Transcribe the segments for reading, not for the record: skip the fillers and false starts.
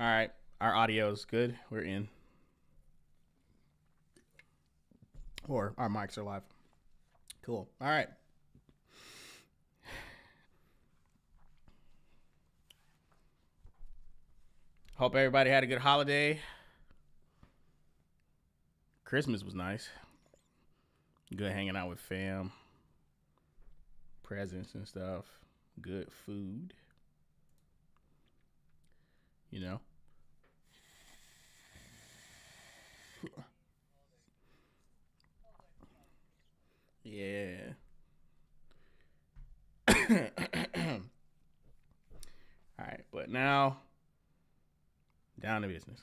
All right. Our audio's good. We're in. Or our mics are live. Cool. All right. Hope everybody had a good holiday. Christmas was nice. Good hanging out with fam. Presents and stuff. Good food. You know? Yeah. All right, but now down to business.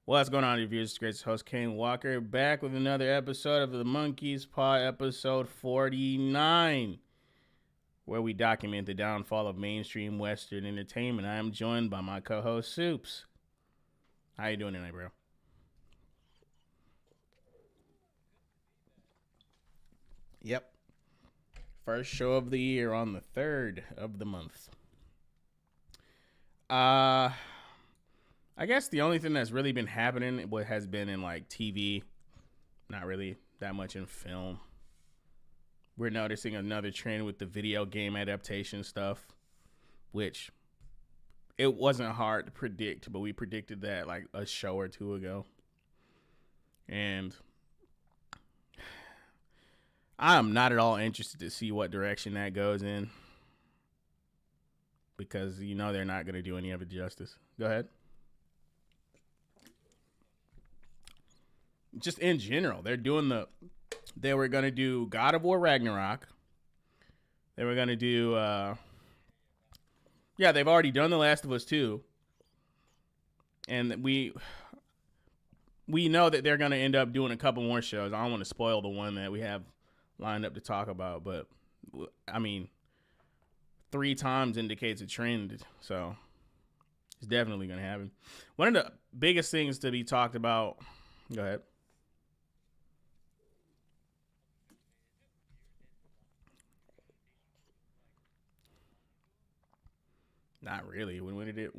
What's going on, reviewers? It's great host Kaine Walker back with another episode of the Monkey Paw, episode 49, where we document the downfall of mainstream Western entertainment. I am joined by my co-host Soups. How you doing tonight, bro? Yep. First show of the year on the 3rd of the month. I guess the only thing that's really been happening has been in like TV, not really that much in film. We're noticing another trend with the video game adaptation stuff, which it wasn't hard to predict, but we predicted that like a show or two ago. And I'm not at all interested to see what direction that goes in, because you know they're not going to do any of it justice. Go ahead. Just in general, they were going to do God of War Ragnarok. They were going to do, they've already done The Last of Us 2. And we know that they're going to end up doing a couple more shows. I don't want to spoil the one that we have lined up to talk about, but I mean, 3 times indicates a trend, so it's definitely going to happen. One of the biggest things to be talked about, go ahead. Not really. When did it?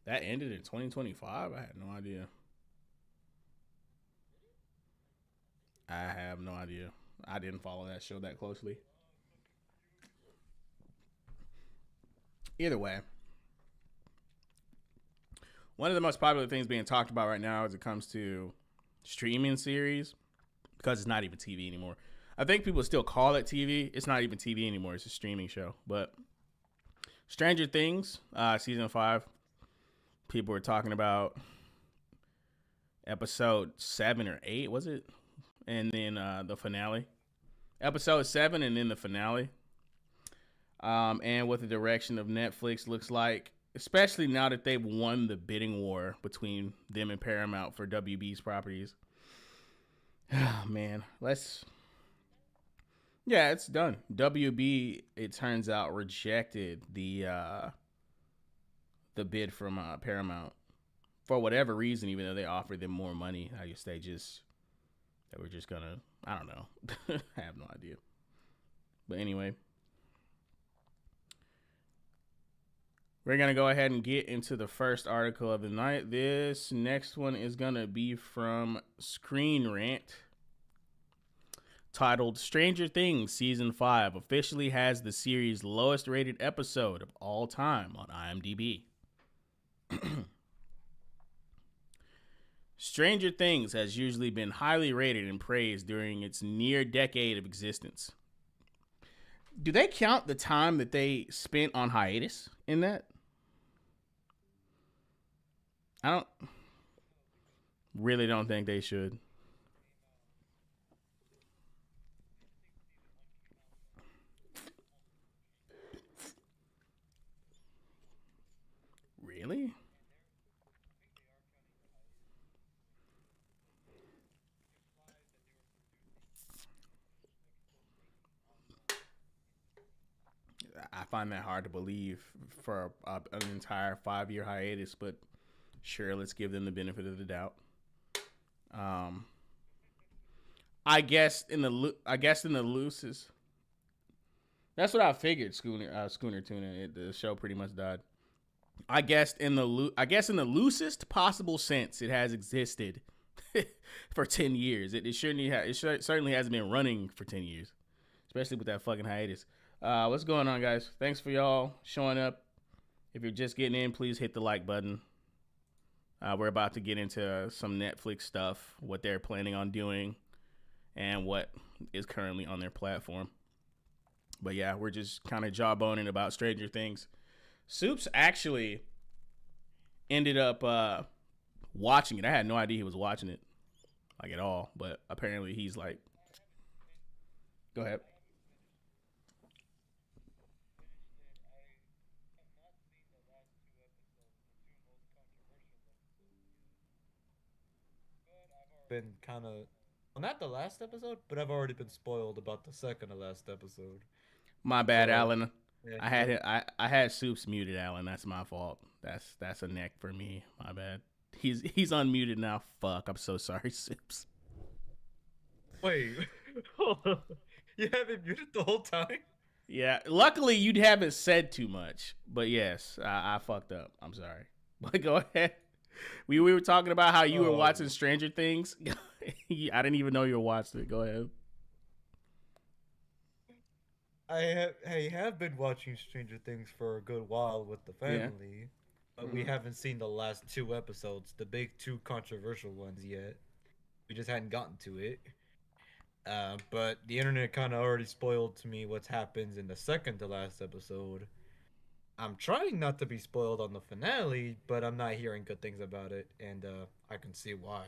That ended in 2025? I had no idea. I have no idea. I didn't follow that show that closely. Either way, one of the most popular things being talked about right now as it comes to streaming series, because it's not even TV anymore. I think people still call it TV. It's not even TV anymore. It's a streaming show. But Stranger Things, season 5, people were talking about episode 7 or 8, was it? And then the finale. Episode 7 and then the finale. And what the direction of Netflix looks like, especially now that they've won the bidding war between them and Paramount for WB's properties. Oh, man, yeah, it's done. WB, it turns out, rejected the bid from Paramount for whatever reason, even though they offered them more money. I guess they were just gonna, I don't know. I have no idea. But anyway, we're going to go ahead and get into the first article of the night. This next one is going to be from Screen Rant, titled Stranger Things Season 5 officially has the series' lowest rated episode of all time on IMDb. Stranger Things has usually been highly rated and praised during its near decade of existence. Do they count the time that they spent on hiatus in that? I don't think they should. Really? I find that hard to believe for an entire 5-year hiatus, but sure, let's give them the benefit of the doubt. Um, I guess in the loosest. That's what I figured. Schooner Tuna. The show pretty much died. I guess in the loosest possible sense, it has existed for 10 years. It certainly hasn't been running for 10 years, especially with that fucking hiatus. What's going on, guys? Thanks for y'all showing up. If you're just getting in, please hit the like button. We're about to get into some Netflix stuff, what they're planning on doing, and what is currently on their platform. But yeah, we're just kind of jawboning about Stranger Things. Soups actually ended up watching it. I had no idea he was watching it, like, at all. But apparently he's like, go ahead. Been kind of, well, not the last episode, but I've already been spoiled about the second to last episode. My bad, So Alan. yeah, I had it. I had Soups muted, Alan. That's my fault. That's a neck for me. My bad. He's unmuted now. Fuck. I'm so sorry, Soups. wait, hold on. You haven't muted the whole time? Yeah. Luckily, you haven't said too much. But yes, I fucked up. I'm sorry. But go ahead. We were talking about how you were watching Oh, Stranger Things. I didn't even know you were watching it. Go ahead. I have been watching Stranger Things for a good while with the Yeah. family, but we Mm-hmm. haven't seen the last two episodes, the big two controversial ones yet. We just hadn't gotten to it. But the internet kind of already spoiled to me what happens in the second to last episode. I'm trying not to be spoiled on the finale, but I'm not hearing good things about it, and I can see why.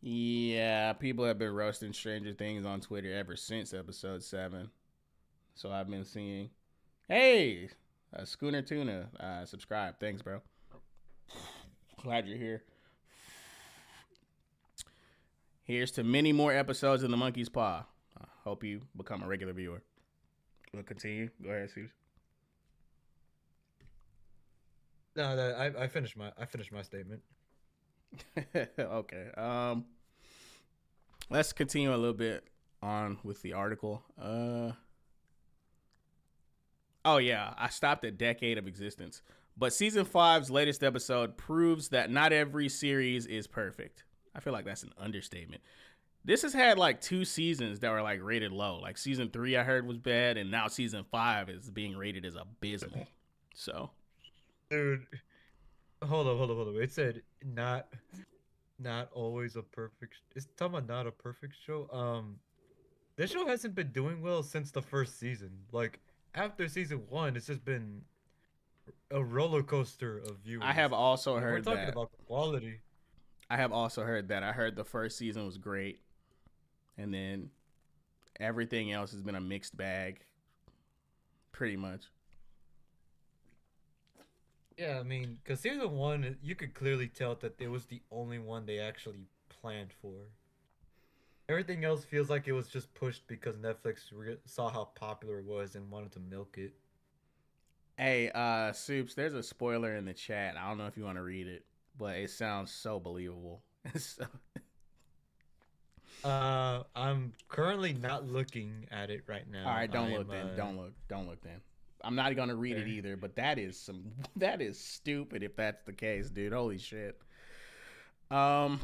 Yeah, people have been roasting Stranger Things on Twitter ever since episode 7. So I've been seeing, hey, Schooner Tuna, subscribe. Thanks, bro. Glad you're here. Here's to many more episodes in the Monkey's Paw. Hope you become a regular viewer. We'll continue. Go ahead, Steve. No, I finished my statement. Okay. Let's continue a little bit on with the article. Oh yeah, I stopped at decade of existence. But season five's latest episode proves that not every series is perfect. I feel like that's an understatement. This has had like 2 seasons that were like rated low. Like season 3 I heard was bad, and now season 5 is being rated as abysmal. So Dude, hold on. It said not always a perfect. It's talking about not a perfect show. This show hasn't been doing well since the first season. Like after season one, it's just been a roller coaster of I have viewers. also And if we're heard talking that. about quality, I heard the first season was great, and then everything else has been a mixed bag, pretty much. yeah, I mean, because season one, you could clearly tell that it was the only one they actually planned for. Everything else feels like it was just pushed because Netflix saw how popular it was and wanted to milk it. Hey, Soups, there's a spoiler in the chat. I don't know if you want to read it, but it sounds so believable. So, I'm currently not looking at it right all now. right, don't look I'm then. Don't look. Don't look then. I'm not gonna read it there. either, but that is some that is stupid if that's the case, dude. Holy shit. Um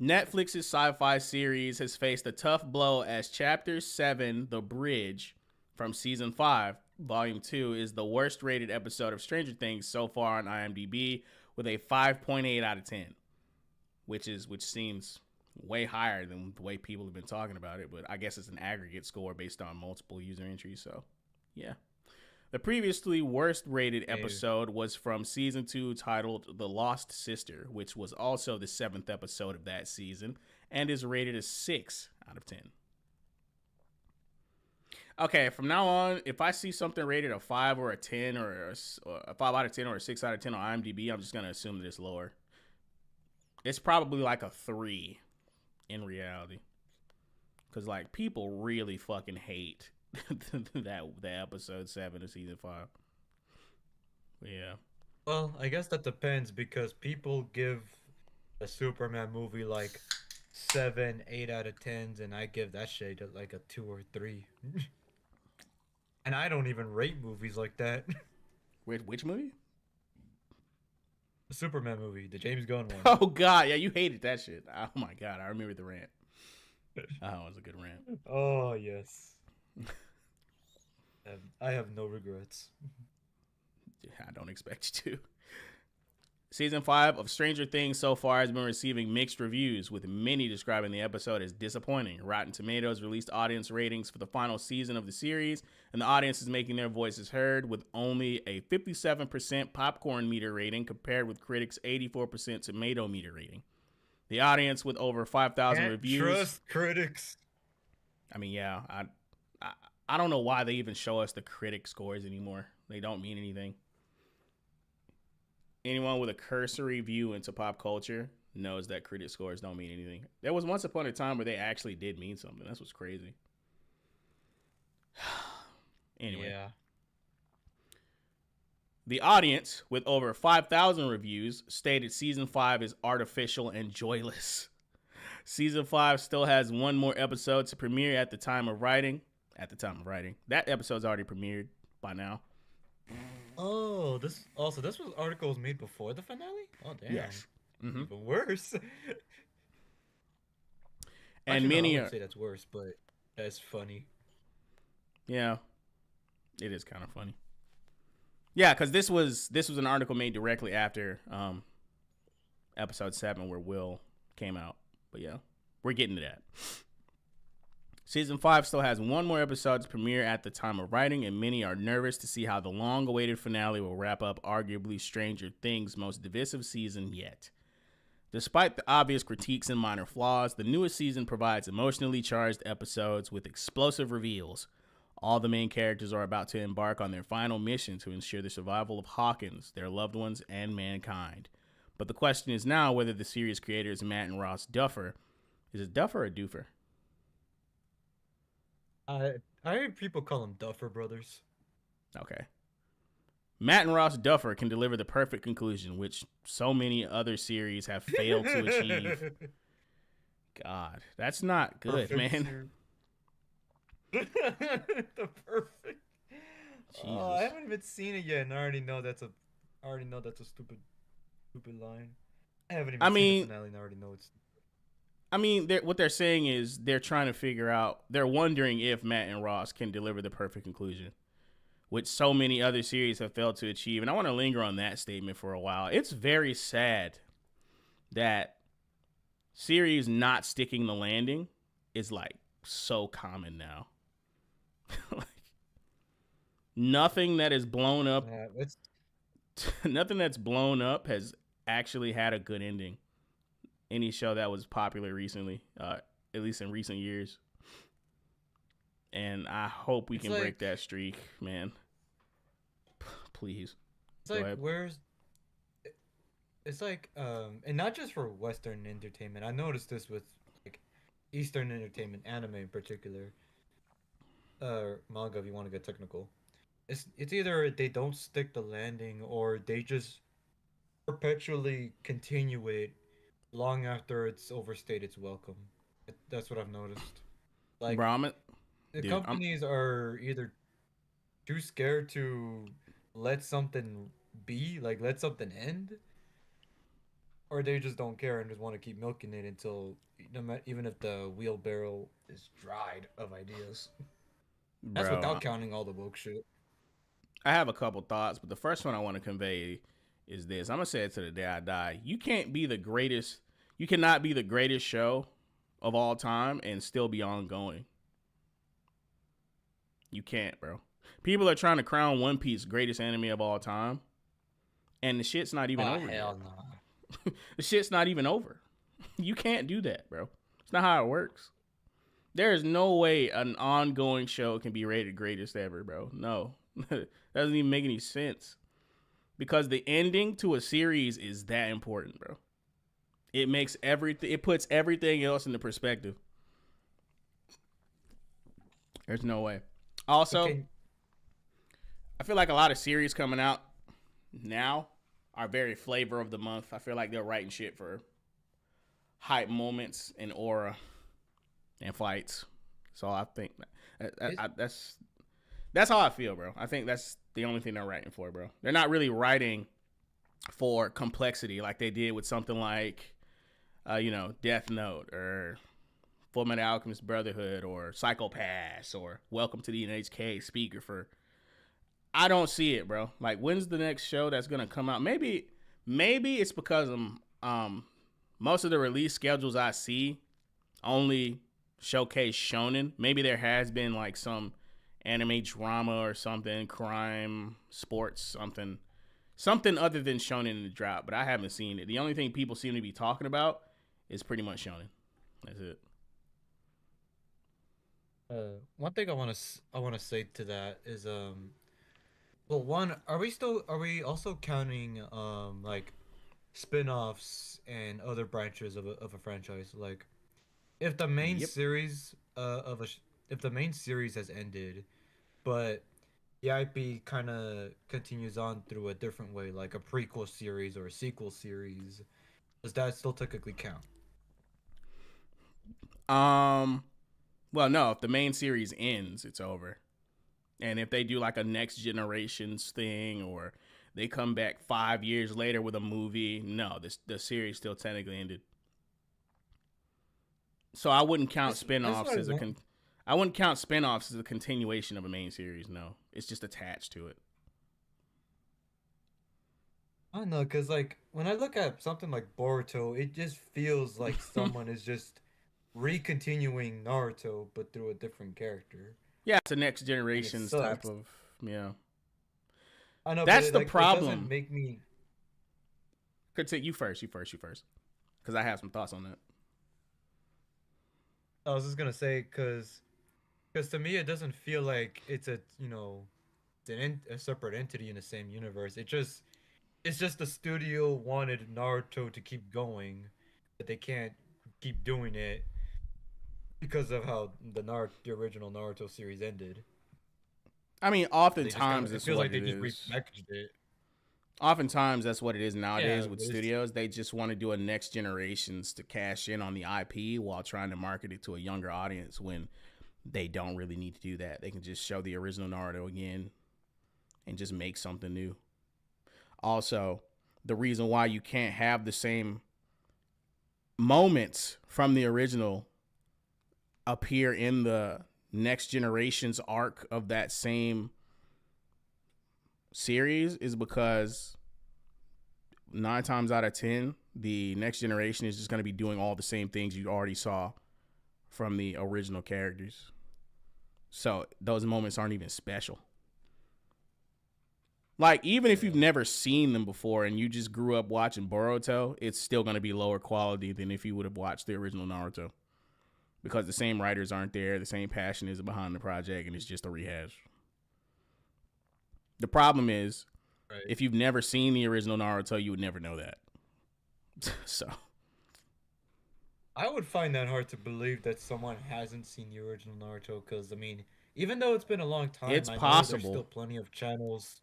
Netflix's sci-fi series has faced a tough blow as Chapter 7, The Bridge, from Season 5, Volume 2, is the worst rated episode of Stranger Things so far on IMDb with a 5.8 out of 10, which seems way higher than the way people have been talking about it, but I guess it's an aggregate score based on multiple user entries, so yeah. The previously worst rated Hey, episode was from season 2 titled The Lost Sister, which was also the 7th episode of that season and is rated a 6 out of 10. Okay, from now on, if I see something rated a 5 or a 10 or a 5 out of 10 or a 6 out of 10 on IMDb, I'm just going to assume that it's lower. It's probably like a 3 in reality. Because, like, people really fucking hate that episode 7 of season 5. Yeah. well, I guess that depends because people give a Superman movie like 7, 8 out of 10s, and I give that shit like a 2 or 3. And I don't even rate movies like that. Which movie? The Superman movie, the James Gunn one. Oh God, yeah, you hated that shit. Oh my God, I remember the rant. Oh, it was a good rant. Oh yes. I have no regrets. I don't expect you to. Season 5 of Stranger Things so far has been receiving mixed reviews, with many describing the episode as disappointing. Rotten Tomatoes released audience ratings for the final season of the series, and the audience is making their voices heard, with only a 57% popcorn meter rating compared with critics' 84% tomato meter rating. The audience with over 5,000 Can't reviews. trust critics. I mean, yeah, I don't know why they even show us the critic scores anymore. They don't mean anything. Anyone with a cursory view into pop culture knows that critic scores don't mean anything. There was once upon a time where they actually did mean something. That's what's crazy. Anyway. Yeah. The audience, with over 5,000 reviews, stated season 5 is artificial and joyless. Season 5 still has one more episode to premiere at the time of writing. That episode's already premiered by now. Oh, this was articles made before the finale? Oh damn. Yes. Mm-hmm. Even worse. And Actually, many I are wouldn't say that's worse, but that's funny. Yeah. It is kind of funny. Yeah, because this was an article made directly after episode 7 where Will came out. But yeah, we're getting to that. Season 5 still has one more episode to premiere at the time of writing, and many are nervous to see how the long-awaited finale will wrap up arguably Stranger Things' most divisive season yet. Despite the obvious critiques and minor flaws, the newest season provides emotionally charged episodes with explosive reveals. All the main characters are about to embark on their final mission to ensure the survival of Hawkins, their loved ones, and mankind. But the question is now whether the series creators Matt and Ross Duffer, is it Duffer or Doofer? I heard people call them Duffer Brothers. Okay. Matt and Ross Duffer can deliver the perfect conclusion, which so many other series have failed to achieve. God, that's not good, Perfect man. The perfect. Jesus. Oh, I haven't even seen it yet, and I already know that's a stupid line. I haven't even seen the finale, and I already know it's. I mean, what they're saying is they're trying to figure out, they're wondering if Matt and Ross can deliver the perfect conclusion, which so many other series have failed to achieve. And I want to linger on that statement for a while. It's very sad that series not sticking the landing is like so common now. Like, nothing that is blown up, nothing that's blown up has actually had a good ending. Any show that was popular recently, at least in recent years. And I hope we can break that streak, man. Please. It's like, it's like, and not just for Western entertainment. I noticed this with like Eastern entertainment, anime in particular, manga if you want to get technical. It's either they don't stick the landing or they just perpetually continue it long after it's overstayed its welcome. That's what I've noticed. Like, the companies are either too scared to let something be, like let something end, or they just don't care and just want to keep milking it until, even if the wheelbarrow is dried of ideas. That's without counting all the woke shit. I have a couple thoughts, but the first one I want to convey is this. I'm going to say it to the day I die. You cannot be the greatest show of all time and still be ongoing. You can't, bro. People are trying to crown One Piece greatest anime of all time, and the shit's not even over. Hell no. The shit's not even over. You can't do that, bro. It's not how it works. There is no way an ongoing show can be rated greatest ever, bro. No. Doesn't even make any sense. Because the ending to a series is that important, bro. It puts everything else into perspective. There's no way. Also, okay. I feel like a lot of series coming out now are very flavor of the month. I feel like they're writing shit for hype moments and aura and fights. So I think that's how I feel, bro. I think that's the only thing they're writing for, bro. They're not really writing for complexity like they did with something like, Death Note or Fullmetal Alchemist Brotherhood or Psycho Pass or Welcome to the NHK Speaker for. I don't see it, bro. Like, when's the next show that's gonna come out? Maybe it's because most of the release schedules I see only showcase shonen. Maybe there has been like some anime drama or something, crime, sports, something other than shonen in the drop, but I haven't seen it. The only thing people seem to be talking about is pretty much shonen. That's it. One thing I want to say to that is well, one, are we also counting like spin-offs and other branches of a franchise? Like, if the main Yep. series if the main series has ended, but the IP kind of continues on through a different way, like a prequel series or a sequel series, does that still technically count? Well, no, if the main series ends, it's over. And if they do like a next generations thing or they come back 5 years later with a movie, no, the series still technically ended. So I wouldn't count That's spin-offs what I as want. I wouldn't count spin-offs as a continuation of a main series. No, it's just attached to it. I don't know, cause like when I look at something like Boruto, it just feels like someone is just recontinuing Naruto but through a different character, Yeah, it's a next and it generations type sucks. of, yeah. I know, but That's it the like it doesn't problem. make me. Could say you first, because I have some thoughts on that. I was just gonna say, cause to me it doesn't feel like it's a a separate entity in the same universe. It's just the studio wanted Naruto to keep going, but they can't keep doing it because of how the original Naruto series ended. I mean, So they just kind oftentimes of it that's feels what like it they just is. repackaged it. Oftentimes that's what it is nowadays Yeah, with but it's studios. They just want to do a next generations to cash in on the IP while trying to market it to a younger audience when they don't really need to do that. They can just show the original Naruto again and just make something new. Also, the reason why you can't have the same moments from the original appear in the next generation's arc of that same series is because 9 times out of 10, the next generation is just going to be doing all the same things you already saw from the original characters. So those moments aren't even special. Like, even if you've yeah. never seen them before and you just grew up watching Boruto, it's still going to be lower quality than if you would have watched the original Naruto. Because the same writers aren't there, the same passion is behind the project, and it's just a rehash. The problem is, Right. if you've never seen the original Naruto, you would never know that. So, I would find that hard to believe that someone hasn't seen the original Naruto, because I mean, even though it's been a long time, it's I know there's still possible. plenty of channels.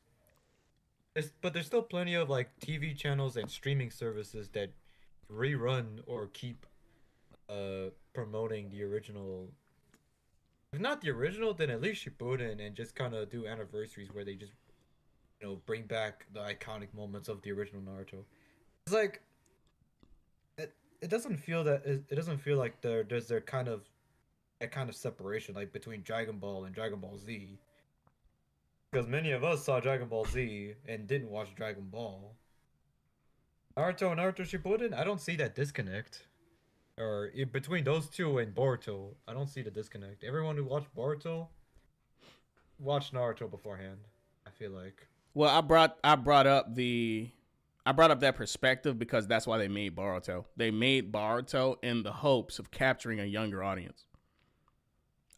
But there's still plenty of like TV channels and streaming services that rerun or keep promoting the original. If not the original, then at least Shippuden, and just kind of do anniversaries where they just bring back the iconic moments of the original Naruto. It's like it doesn't feel that it doesn't feel like there's there kind of a kind of separation like between Dragon Ball and Dragon Ball Z, because many of us saw Dragon Ball Z and didn't watch Dragon Ball. Naruto and Naruto Shippuden, I don't see that disconnect. Or between those two and Boruto, I don't see the disconnect. Everyone who watched Boruto watched Naruto beforehand, I feel like. Well, I brought up that perspective because that's why they made Boruto. They made Boruto in the hopes of capturing a younger audience.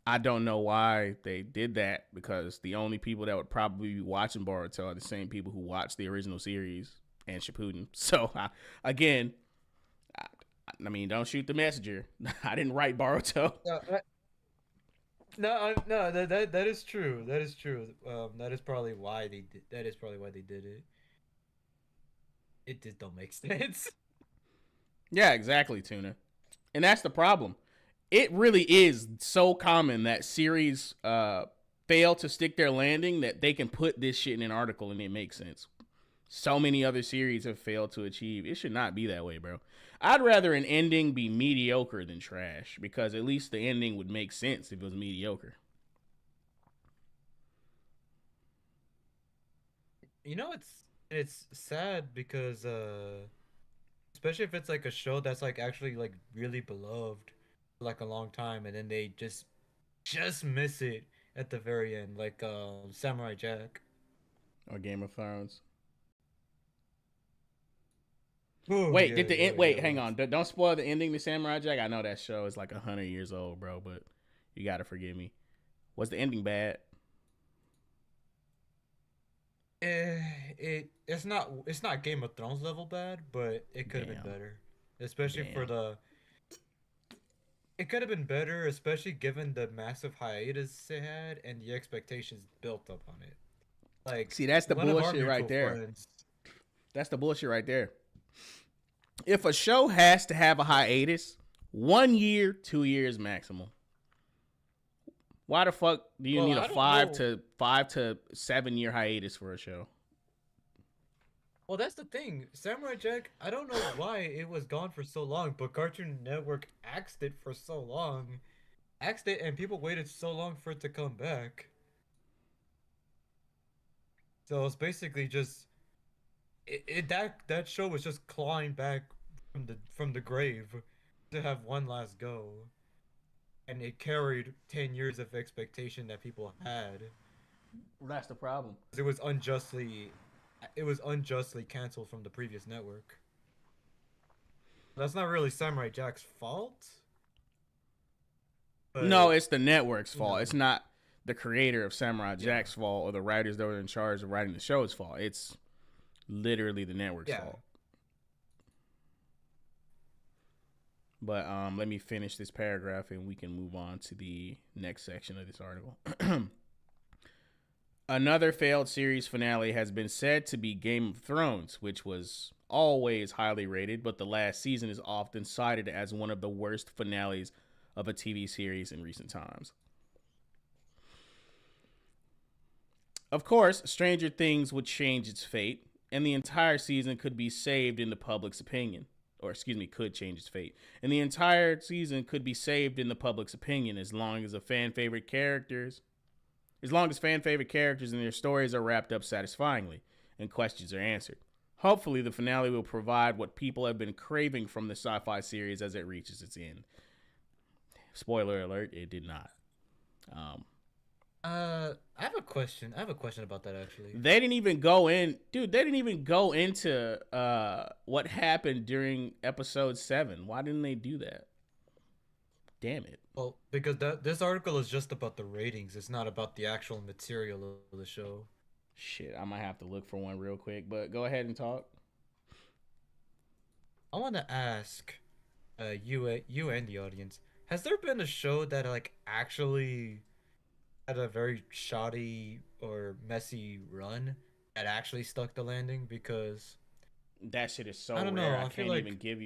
I don't know why they did that because the only people that would probably be watching Boruto are the same people who watched the original series and Shippuden. So, again, I, I mean, don't shoot the messenger. I didn't write Boruto. No, no, that is true. That is true. That is probably why they did. That is probably why they did it. It just don't make sense. Yeah, exactly, Tuna. And that's the problem. It really is so common that series fail to stick their landing that they can put this shit in an article and it makes sense. So many other series have failed to achieve. It should not be that way, bro. I'd rather an ending be mediocre than trash, because at least the ending would make sense if it was mediocre. You know, it's sad because especially if it's like a show that's like actually like really beloved for like a long time, and then they just miss it at the very end, like Samurai Jack. Or Game of Thrones. Oh Wait, yeah, did the yeah, end? Wait, yeah. hang on. Don't spoil the ending to Samurai Jack. I know that show is like 100 years old, bro, but you gotta forgive me. Was the ending bad? It's not Game of Thrones level bad, but it could have been Damn. better. Especially for Damn. the It could have been better, especially given the massive hiatus it had and the expectations built up on it. Like See, that's the one of our bullshit right mutual there. friends. That's the bullshit right there. If a show has to have a hiatus, 1 year, 2 years maximum. Why the fuck do you need a I don't 5 to 7 year hiatus for a show? Well, that's the thing. Samurai Jack, I don't know why it was gone for so long, but Cartoon Network axed it for so long. Axed it, and people waited so long for it to come back. So it's basically just that show was just clawing back from the grave to have one last go, and it carried 10 years of expectation that people had. That's the problem. It was unjustly canceled from the previous network. That's not really Samurai Jack's fault. No, But, it's the network's you fault. know, It's not the creator of Samurai Jack's fault or the writers that were in charge of writing the show's fault. It's literally the network's yeah. fault. But let me finish this paragraph and we can move on to the next section of this article. Another failed series finale has been said to be Game of Thrones, which was always highly rated, but the last season is often cited as one of the worst finales of a TV series in recent times. Of course, Stranger Things would change its fate, and the entire season could be saved in the public's opinion. Or, excuse me, could change its fate. And the entire season could be saved in the public's opinion as long as fan favorite characters and their stories are wrapped up satisfyingly and questions are answered. Hopefully, the finale will provide what people have been craving from the sci-fi series as it reaches its end. Spoiler alert, it did not. I have a question. I have a question about that actually. They didn't even go into what happened during episode 7. Why didn't they do that? Damn it. Well, because this article is just about the ratings. It's not about the actual material of the show. Shit, I might have to look for one real quick, but go ahead and talk. I want to ask you and the audience, has there been a show that like actually had a very shoddy or messy run that actually stuck the landing? Because that shit is so I don't rare. know. I I feel can't like even give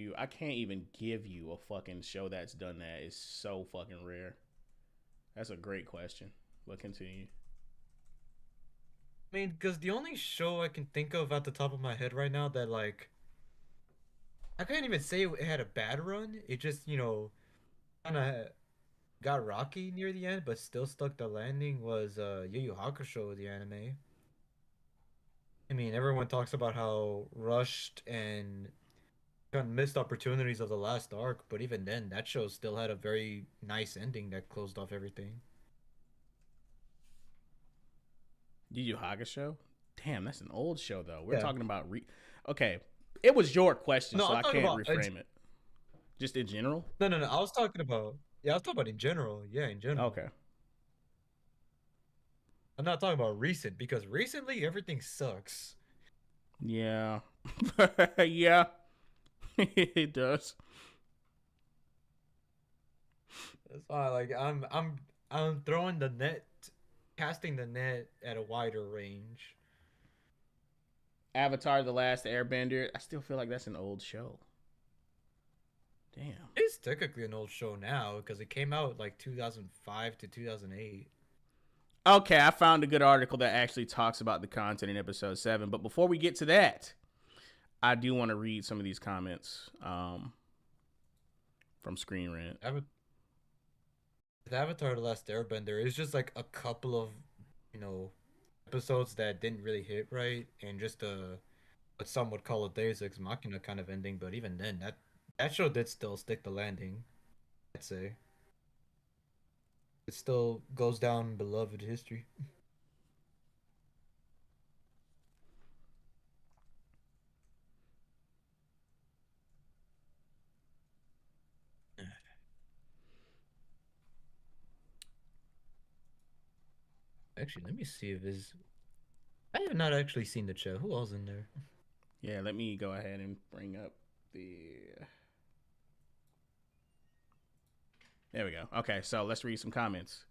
you a fucking show that's done that. It's so fucking rare. That's a great question. But continue. I mean, because the only show I can think of at the top of my head right now that like I can't even say it had a bad run. It just kind of got rocky near the end, but still stuck the landing was Yu Yu Hakusho, the anime. I mean, everyone talks about how rushed and kind of missed opportunities of the last arc, but even then, that show still had a very nice ending that closed off everything. Yu Yu Hakusho? Damn, that's an old show though. We're Yeah. talking about okay. It was your question, No, so I'm I talking can't about reframe it. Just in general? no, no, no. I was talking about in general. Yeah, in general. Okay. I'm not talking about recent because recently everything sucks. Yeah. Yeah. It does. That's why, like, I'm throwing the net, casting the net at a wider range. Avatar: The Last Airbender. I still feel like that's an old show. Damn. It's technically an old show now because it came out like 2005 to 2008. Okay, I found a good article that actually talks about the content in episode 7. But before we get to that, I do want to read some of these comments from Screen Rant. The Avatar: The Last Airbender is just like a couple of, you know, episodes that didn't really hit right, and just what some would call a Deus Ex Machina kind of ending. But even then, that show did still stick the landing. I'd say it still goes down beloved history. Actually, let me see if is. I have not actually seen the show. Who else in there? Yeah, let me go ahead and bring up the. There we go. Okay, so let's read some comments.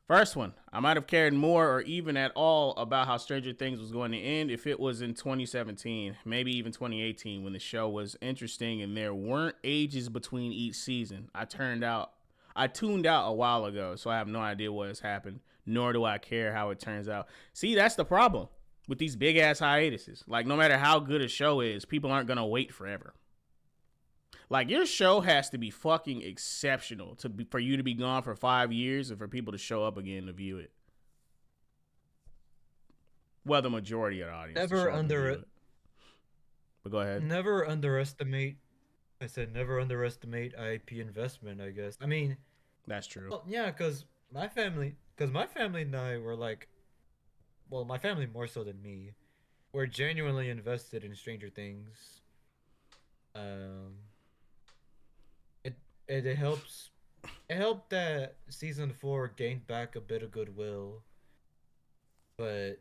First one, I might have cared more or even at all about how Stranger Things was going to end if it was in 2017, maybe even 2018, when the show was interesting and there weren't ages between each season. I tuned out a while ago, so I have no idea what has happened, nor do I care how it turns out. See, that's the problem with these big ass hiatuses. Like, no matter how good a show is, people aren't gonna wait forever. Like, your show has to be fucking exceptional for you to be gone for 5 years and for people to show up again to view it. Well, the majority of the audience. But go ahead. Never underestimate. I said never underestimate IP investment. I guess. I mean, that's true. Well, yeah, because my family and I were like, well, my family more so than me, were genuinely invested in Stranger Things. Um, it it helps. It helped that season 4 gained back a bit of goodwill, but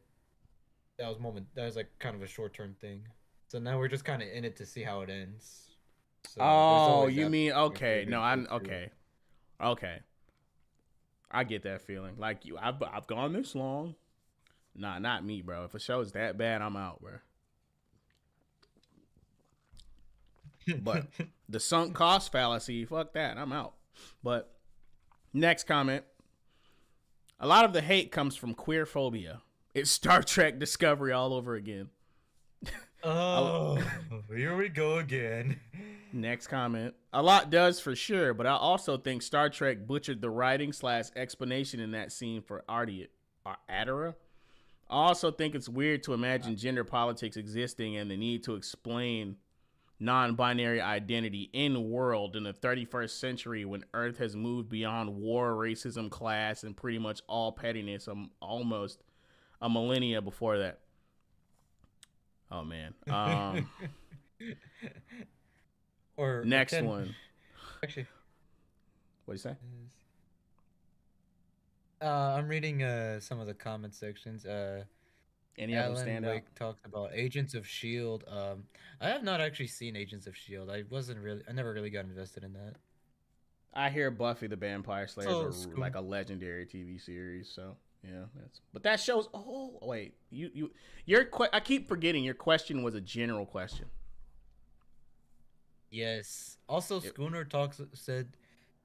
that was like kind of a short term thing. So now we're just kind of in it to see how it ends. So there's Oh, always you that mean point where okay? we No, go I'm to. okay. Okay, I get that feeling. Like you, I've gone this long. Nah, not me, bro. If a show's that bad, I'm out, bro. But the sunk cost fallacy, fuck that, I'm out. But next comment. A lot of the hate comes from queer phobia. It's Star Trek Discovery all over again. Oh, here we go again. Next comment. A lot does for sure, but I also think Star Trek butchered the writing / explanation in that scene for Adara. I also think it's weird to imagine gender politics existing and the need to explain non-binary identity in world in the 31st century when Earth has moved beyond war, racism, class, and pretty much all pettiness almost a millennia before that. Oh man. Next one. Actually, What'd you say? I'm reading some of the comment sections. Any of them Alan stand out? Wake talked about Agents of Shield. I have not actually seen Agents of Shield. I never really got invested in that. I hear Buffy the Vampire Slayer So, is like a legendary TV series, so yeah, that's. But that shows. Oh wait, I keep forgetting your question was a general question. yes. Also, Schooner talks said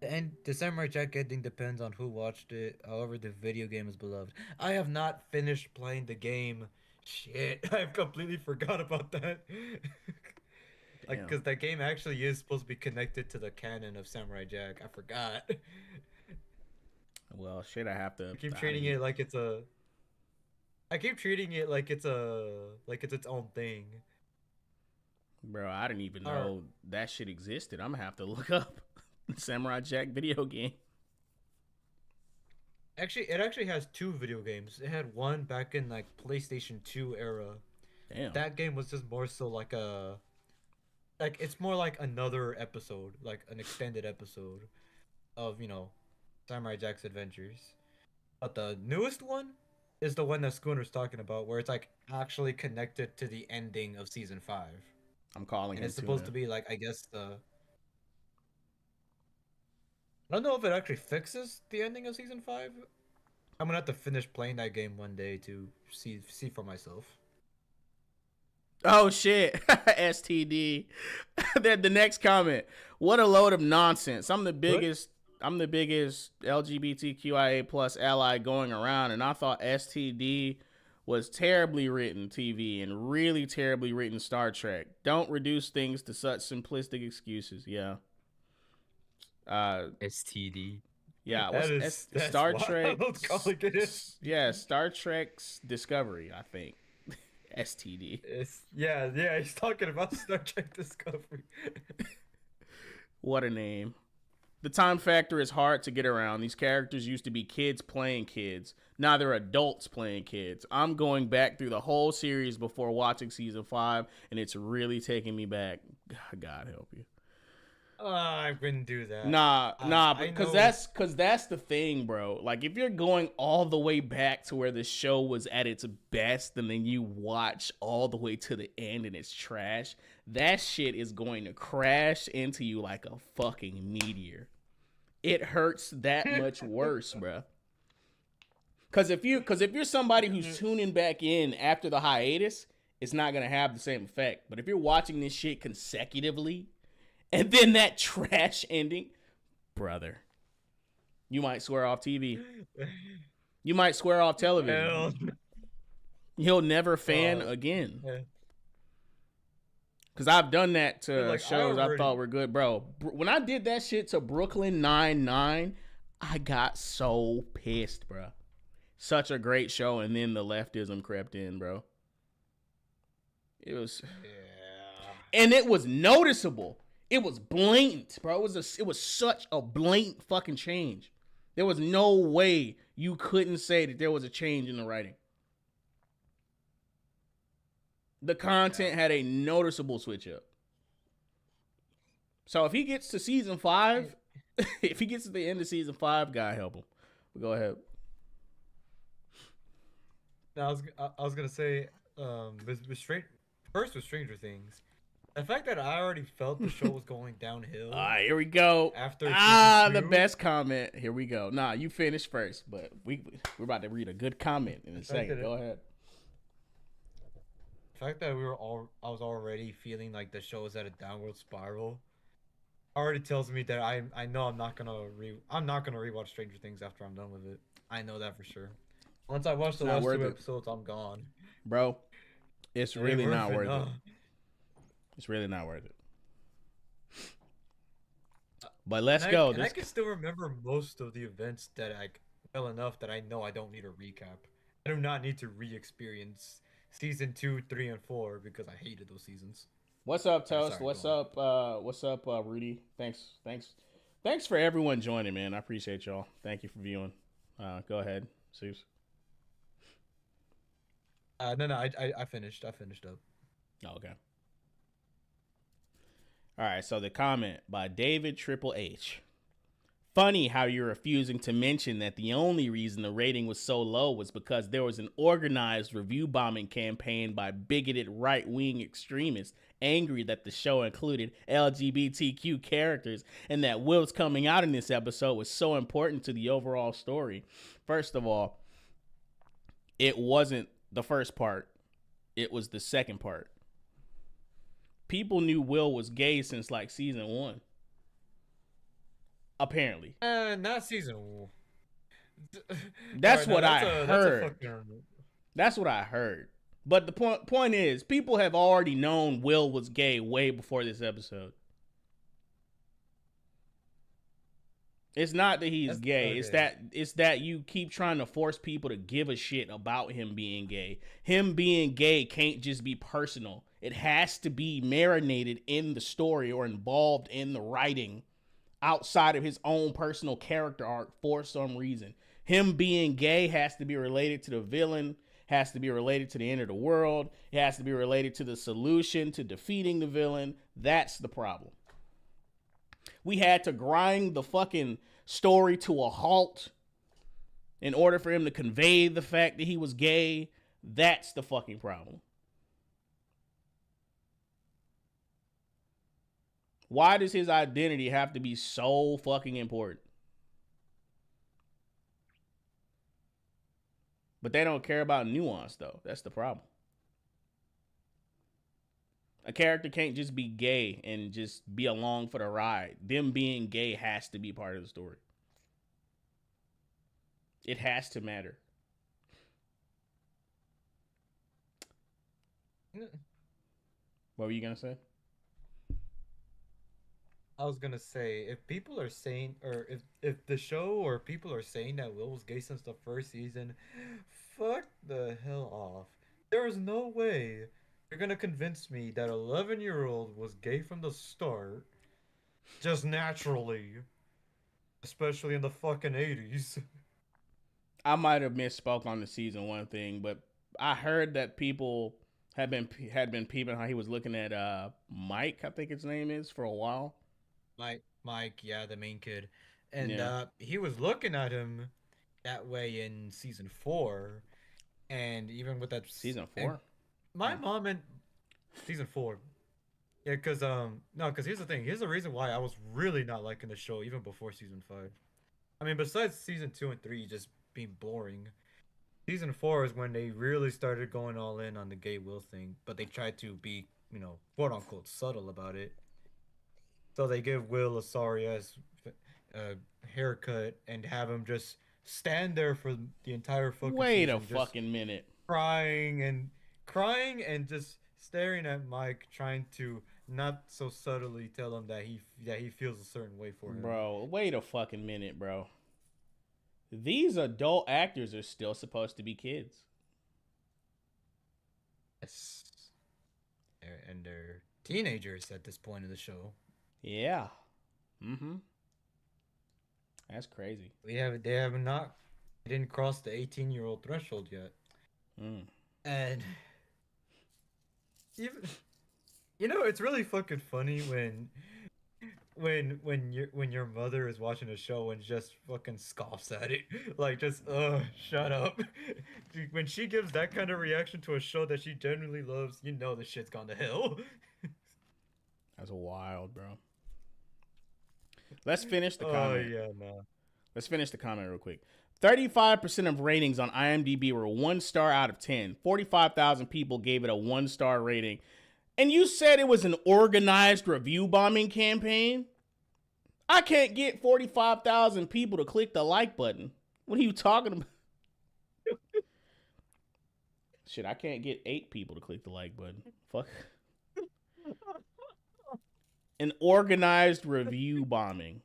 the Samurai Jack ending depends on who watched it. However, the video game is beloved. I have not finished playing the game. Shit, I've completely forgot about that. Like, Damn. because that game actually is supposed to be connected to the canon of Samurai Jack. I forgot. Well, shit, I have to. I keep treating it like it's a. I keep treating it like it's its own thing. Bro, I didn't even know that shit existed. I'm gonna have to look up Samurai Jack video game. Actually, it actually has 2 video games. It had one back in like PlayStation 2 era. Damn. That game was just more so like it's more like another episode, like an extended episode of, Samurai Jack's adventures. But the newest one is the one that Schooner's talking about, where it's like actually connected to the ending of season 5. I'm calling And it. it's supposed to be like, I guess I don't know if it actually fixes the ending of season 5. I'm gonna have to finish playing that game one day to see for myself. Oh shit. STD. Then the next comment. What a load of nonsense. What? I'm the biggest LGBTQIA plus ally going around, and I thought STD was terribly written TV and really terribly written Star Trek. Don't reduce things to such simplistic excuses. Yeah. Uh STD. yeah, That's Star Trek wild. Calling it. yeah, Star Trek's Discovery, I think. STD. Yeah. He's talking about Star Trek Discovery. What a name. The time factor is hard to get around. These characters used to be kids playing kids. Now they're adults playing kids. I'm going back through the whole series before watching season 5, and it's really taking me back. God help you. I wouldn't do that. Nah, I because know. that's the thing, bro. Like, if you're going all the way back to where the show was at its best, and then you watch all the way to the end and it's trash, that shit is going to crash into you like a fucking meteor. It hurts that much worse, bro. Because if you're somebody who's tuning back in after the hiatus, it's not gonna have the same effect. But if you're watching this shit consecutively, and then that trash ending, brother, you might swear off TV. You might swear off television. Hell. You'll never fan again. Yeah. Because I've done that to Like, shows I thought were good, bro. When I did that shit to Brooklyn Nine-Nine, I got so pissed, bro. Such a great show, and then the leftism crept in, bro. It was, and it was noticeable. It was blatant, bro. It was such a blatant fucking change. There was no way you couldn't say that there was a change in the writing. The content had a noticeable switch up. So if he gets to season 5, if he gets to the end of season 5, God help him. But go ahead. I was gonna say, with Stranger Things, the fact that I already felt the show was going downhill. Here we go. After the best comment. Here we go. Nah, you finish first, but we're about to read a good comment in a second. Go ahead. The fact that I was already feeling like the show was at a downward spiral, already tells me that I know I'm not gonna rewatch Stranger Things after I'm done with it. I know that for sure. Once I watch the last 2 episodes, I'm gone. Bro, it's really not worth it. It's really not worth it. But let's go. And I can still remember most of the events that well enough that I know I don't need a recap. I do not need to re-experience season 2, 3, and 4 because I hated those seasons. What's up, Toast? What's up, Rudy? Thanks for everyone joining, man. I appreciate y'all. Thank you for viewing. Go ahead, Seuss. No, I finished up. Oh, okay. All right, so the comment by David Triple H. Funny how you're refusing to mention that the only reason the rating was so low was because there was an organized review bombing campaign by bigoted right-wing extremists angry that the show included LGBTQ characters and that Will's coming out in this episode was so important to the overall story. First of all, it wasn't the first part. It was the second part. People knew Will was gay since like season 1. Apparently. Not season 1. That's what I heard. That's what I heard. But the point is, people have already known Will was gay way before this episode. It's not that he's gay. Okay. It's that you keep trying to force people to give a shit about him being gay. Him being gay can't just be personal. It has to be marinated in the story or involved in the writing outside of his own personal character arc for some reason. Him being gay has to be related to the villain, has to be related to the end of the world. It has to be related to the solution to defeating the villain. That's the problem. We had to grind the fucking story to a halt in order for him to convey the fact that he was gay. That's the fucking problem. Why does his identity have to be so fucking important? But they don't care about nuance, though. That's the problem. A character can't just be gay and just be along for the ride. Them being gay has to be part of the story. It has to matter. What were you gonna say? I was gonna say, if people are saying, or if the show or people are saying that Will was gay since the first season, fuck the hell off. There is no way you're gonna convince me that 11-year-old was gay from the start, just naturally, especially in the fucking 80s. I might have misspoke on the season one thing, but I heard that people had been peeping how he was looking at Mike, I think his name is, for a while. Mike, yeah, the main kid, and Yeah, he was looking at him that way in season 4, and even with that, season and 4. my Oh. mom and season 4. Yeah, because no, because here's the thing. Here's the reason why I was really not liking the show even before season 5. I mean, besides season 2 and 3 just being boring, season 4 is when they really started going all in on the gay Will thing, but they tried to be, quote unquote, subtle about it. So they give Will a sorry ass uh, haircut and have him just stand there for the entire fucking Wait a season, just fucking minute, crying and crying and just staring at Mike, trying to not so subtly tell him that he feels a certain way for him. bro. Wait a fucking minute, bro. These adult actors are still supposed to be kids. Yes, and they're teenagers at this point in the show. Yeah. Mm-hmm. That's crazy. They have not they didn't cross the 18-year-old threshold yet, Mm. and even it's really fucking funny when your mother is watching a show and just fucking scoffs at it, like, just shut up. When she gives that kind of reaction to a show that she genuinely loves, the shit's gone to hell. That's wild, bro. Let's finish the Oh comment. yeah, no. Let's finish the comment real quick. 35% of ratings on IMDb were 1 star out of 10. 45,000 people gave it a 1 star rating. And you said it was an organized review bombing campaign? I can't get 45,000 people to click the like button. What are you talking about? Shit, I can't get 8 people to click the like button. Fuck. An organized review bombing.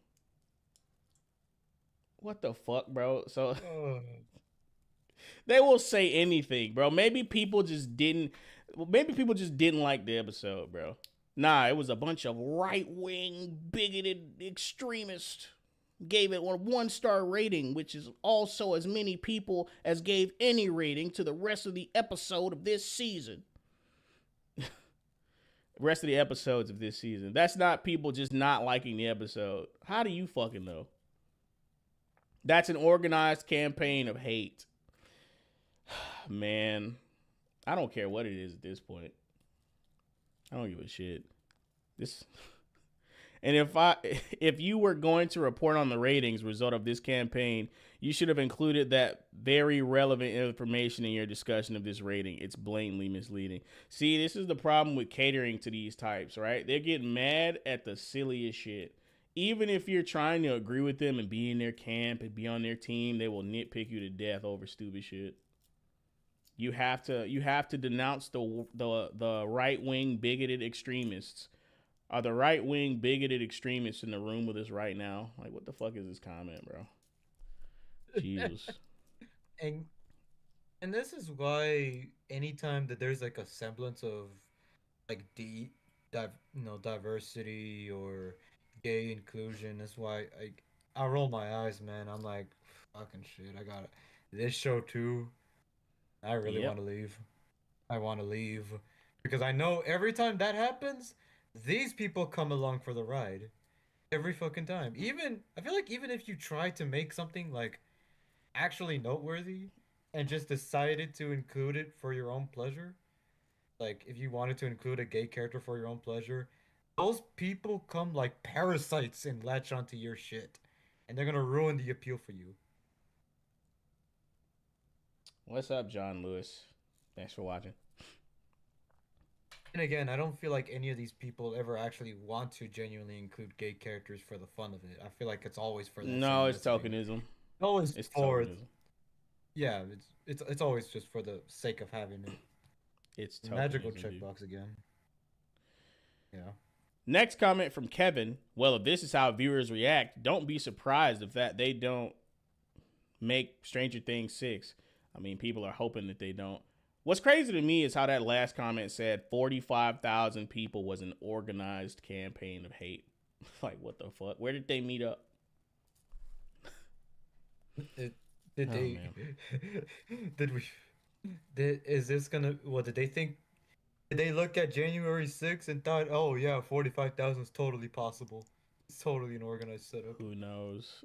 What the fuck, bro? So Oh. they will say anything, bro. Maybe people just didn't like the episode, bro. Nah, it was a bunch of right-wing bigoted extremists gave it a 1 star rating, which is also as many people as gave any rating to the rest of the episode of this season. Rest of the episodes of this season. That's not people just not liking the episode. How do you fucking know? That's an organized campaign of hate. Man, I don't care what it is at this point. I don't give a shit. This and if you were going to report on the ratings result of this campaign, you should have included that very relevant information in your discussion of this rating. It's blatantly misleading. See, this is the problem with catering to these types, right? They're getting mad at the silliest shit. Even if you're trying to agree with them and be in their camp and be on their team, they will nitpick you to death over stupid shit. You have to denounce the right wing bigoted extremists. Are the right wing bigoted extremists in the room with us right now? Like, what the fuck is this comment, bro? Jesus. and and this is why anytime that there's like a semblance of like diversity or gay inclusion, that's why I roll my eyes, man. I'm like, fucking shit. I got this show too. I really Yep. want to leave. I want to leave because I know every time that happens, these people come along for the ride every fucking time. Even I feel like even if you try to make something like actually noteworthy and just decided to include it for your own pleasure, like if you wanted to include a gay character for your own pleasure, those people come like parasites and latch onto your shit, and they're gonna ruin the appeal for you. What's up, John Lewis? Thanks for watching. And again, I don't feel like any of these people ever actually want to genuinely include gay characters for the fun of it. I feel like it's always for that No, same it's messaging. tokenism. Always It's for tokenism. yeah, it's always just for the sake of having it. It's Magical tokenism, dude. checkbox again. Yeah. Next comment from Kevin. Well, if this is how viewers react, don't be surprised if that they don't make Stranger Things 6. I mean, people are hoping that they don't. What's crazy to me is how that last comment said 45,000 people was an organized campaign of hate. Like, what the fuck? Where did they meet up? Did Oh, they man. did we is this gonna what did they think? Did they look at January 6th and thought, oh yeah, 45,000 is totally possible. It's totally an organized setup. Who knows?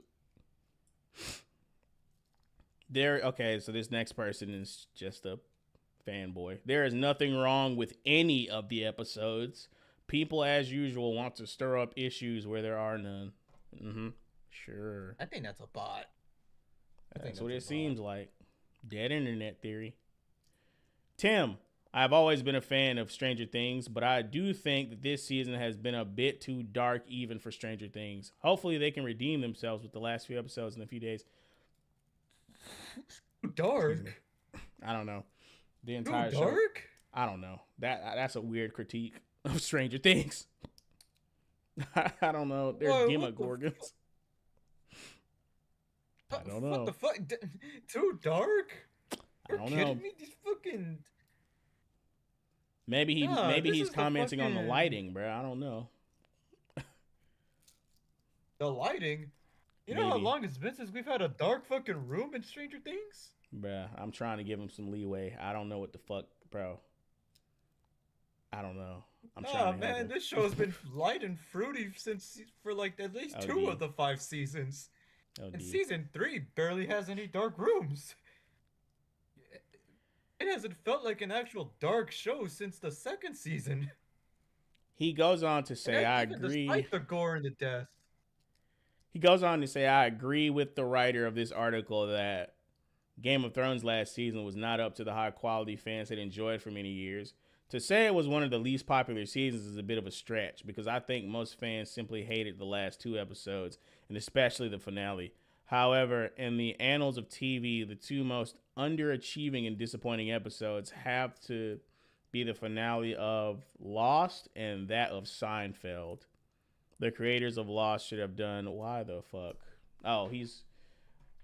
Okay, so this next person is just a fanboy. There is nothing wrong with any of the episodes. People, as usual, want to stir up issues where there are none. Sure. I think that's a bot. That's what it seems like. Dead internet theory. Tim, I've always been a fan of Stranger Things, but I do think that this season has been a bit too dark even for Stranger Things. Hopefully they can redeem themselves with the last few episodes in a few days. Dark? I don't know. The entire Too show. dark? I don't know. That's a weird critique of Stranger Things. I don't know. There's Demogorgons. I don't know. What the fuck? Too dark? I don't know. Kidding me? These fucking maybe he's commenting on the fucking... lighting, bro. I don't know. The lighting? You know how long it's been since we've had a dark fucking room in Stranger Things? Bruh, I'm trying to give him some leeway. I don't know what the fuck, bro. I don't know. I'm trying to man, this show's been light and fruity for like at least 2 of the 5 seasons. And season 3 barely has any dark rooms. It hasn't felt like an actual dark show since the 2nd season. He goes on to say, I agree. Despite the gore and the death. He goes on to say, I agree with the writer of this article that Game of Thrones last season was not up to the high quality fans had enjoyed for many years. To say it was one of the least popular seasons is a bit of a stretch because I think most fans simply hated the last 2 episodes and especially the finale. However, in the annals of TV, the 2 most underachieving and disappointing episodes have to be the finale of Lost and that of Seinfeld. The creators of Lost should have done... Why the fuck? Oh,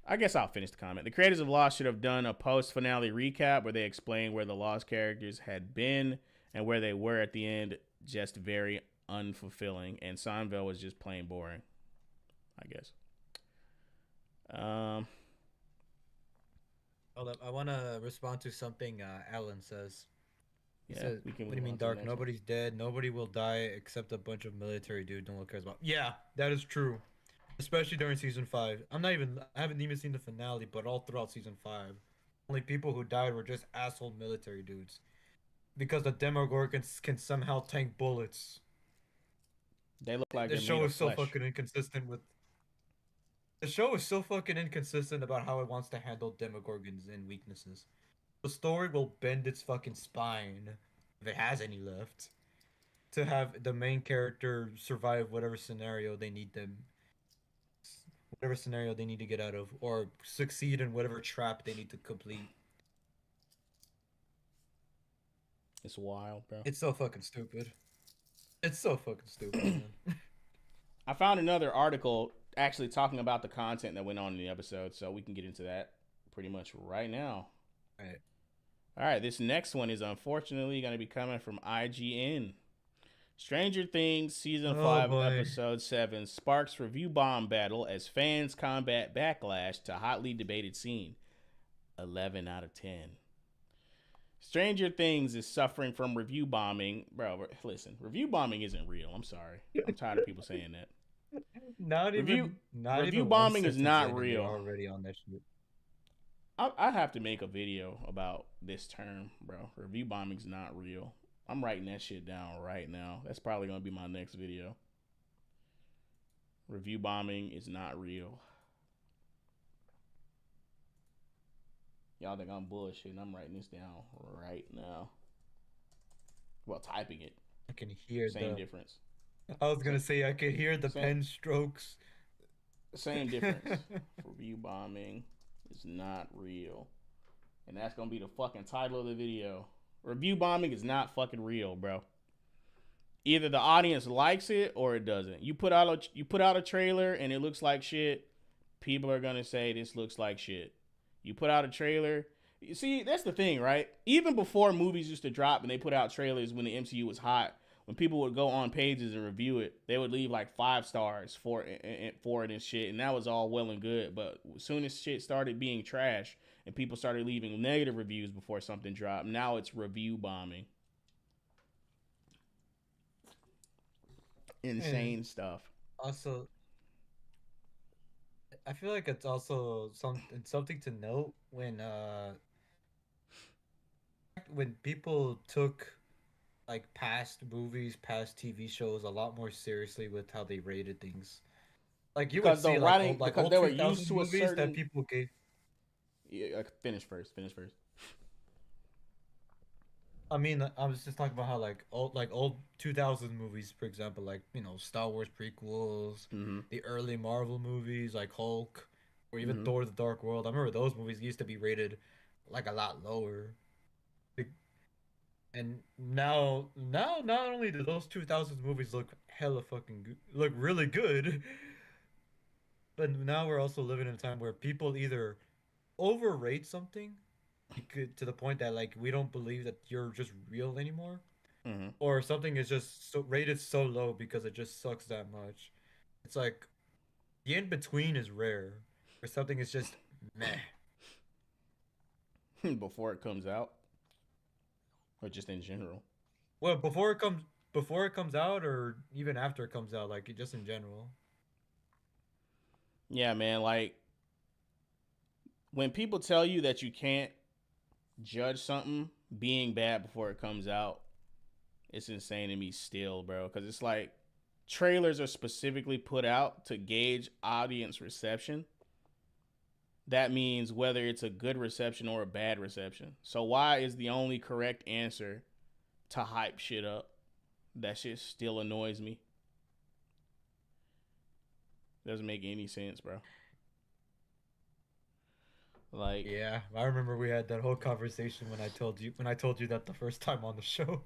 I guess I'll finish the comment. The creators of Lost should have done a post-finale recap where they explain where the Lost characters had been and where they were at the end. Just very unfulfilling. And Seinfeld was just plain boring, I guess. Hold up. I want to respond to something Alan says. He says, what do you mean dark? Nobody's dead. Nobody will die except a bunch of military dudes no one cares about. Yeah, that is true. Especially during season 5. I haven't even seen the finale, but all throughout season 5. Only people who died were just asshole military dudes. Because the Demogorgons can somehow tank bullets. They look like the show is so fucking inconsistent with... The show is so fucking inconsistent about how it wants to handle Demogorgons and weaknesses. The story will bend its fucking spine, if it has any left, to have the main character survive whatever scenario they need to get out of, or succeed in whatever trap they need to complete. It's wild, bro. It's so fucking stupid. It's so fucking stupid, man. I found another article actually talking about the content that went on in the episode, so we can get into that pretty much right now. All right, this next one is unfortunately going to be coming from IGN. Stranger Things Season 5, Episode 7 sparks review bomb battle as fans combat backlash to hotly debated scene. 11 out of 10. Stranger Things is suffering from review bombing. Bro, listen, review bombing isn't real. I'm sorry. I'm tired of people saying that. Review bombing is not real. Already on that shit. I have to make a video about this term, bro. Review bombing is not real. I'm writing that shit down right now. That's probably going to be my next video. Review bombing is not real. Y'all think I'm bullshitting. I'm writing this down right now. Well, typing it, I can hear same the. difference. I was gonna Same, say I could hear the same, pen strokes. same difference. Review bombing is not real, and that's gonna be the fucking title of the video. Review bombing is not fucking real, bro. Either the audience likes it or it doesn't. You put out a trailer and it looks like shit. People are gonna say this looks like shit. You put out a trailer. You see, that's the thing, right? Even before movies used to drop and they put out trailers when the MCU was hot, when people would go on pages and review it, they would leave like 5 stars for it and shit, and that was all well and good. But as soon as shit started being trash and people started leaving negative reviews before something dropped, now it's review bombing. And Insane stuff. also, I feel like it's also something to note when people took like past movies, past TV shows a lot more seriously with how they rated things. Like you would Because the see writing, like because old they were 2000 used to a movies that certain. people gave. Yeah, finish first. Finish first. I mean, I was just talking about how like old 2000 movies, for example, like Star Wars prequels, Mm-hmm. the early Marvel movies like Hulk, or even Mm-hmm. Thor: The Dark World. I remember those movies used to be rated like a lot lower. Be- And now not only do those 2000s movies look hella fucking good, look really good, but now we're also living in a time where people either overrate something to the point that like we don't believe that you're just real anymore, Mm-hmm. or something is just so rated so low because it just sucks that much. It's like the in between is rare, where something is just meh. Before it comes out, or just in general. Well, before it comes out, or even after it comes out, like just in general. Yeah, man. Like when people tell you that you can't judge something being bad before it comes out, it's insane to me still, bro. Because it's like trailers are specifically put out to gauge audience reception. That means whether it's a good reception or a bad reception. So why is the only correct answer to hype shit up? That shit still annoys me. Doesn't make any sense, bro. Like, Yeah, I remember we had that whole conversation when I told you that the first time on the show.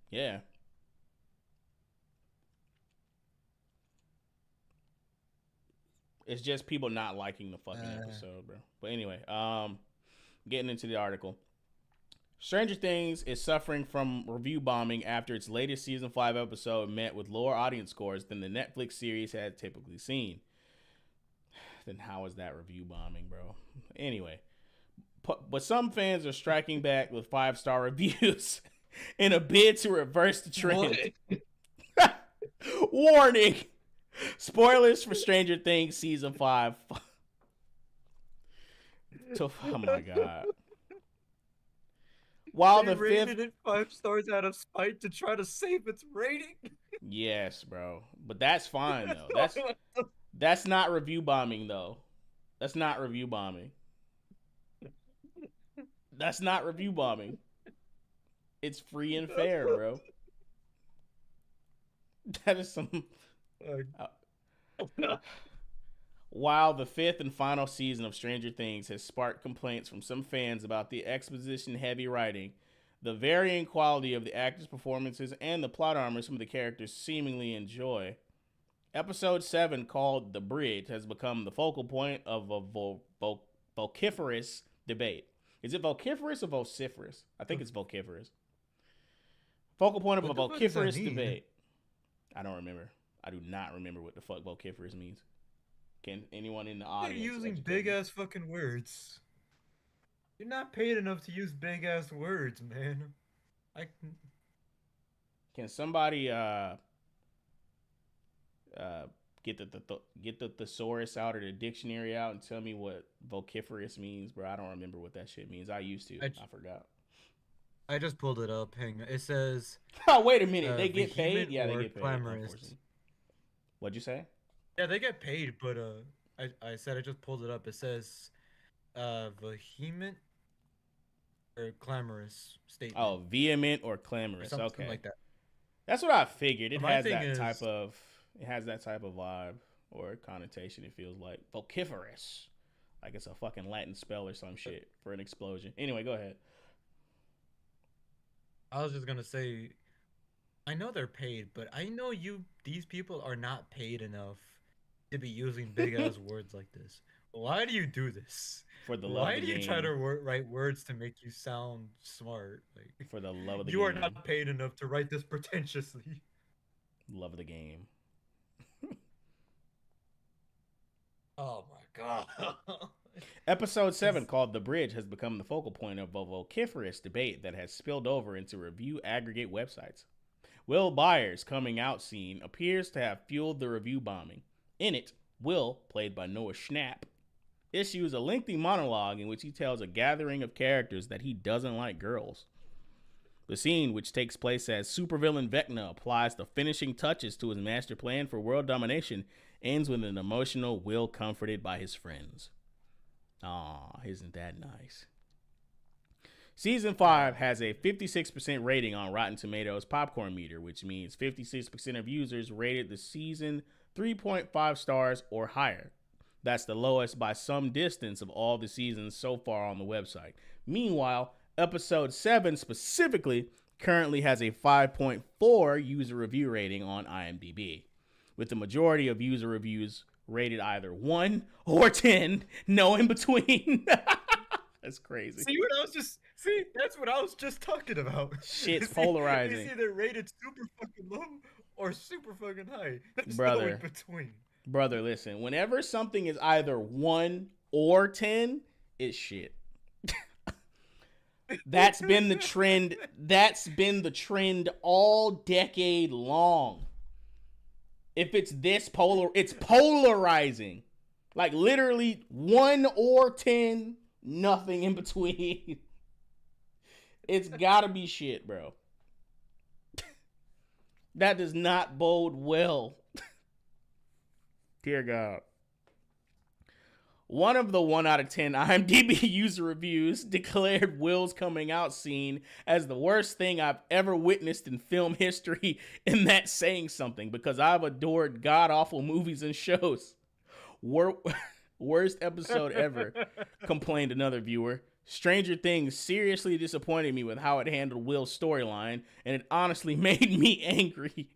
yeah, it's just people not liking the fucking Uh, episode, bro. But anyway, getting into the article. Stranger Things is suffering from review bombing after its latest season 5 episode met with lower audience scores than the Netflix series had typically seen. Then how is that review bombing, bro? Anyway, but some fans are striking back with 5-star reviews in a bid to reverse the what? trend. Warning! Spoilers for Stranger Things season 5. Oh my god. While They the fifth. rated it 5 stars out of spite to try to save its rating. Yes, bro. But that's fine though. That's not review bombing though. That's not review bombing. That's not review bombing. It's free and fair, bro. That is some. Uh, while the fifth and final season of Stranger Things has sparked complaints from some fans about the exposition heavy writing, the varying quality of the actors' performances, and the plot armor some of the characters seemingly enjoy, Episode 7, called The Bridge, has become the focal point of a vociferous debate. Is it vociferous or vociferous? I think it's vociferous. Focal point of a What the fuck does that vociferous mean? debate. I don't remember. I do not remember what the fuck vociferous means. Can anyone in the They're audience using educate big me? ass fucking words. You're not paid enough to use big ass words, man. I Can somebody uh get get the thesaurus out or the dictionary out and tell me what vociferous means, bro? I don't remember what that shit means. I used to. I, I forgot. I just pulled it up. Hang on. It says Oh, wait a minute. They get paid? vehement Yeah, they or get paid, clamorous. unfortunately. What'd you say? Yeah, they get paid, but I said I just pulled it up. It says vehement or clamorous Oh, statement vehement or or clamorous. something Okay, like that. that's what I figured. But It my has thing that type is, of vibe or connotation. It feels like vociferous, like it's a fucking Latin spell or some shit for an explosion. Anyway, go ahead. I was just gonna say, I know they're paid, but I know these people are not paid enough to be using big ass words like this. Why do you do this? For the love of Why the do you try game. to write words to make you sound smart? Like For the love of the you are game. not paid enough to write this pretentiously. Love of the game. Oh my god. Episode 7, It's called The Bridge, has become the focal point of a vociferous debate that has spilled over into review aggregate websites. Will Byers' coming out scene appears to have fueled the review bombing. In it, Will, played by Noah Schnapp, issues a lengthy monologue in which he tells a gathering of characters that he doesn't like girls. The scene, which takes place as supervillain Vecna applies the finishing touches to his master plan for world domination, ends with an emotional Will comforted by his friends. Aw, isn't that nice? Season 5 has a 56% rating on Rotten Tomatoes popcorn meter, which means 56% of users rated the season 3.5 stars or higher. That's the lowest by some distance of all the seasons so far on the website. Meanwhile, episode 7 specifically currently has a 5.4 user review rating on IMDb, with the majority of user reviews rated either 1 or 10, no in between. That's crazy. that's what I was just talking about. Shit's It's polarizing. either rated super fucking low or super fucking high. There's no in Brother, between. brother, listen. Whenever something is either 1 or 10, it's shit. That's been the trend. That's been the trend all decade long. If it's this polar, it's polarizing. Like literally 1 or 10, nothing in between. It's gotta be shit, bro. That does not bode well. Dear God. One of the 1 out of 10 IMDb user reviews declared Will's coming out scene as the worst thing I've ever witnessed in film history, and that's saying something because I've adored god awful movies and shows. Worst episode ever, complained another viewer. Stranger Things seriously disappointed me with how it handled Will's storyline, and it honestly made me angry.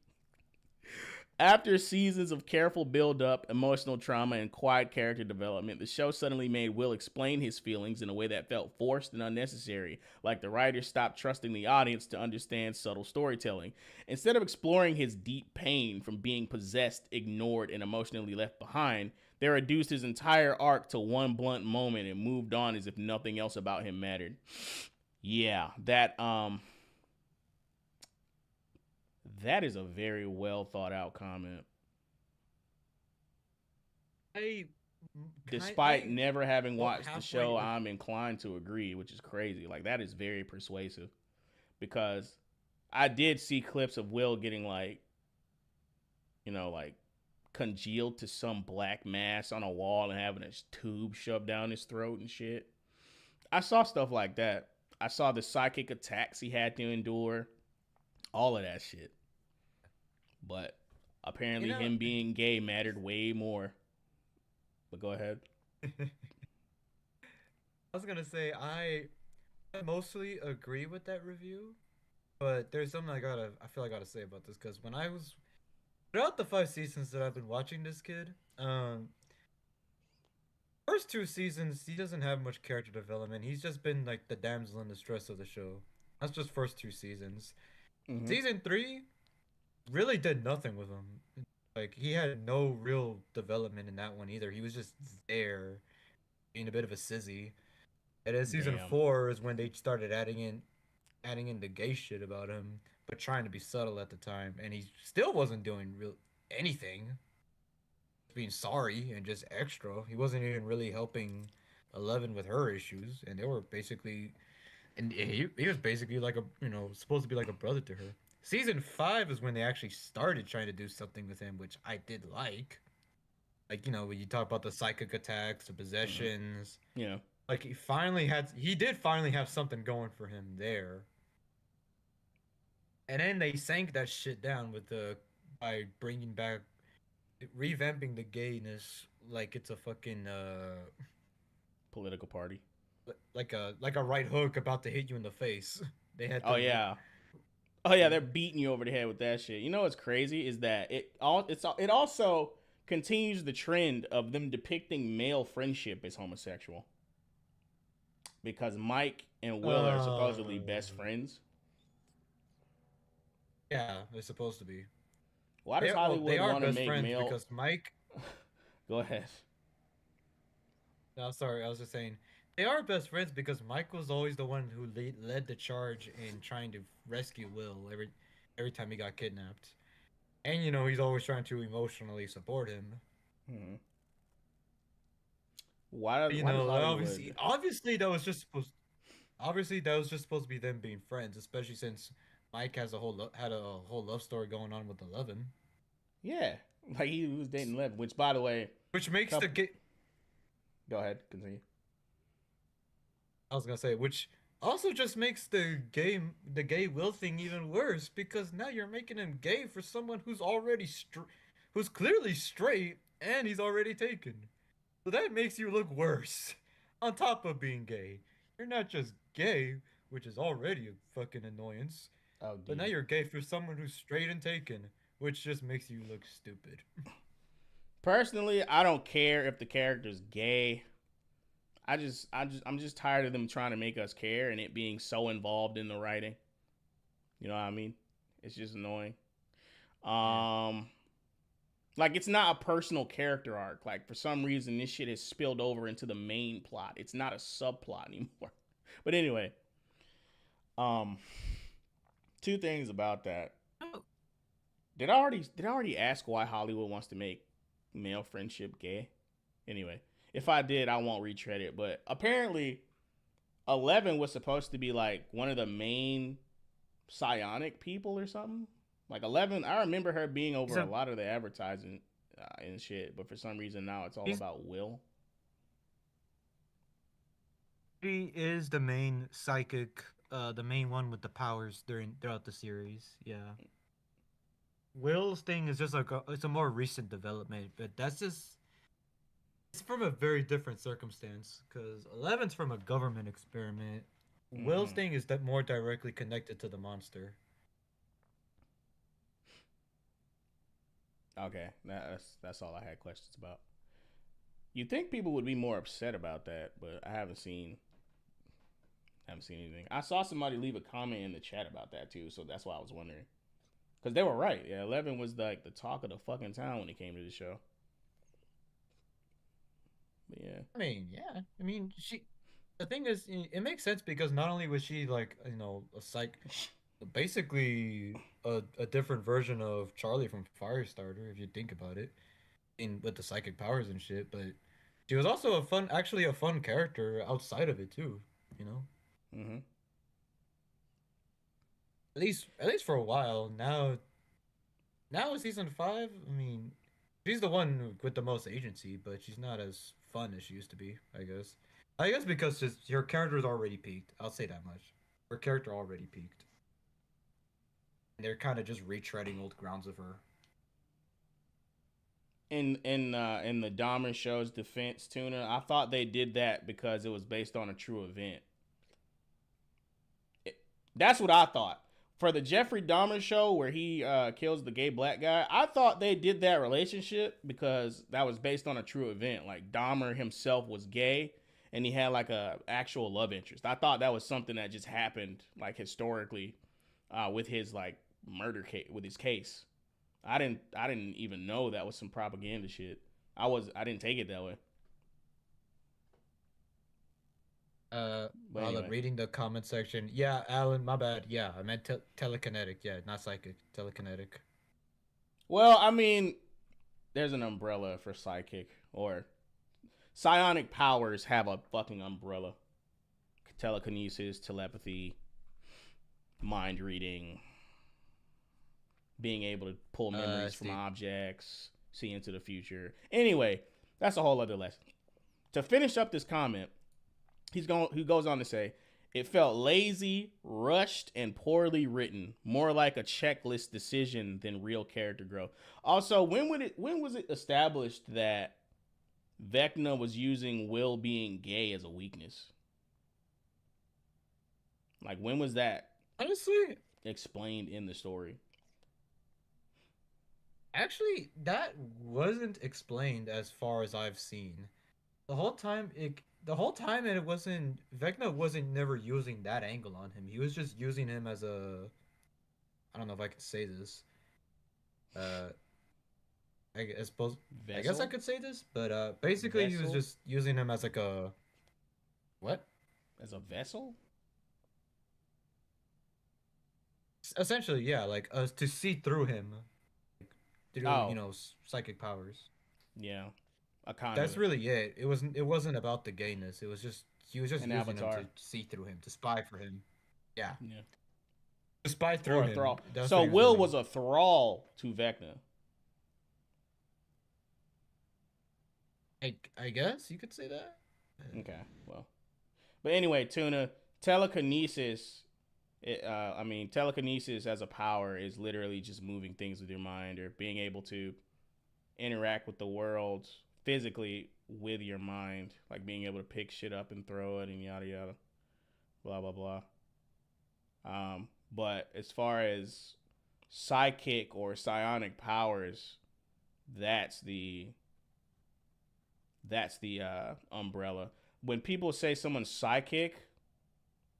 After seasons of careful build-up, emotional trauma, and quiet character development, the show suddenly made Will explain his feelings in a way that felt forced and unnecessary, like the writers stopped trusting the audience to understand subtle storytelling. Instead of exploring his deep pain from being possessed, ignored, and emotionally left behind, they reduced his entire arc to one blunt moment and moved on as if nothing else about him mattered. Yeah, that is a very well thought out comment. I, Despite never having well, watched the halfway. show, I'm inclined to agree, which is crazy. Like that is very persuasive because I did see clips of Will getting like congealed to some black mass on a wall and having a tube shoved down his throat and shit. I saw stuff like that. I saw the psychic attacks he had to endure, all of that shit. But apparently, You know, him being gay mattered way more. But go ahead. I was gonna say I mostly agree with that review, but there's something I feel like I gotta say about this because when I was throughout the 5 seasons that I've been watching this kid, first 2 seasons he doesn't have much character development. He's just been like the damsel in distress of the show. That's just first 2 seasons. Mm-hmm. Season 3 really did nothing with him. Like he had no real development in that one either. He was just there, being a bit of a sissy. And then season Damn. 4 is when they started adding in the gay shit about him, but trying to be subtle at the time, and he still wasn't doing real anything. Being sorry and just extra. He wasn't even really helping Eleven with her issues, and they were basically, and he was basically like a supposed to be like a brother to her. Season 5 is when they actually started trying to do something with him, which I did like. Like when you talk about the psychic attacks, the Mm-hmm. possessions, Yeah. Like he did finally have something going for him there. And then they sank that shit down with the by bringing back revamping the gayness like it's a fucking Political party. like a right hook about to hit you in the face. They had Oh to yeah. Oh yeah, they're beating you over the head with that shit. You know what's crazy is that it also continues the trend of them depicting male friendship as homosexual. Because Mike and Will are supposedly best friends. yeah, they're supposed to be. Why does They Hollywood are want to best make friends male? because Mike. Go ahead. No, sorry, I was just saying they are best friends because Mike was always the one who led the charge in trying to rescue Will every time he got kidnapped, and you know he's always trying to emotionally support him. Hmm. Why? You Why does know, Hollywood? obviously that was just supposed to be them being friends, especially since Mike has had a whole love story going on with Eleven, Yeah, like he was dating Lev. Which, by the way, which makes the couple. gay. Go ahead, continue. I was gonna say, which also just makes the gay Will thing even worse because now you're making him gay for someone who's who's clearly straight and he's already taken. So that makes you look worse. On top of being gay, you're not just gay, which is already a fucking annoyance, Oh but now dear. you're gay for someone who's straight and taken, which just makes you look stupid. Personally, I don't care if the character's gay. I'm just tired of them trying to make us care and it being so involved in the writing. You know what I mean? It's just annoying. Yeah. Um, like it's not a personal character arc. Like for some reason, this shit has spilled over into the main plot. It's not a subplot anymore. But anyway, um, two things about that. Oh, Did I already ask why Hollywood wants to make male friendship gay? Anyway, if I did, I won't retread it. But apparently, 11 was supposed to be like one of the main psionic people or something. Like 11, I remember her being he's over a a lot of the advertising and shit. But for some reason now it's all he's about Will. He is the main psychic, the main one with the powers throughout the series. Yeah. Will's thing is just like it's a more recent development, but that's just it's from a very different circumstance because Eleven's from a government experiment. Will's Mm-hmm. thing is that more directly connected to the monster. Okay, that's all I had questions about. You think people would be more upset about that, but I haven't seen anything. I saw somebody leave a comment in the chat about that too, so that's why I was wondering. Because they were right. Yeah, 11 was like the talk of the fucking town when it came to the show. But yeah. I mean, yeah. I mean, she. The thing is, it makes sense because not only was she like a basically a different version of Charlie from Firestarter, if you think about it, in with the psychic powers and shit, but she was also actually a fun character outside of it too. You know, Mm-hmm. at least for a while. Now with season 5, I mean, she's the one with the most agency, but she's not as fun as she used to be. I guess. I guess because just her character's already peaked. I'll say that much. Her character already peaked, and they're kind of just retreading old grounds of her. In the Dahmer show's defense, Tuna, I thought they did that because it was based on a true event. That's what I thought. For the Jeffrey Dahmer show where he kills the gay black guy, I thought they did that relationship because that was based on a true event. Like Dahmer himself was gay and he had like a actual love interest. I thought that was something that just happened like historically with his like murder case with his case. I didn't even know that was some propaganda shit. I didn't take it that way. But While I'm anyway. reading the comment section, yeah, Alan, my bad. Yeah, I meant telekinetic. Yeah, not psychic, telekinetic. Well, I mean, there's an umbrella for psychic or psionic powers have a fucking umbrella. Telekinesis, telepathy, mind reading, being able to pull memories from Steve. objects, see into the future. Anyway, that's a whole other lesson. To finish up this comment, He goes on to say, it felt lazy, rushed, and poorly written, more like a checklist decision than real character growth. Also, when was it established that Vecna was using Will being gay as a weakness? Like, when was that Honestly, explained in the story? actually, that wasn't explained as far as I've seen. The whole time it wasn't Vecna wasn't never using that angle on him. He was just using him as a I don't know if I could say this. Uh I suppose I guess I Vessel? could say this, but basically he was Vessel? just using him as like a what? As a vessel? Essentially, yeah, like to see through him through, Oh, psychic powers. yeah. A conduit. That's really it. It wasn't about the gayness. It was just he was just An using him to avatar. see through him, to spy for him. Yeah. Yeah. To spy Or through a him. thrall. That's what So he was Will doing. was a thrall to Vecna. I guess you could say that. Okay, well. But anyway, Tuna, telekinesis, telekinesis as a power is literally just moving things with your mind or being able to interact with the world physically with your mind, like being able to pick shit up and throw it and yada yada, blah blah blah. But as far as psychic or psionic powers, that's the umbrella. When people say someone's psychic,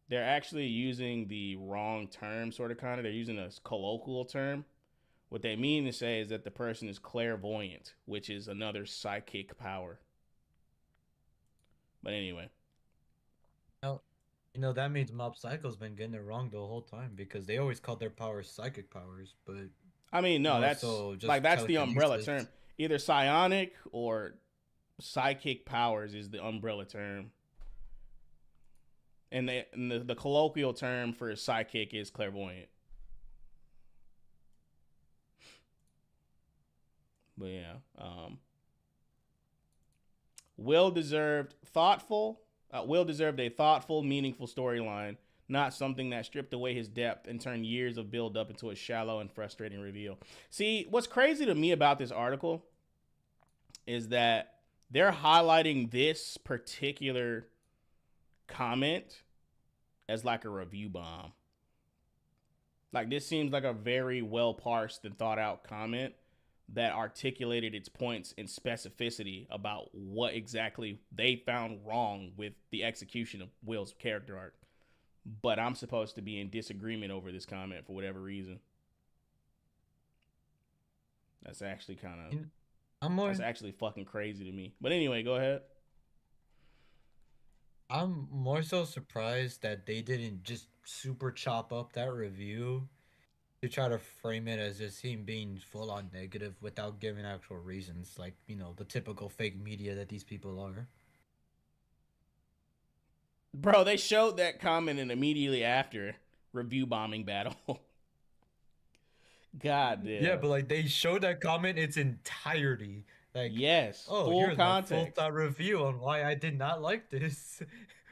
they're actually using the wrong term, sort of kind of. They're using a colloquial term. What they mean to say is that the person is clairvoyant, which is another psychic power. But anyway. Now, that means Mob Psycho's been getting it wrong the whole time because they always called their powers psychic powers, but I mean, no, more that's so just like that's the umbrella telekinesis. term. Either psionic or psychic powers is the umbrella term. And the colloquial term for psychic is clairvoyant. But yeah, Will deserved thoughtful. Will deserved a thoughtful, meaningful storyline, not something that stripped away his depth and turned years of build up into a shallow and frustrating reveal. See, what's crazy to me about this article is that they're highlighting this particular comment as like a review bomb. Like, this seems like a very well parsed and thought out comment that articulated its points in specificity about what exactly they found wrong with the execution of Will's character arc. But I'm supposed to be in disagreement over this comment for whatever reason. That's actually that's actually fucking crazy to me. But anyway, go ahead. I'm more so surprised that they didn't just super chop up that review to try to frame it as just him being full on negative without giving actual reasons, like, the typical fake media that these people are. Bro, they showed that comment and immediately after review bombing battle. God damn. Yeah, but like they showed that comment its entirety. Like, yes, oh, full here's my full context. thought review on why I did not like this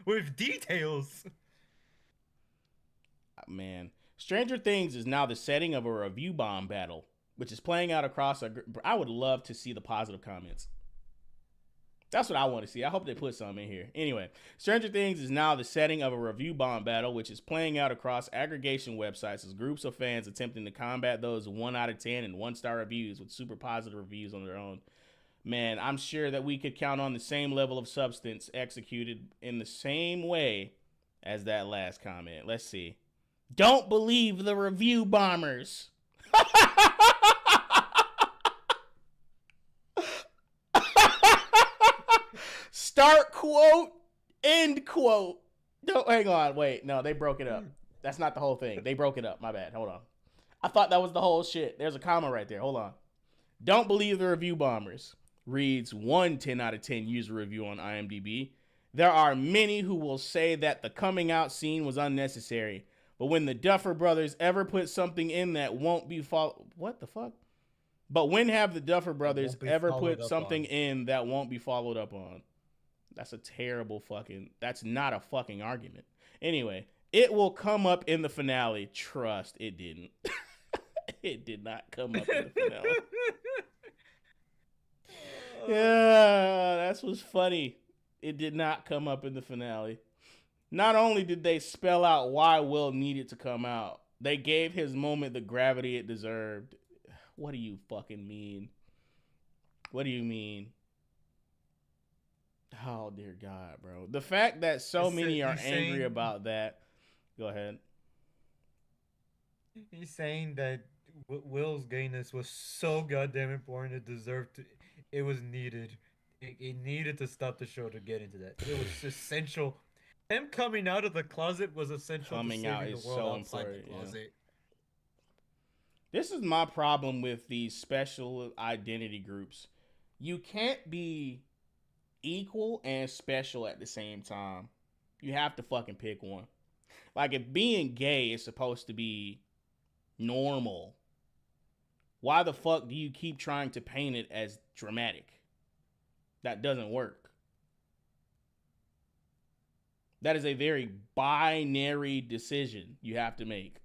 with details. Man, Stranger Things is now the setting of a review bomb battle, which is playing out across I would love to see the positive comments. That's what I want to see. I hope they put some in here. Anyway, Stranger Things is now the setting of a review bomb battle, which is playing out across aggregation websites as groups of fans attempting to combat those 1 out of 10 and 1-star reviews with super positive reviews on their own. Man, I'm sure that we could count on the same level of substance executed in the same way as that last comment. Let's see. Don't believe the review bombers. Start quote, end quote. No, hang on, wait. No, they broke it up. That's not the whole thing. They broke it up. My bad. Hold on. I thought that was the whole shit. There's a comma right there. Hold on. Don't believe the review bombers. Reads one 10 out of 10 user review on IMDb. There are many who will say that the coming out scene was unnecessary. But when the Duffer Brothers ever put something in that won't be followed... What the fuck? But when have the Duffer Brothers ever put something in that won't be followed up on? That's a terrible fucking. That's not a fucking argument. Anyway, it will come up in the finale. Trust, it didn't. It did not come up in the finale. Yeah, that's what's funny. It did not come up in the finale. Not only did they spell out why Will needed to come out, they gave his moment the gravity it deserved. What do you fucking mean? What do you mean? Oh, dear God, bro. The fact that so many are angry about that. Go ahead. He's saying that Will's gayness was so goddamn important, it deserved to. It was needed. It needed to stop the show to get into that. It was essential. Him coming out of the closet was essential Coming to out saving is the world so outside important. the closet. Yeah. This is my problem with these special identity groups. You can't be equal and special at the same time. You have to fucking pick one. Like, if being gay is supposed to be normal, why the fuck do you keep trying to paint it as dramatic? That doesn't work. That is a very binary decision you have to make.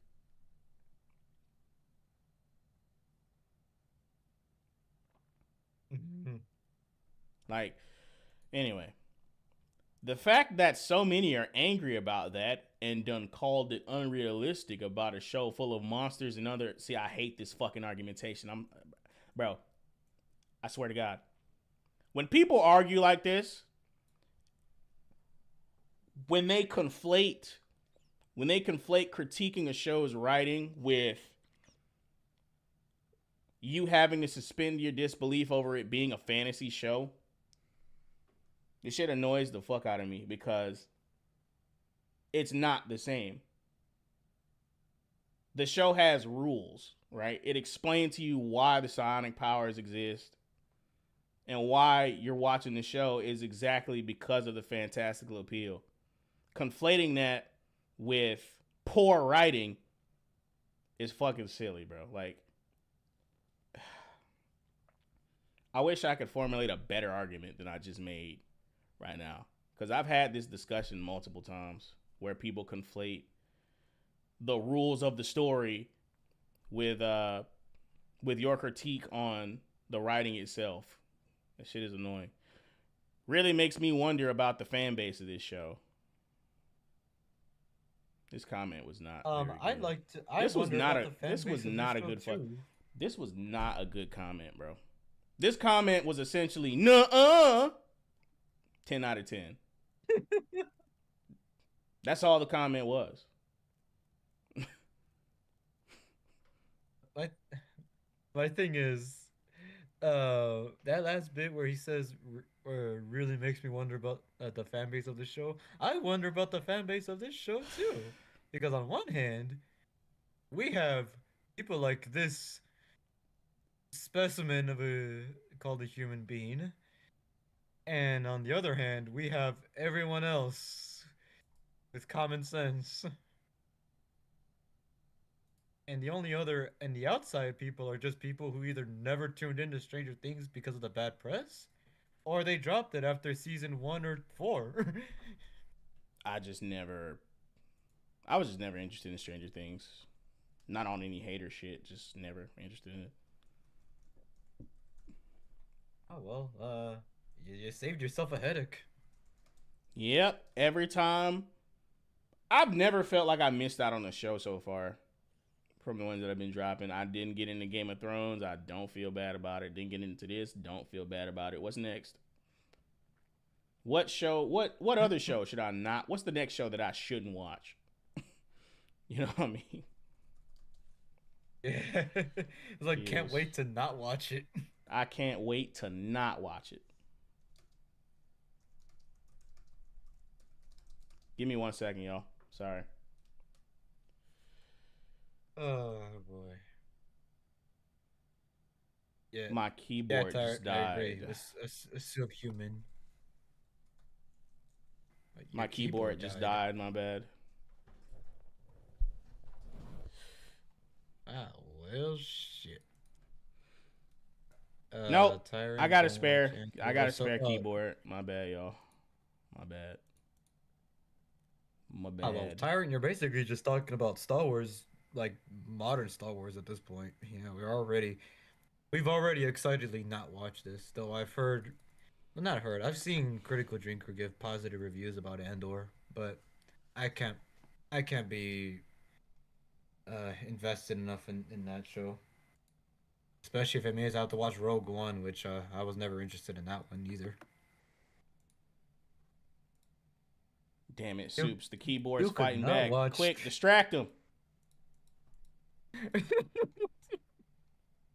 Like, anyway, the fact that so many are angry about that and done called it unrealistic about a show full of monsters and other. See, I hate this fucking argumentation. Bro, I swear to God. When people argue like this, when they conflate critiquing a show's writing with you having to suspend your disbelief over it being a fantasy show, this shit annoys the fuck out of me because it's not the same. The show has rules, right? It explains to you why the psionic powers exist and why you're watching the show is exactly because of the fantastical appeal. Conflating that with poor writing is fucking silly, bro. Like, I wish I could formulate a better argument than I just made right now. Because I've had this discussion multiple times where people conflate the rules of the story with your critique on the writing itself. That shit is annoying. Really makes me wonder about the fan base of this show. This comment was not. I'd like to. This was not a good comment, bro. This comment was essentially nuh-uh. 10 out of 10. That's all the comment was. My thing is, that last bit where he says really makes me wonder about the fan base of the show. I wonder about the fan base of this show too, because on one hand, we have people like this specimen of called a human being, and on the other hand, we have everyone else with common sense. And the outside people are just people who either never tuned into Stranger Things because of the bad press, or they dropped it after season 1 or 4. I was just never interested in Stranger Things. Not on any hater shit, just never interested in it. Oh, well, you saved yourself a headache. Yep, every time. I've never felt like I missed out on a show so far. From the ones that I've been dropping. I didn't get into Game of Thrones. I don't feel bad about it. Didn't get into this. Don't feel bad about it. What's next? What other show should I not? What's the next show that I shouldn't watch? You know what I mean? Yeah. It's like, can't wait to not watch it. I can't wait to not watch it. Give me 1 second, y'all. Sorry. Oh boy. Yeah. My keyboard just died. A subhuman. My keyboard just died. My bad. Ah, well, shit. Nope. I got a spare. I got a spare keyboard. My bad, y'all. My bad. My Oh, well, bad. Tyrant, you're basically just talking about Star Wars, like modern Star Wars at this point. We've already excitedly not watched this, though I've heard, well, not heard, I've seen Critical Drinker give positive reviews about Andor, but I can't, I can't be invested enough in that show, especially if it means I have to watch Rogue One, which I was never interested in that one either. Damn it, You, Soups. The keyboard's you could fighting not back. watch. Quick, distract him. Hang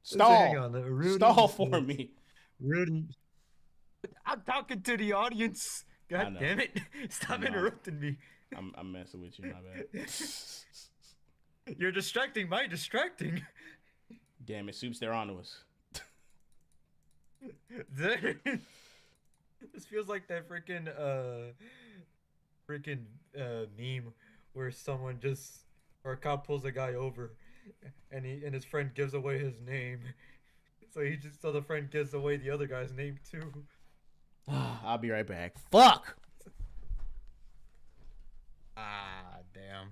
Stall. on, Stall for me. Rudy. I'm talking to the audience. I God know. damn it! Stop I know. interrupting me. I'm messing with you, my bad. You're distracting my distracting. Damn it, Soups, they're onto us. This feels like that freaking meme where someone just or a cop pulls a guy over and his friend gives away his name. So the friend gives away the other guy's name too. I'll be right back. Fuck! Ah, damn.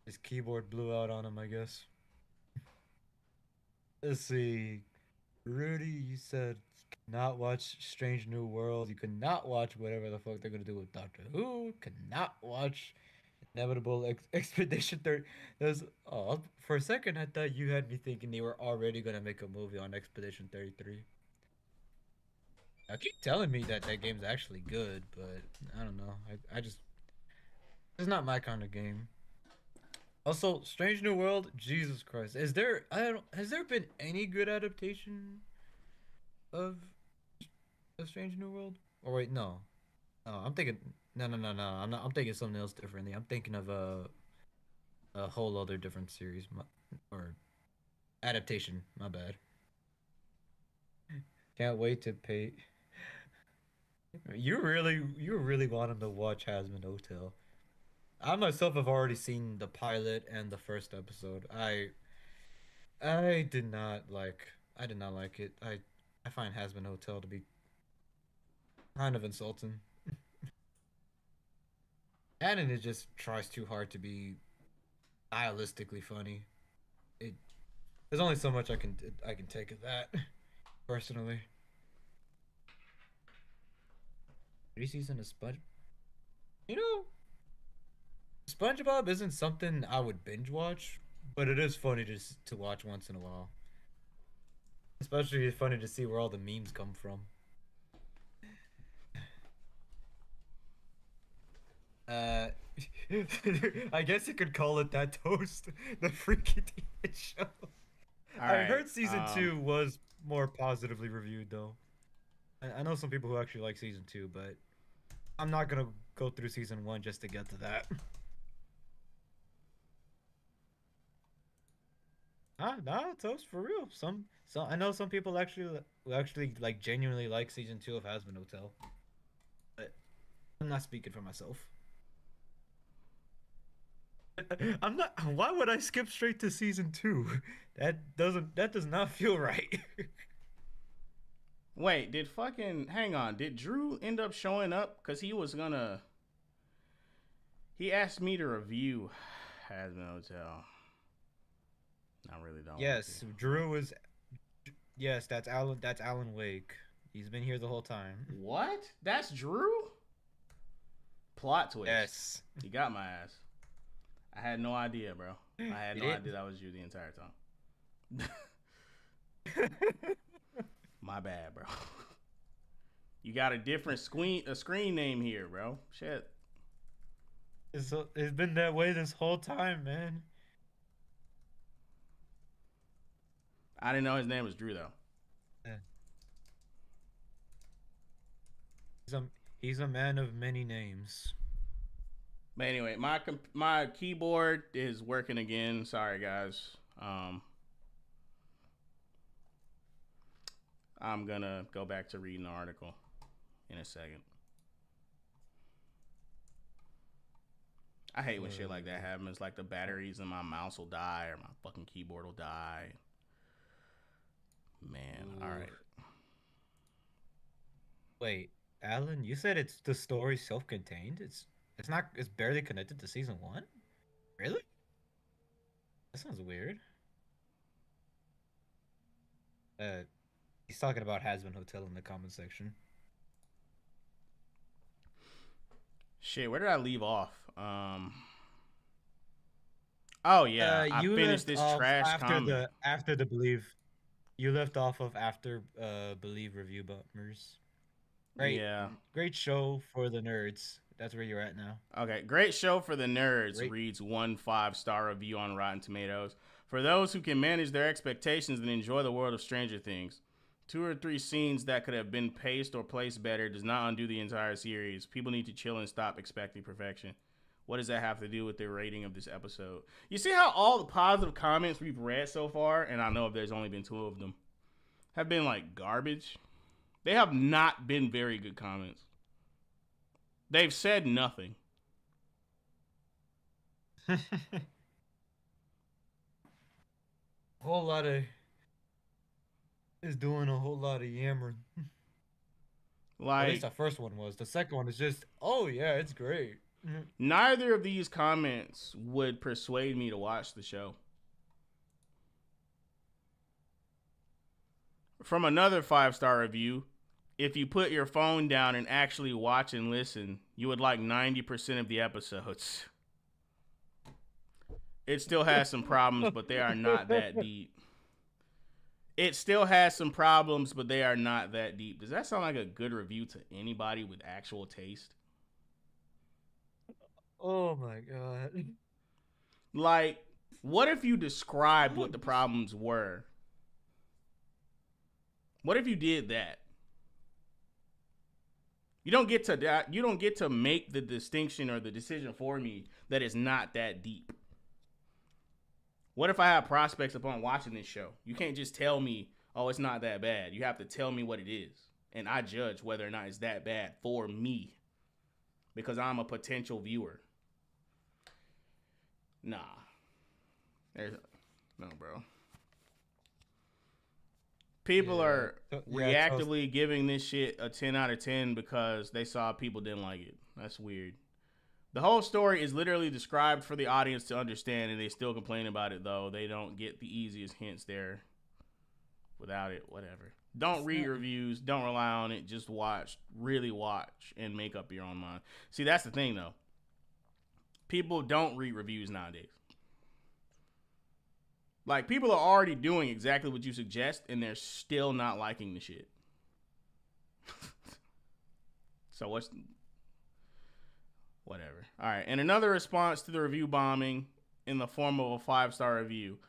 His keyboard blew out on him, I guess. Let's see. Rudy, you said not watch Strange New World. You could not watch whatever the fuck they're gonna do with Doctor Who. Could not watch Inevitable Expedition 30. For a second, I thought you had me thinking they were already gonna make a movie on Expedition 33. I keep telling me that that game's actually good, but I don't know. I just it's not my kind of game. Also, Strange New World, Jesus Christ. Has there been any good adaptation of Strange New World? Or wait, no. No, I'm thinking no. I'm thinking something else differently. I'm thinking of a whole other different series or adaptation. My bad. Can't wait to pay. You really want him to watch Hazbin Hotel. I myself have already seen the pilot and the first episode. I did not like it. I find Hazbin Hotel to be kind of insulting. And it just tries too hard to be stylistically funny. It there's only so much I can take of that personally. 3 seasons of Sponge. You know, SpongeBob isn't something I would binge watch, but it is funny to watch once in a while. Especially it's funny to see where all the memes come from. Uh, I guess you could call it that toast, the Freaky Teenage Show. I heard season 2 was more positively reviewed though. I know some people who actually like season 2, but I'm not gonna go through season 1 just to get to that. Nah, toast for real. I know some people actually like genuinely like season 2 of Hazbin Hotel, but I'm not speaking for myself. I'm not. Why would I skip straight to season 2? That does not feel right. Wait, hang on, did Drew end up showing up? Because he asked me to review Hazbin Hotel. I really don't. Yes, Drew is. Yes, that's Alan Wake. He's been here the whole time. What? That's Drew? Plot twist. Yes. He got my ass. I had no idea, bro. I had no idea that was you the entire time. My bad, bro. You got a different screen name here, bro. Shit. It's been that way this whole time, man. I didn't know his name was Drew though. Yeah. He's a man of many names. But anyway, my keyboard is working again. Sorry, guys. I'm gonna go back to reading the article in a second. I hate when shit like that happens. Like the batteries in my mouse will die or my fucking keyboard will die. Man, all right. Wait, Alan, you said it's the story self-contained. It's not. It's barely connected to season one. Really? That sounds weird. Uh, he's talking about Hasbin Hotel in the comment section. Shit, where did I leave off? Oh yeah, I You finished left this off trash after comment. the believe. You left off of after believe review bummers. Great, Yeah. great show for the nerds. That's where you're at now. Okay, great show for the nerds, Great. reads one 5-star review on Rotten Tomatoes. For those who can manage their expectations and enjoy the world of Stranger Things. 2 or 3 scenes that could have been paced or placed better does not undo the entire series. People need to chill and stop expecting perfection. What does that have to do with the rating of this episode? You see how all the positive comments we've read so far, and I know if there's only been 2 of them, have been like garbage? They have not been very good comments. They've said nothing. Whole lot of is doing a whole lot of yammering. Or at least Like, the first one was. The second one is just, oh yeah, it's great. neither of these comments would persuade me to watch the show. From another 5-star review, if you put your phone down and actually watch and listen, you would like 90% of the episodes. It still has some problems, but they are not that deep. It still has some problems, but they are not that deep. Does that sound like a good review to anybody with actual taste? Oh my god. Like, what if you described what the problems were? What if you did that? You don't get to make the distinction or the decision for me that it's not that deep. What if I have prospects upon watching this show? You can't just tell me, oh, it's not that bad. You have to tell me what it is. And I judge whether or not it's that bad for me. Because I'm a potential viewer. Nah. No, bro. People are reactively giving this shit a 10 out of 10 because they saw people didn't like it. That's weird. The whole story is literally described for the audience to understand, and they still complain about it, though. They don't get the easiest hints there without it. Whatever. Don't read reviews. Don't rely on it. Just watch. Really watch and make up your own mind. See, that's the thing, though. People don't read reviews nowadays. Like, people are already doing exactly what you suggest, and they're still not liking the shit. So whatever. All right. And another response to the review bombing in the form of a 5-star review.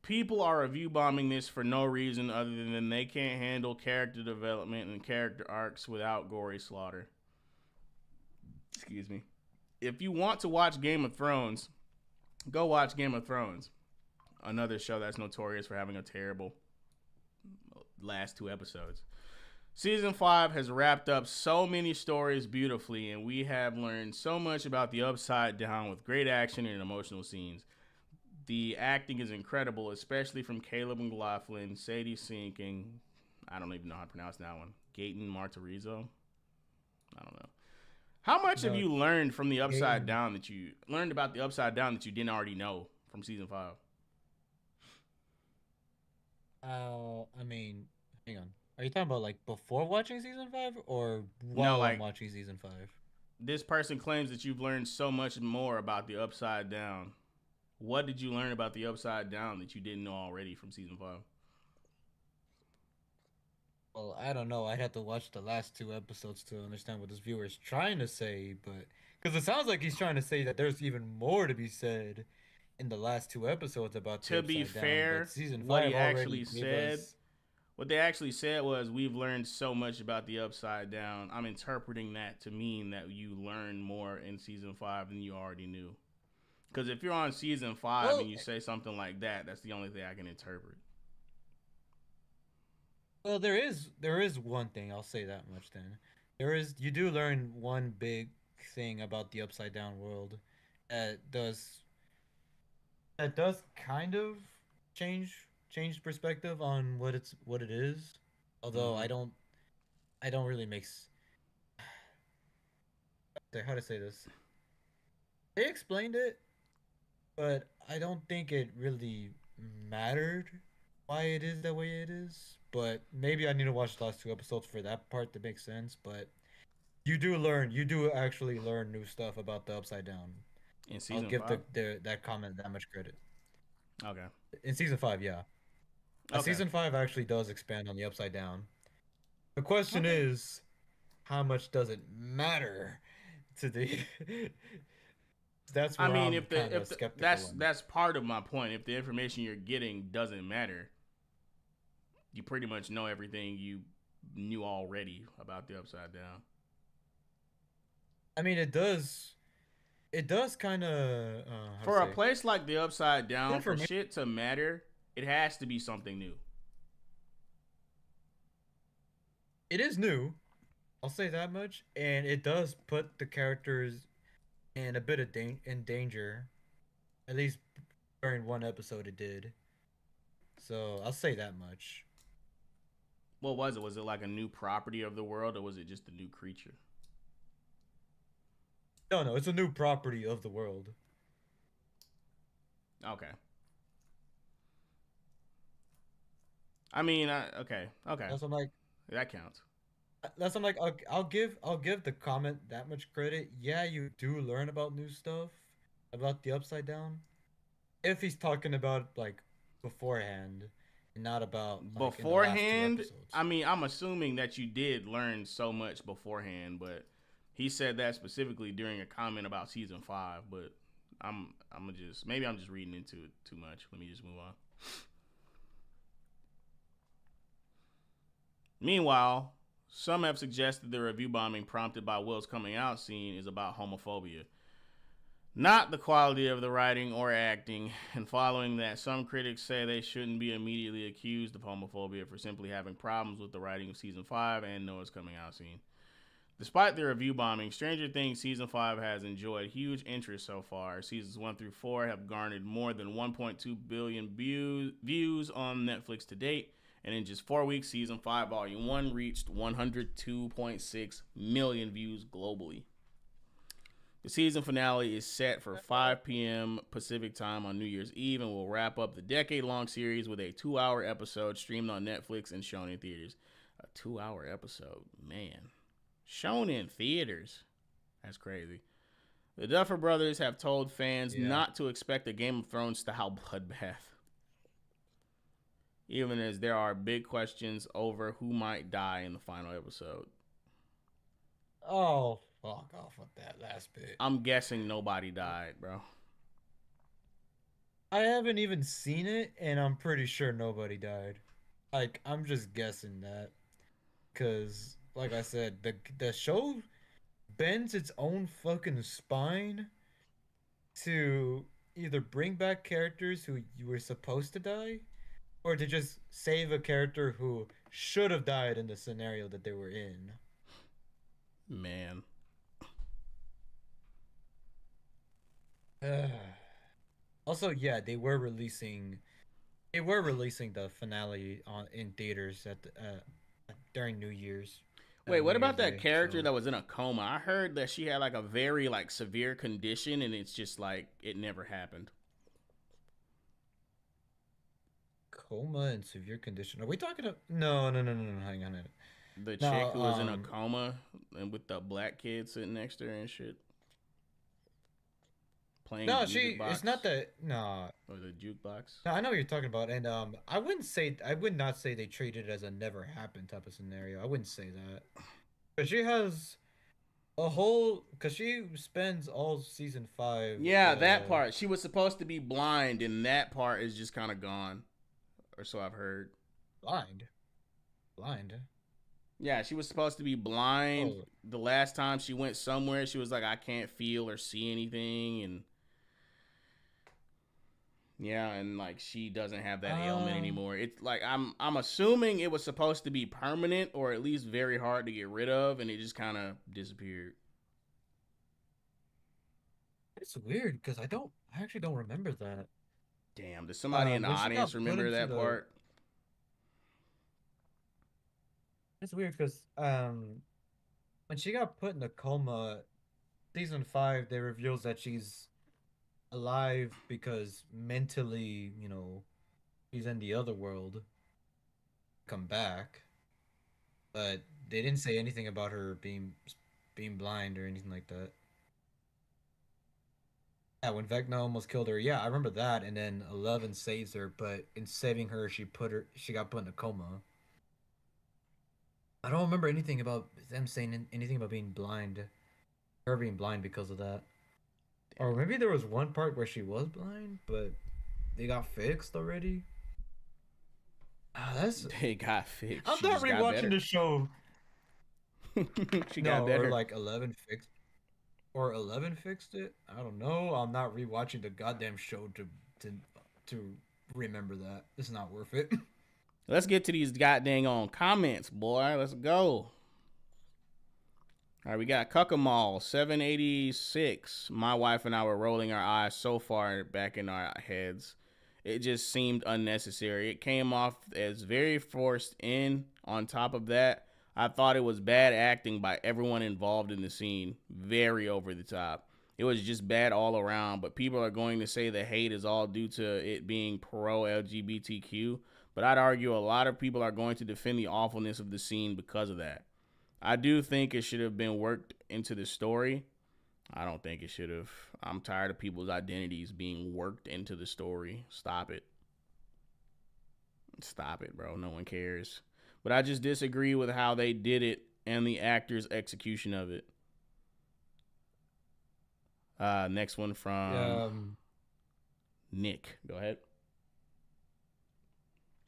People are review bombing this for no reason other than they can't handle character development and character arcs without gory slaughter. Excuse me. If you want to watch Game of Thrones, go watch Game of Thrones. Another show that's notorious for having a terrible last 2 episodes. Season 5 has wrapped up so many stories beautifully, and we have learned so much about the Upside Down with great action and emotional scenes. The acting is incredible, especially from Caleb McLaughlin, Sadie Sink, and I don't even know how to pronounce that one. Gaten Martirizo? I don't know. How much have you learned from the Upside Down that you learned about the Upside Down that you didn't already know from season 5? I mean, hang on. Are you talking about like before watching season 5 or while No, like I'm watching season 5? this person claims that you've learned so much more about the Upside Down. What did you learn about the Upside Down that you didn't know already from season 5? Well, I don't know. I'd have to watch the last 2 episodes to understand what this viewer is trying to say, but because it sounds like he's trying to say that there's even more to be said in the last 2 episodes about the To be Upside Down. But fair, season what 5 he already actually gave said, us. what they actually said was, we've learned so much about the Upside Down. I'm interpreting that to mean that you learned more in season 5 than you already knew. Because if you're on season 5 and you say something like that, that's the only thing I can interpret. Well, there is one thing, I'll say that much then. You do learn one big thing about the Upside Down world that does kind of change perspective on what it is. Although I don't really how to say this. They explained it, but I don't think it really mattered why it is the way it is. But maybe I need to watch the last two episodes for that part to make sense. But you do actually learn new stuff about the Upside Down. In I'll season give five? the that comment that much credit. Okay. In season five, yeah. Okay. Season five actually does expand on the Upside Down. The question Okay. is, how much does it matter to the? That's I where mean, I'm kind of skeptical on. that's part of my point. If the information you're getting doesn't matter, you pretty much know everything you knew already about the Upside Down. I mean, it does. It does kind of how to For a say place like the Upside Down, for information. shit to matter, it has to be something new. It is new. I'll say that much, and it does put the characters in a bit of in danger. At least during one episode, it did. So I'll say that much. What was it? Was it like a new property of the world, or was it just a new creature? No, no, it's a new property of the world. Okay. I mean, okay, That's what I'm like. that counts. That's what I'm like. I'll give the comment that much credit. Yeah, you do learn about new stuff about the Upside Down. If he's talking about like beforehand, and not about like in the last two Beforehand, episodes. I mean, I'm assuming that you did learn so much beforehand, but he said that specifically during a comment about season five. But I'm gonna just maybe I'm just reading into it too much. Let me just move on. Meanwhile, some have suggested the review bombing prompted by Will's coming out scene is about homophobia, not the quality of the writing or acting. And following that, some critics say they shouldn't be immediately accused of homophobia for simply having problems with the writing of season 5 and Noah's coming out scene. Despite the review bombing, Stranger Things season 5 has enjoyed huge interest so far. Seasons 1 through 4 have garnered more than 1.2 billion views on Netflix to date, and in just 4 weeks, season 5 volume 1 reached 102.6 million views globally. The season finale is set for 5 p.m. Pacific time on New Year's Eve and will wrap up the decade-long series with a 2-hour episode streamed on Netflix and shown in theaters. A 2-hour episode, man. Shown in theaters. That's crazy. The Duffer Brothers have told fans Yeah. not to expect a Game of Thrones style bloodbath, even as there are big questions over who might die in the final episode. Oh, fuck off with that last bit. I'm guessing nobody died, bro. I haven't even seen it, and I'm pretty sure nobody died. Like, I'm just guessing that. Because, like I said, the show bends its own fucking spine to either bring back characters who you were supposed to die, or to just save a character who should have died in the scenario that they were in. Man. Also, yeah, they were releasing the finale in theaters during New Year's. Wait, what New about Year's that Day. character So that was in a coma? I heard that she had like a very like severe condition and it's just like it never happened. coma and severe condition. Are we talking about? No, no, no, no, no. Hang on. The chick No, who was in a coma and with the black kid sitting next to her and shit. Playing the no, music box. it's not that. No, Or the jukebox. no, I know what you're talking about, and I would not say they treated it as a never happened type of scenario. I wouldn't say that, but she has because she spends all season five. Yeah, that part. She was supposed to be blind and that part is just kind of gone. Or so I've heard. Blind. Yeah, she was supposed to be blind. Oh. The last time she went somewhere, she was like, I can't feel or see anything. And yeah, and like she doesn't have that ailment anymore. It's like I'm assuming it was supposed to be permanent or at least very hard to get rid of, and it just kind of disappeared. It's weird because I actually don't remember that. Damn, does somebody in the audience remember that part? It's weird because when she got put in a coma, season 5, they reveals that she's alive because mentally, she's in the other world. Come back, but they didn't say anything about her being blind or anything like that. Yeah, when Vecna almost killed her, yeah, I remember that. And then 11 saves her, but in saving her, she got put in a coma. I don't remember anything about them saying anything about being blind, her being blind because of that. Or maybe there was one part where she was blind, but they got fixed already. That's They got fixed. I'm She not just got rewatching better. the show. She No, got or better. like 11 fixed, or 11 fixed it. I don't know. I'm not rewatching the goddamn show to to remember that. It's not worth it. Let's get to these goddamn on comments, boy. Let's go. All right, we got Cuckamal 786. My wife and I were rolling our eyes so far back in our heads. It just seemed unnecessary. It came off as very forced in. On top of that, I thought it was bad acting by everyone involved in the scene. Very over the top. It was just bad all around, but people are going to say the hate is all due to it being pro LGBTQ, but I'd argue a lot of people are going to defend the awfulness of the scene because of that. I do think it should have been worked into the story. I don't think it should have. I'm tired of people's identities being worked into the story. Stop it. Stop it, bro. No one cares. But I just disagree with how they did it and the actor's execution of it. Next one from Nick. Go ahead.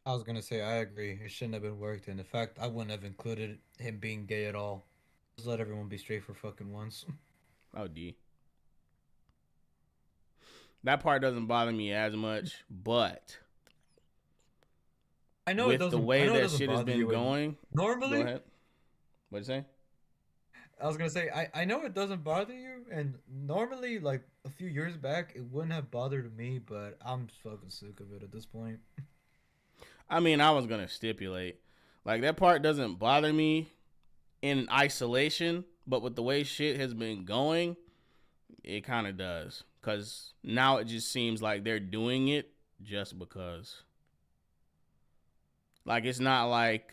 I was gonna say I agree. It shouldn't have been worked, and in fact, I wouldn't have included him being gay at all. Just let everyone be straight for fucking once. Oh, D. That part doesn't bother me as much, but I know it with the doesn't. I way know it that doesn't shit has bother been you. going, go Normally, ahead. What'd you say? I was gonna say I know it doesn't bother you, and normally, like a few years back, it wouldn't have bothered me, but I'm fucking sick of it at this point. I mean, I was going to stipulate. Like, that part doesn't bother me in isolation, but with the way shit has been going, it kind of does. Because now it just seems like they're doing it just because. Like, it's not like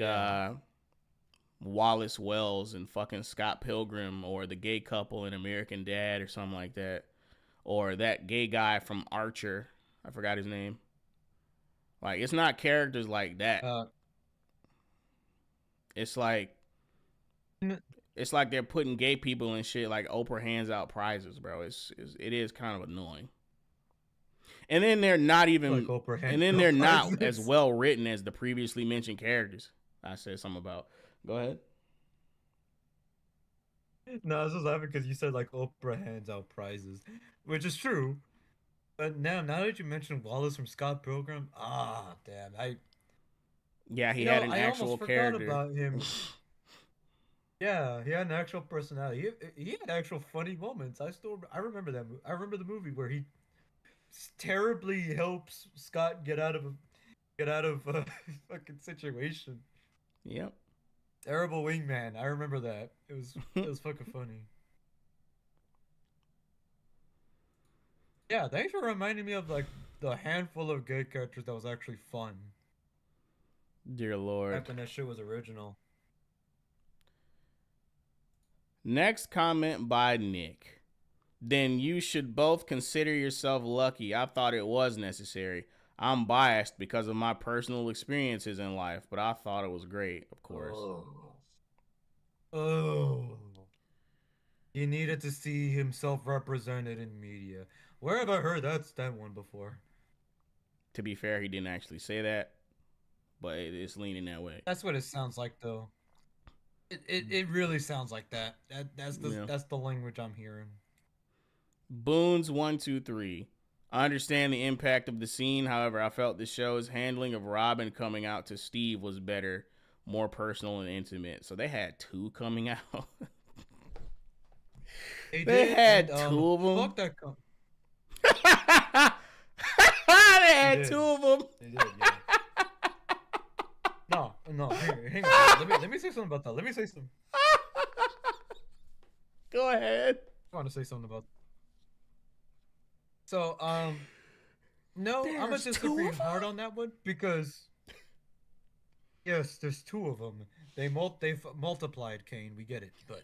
Wallace Wells and fucking Scott Pilgrim or the gay couple in American Dad or something like that. Or that gay guy from Archer. I forgot his name. Like, it's not characters like that. It's like they're putting gay people in shit like Oprah hands out prizes, bro. It is kind of annoying. And then they're not even, like and then they're not as well written as the previously mentioned characters. I said something about. Go ahead. No, I was just laughing because you said like Oprah hands out prizes, which is true. But now that you mentioned Wallace from Scott Pilgrim, damn, Yeah, he had an I actual almost forgot character. about him. Yeah, he had an actual personality. He had actual funny moments. I remember that. I remember the movie where he terribly helps Scott get out of a fucking situation. Yep. Terrible wingman. I remember that. It was fucking funny. Yeah, thanks for reminding me of like the handful of gay characters that was actually fun. Dear Lord. Back when that shit was original. Next comment by Nick. Then you should both consider yourself lucky. I thought it was necessary. I'm biased because of my personal experiences in life, but I thought it was great, of course. Oh. He needed to see himself represented in media. Where have I heard that one before? To be fair, he didn't actually say that, but it's leaning that way. That's what it sounds like, though. It really sounds like that. That's the language I'm hearing. Boons 123. I understand the impact of the scene. However, I felt the show's handling of Robin coming out to Steve was better, more personal and intimate. So they had two coming out. They had two of them. Fuck that. They had two of them. They did, yeah. No, hang on. Let me say something about that. Let me say something. Go ahead. I want to say something about. So, no, I'm gonna There's two disagree of them. hard on that one because yes, there's two of them. They've multiplied Kane. We get it, but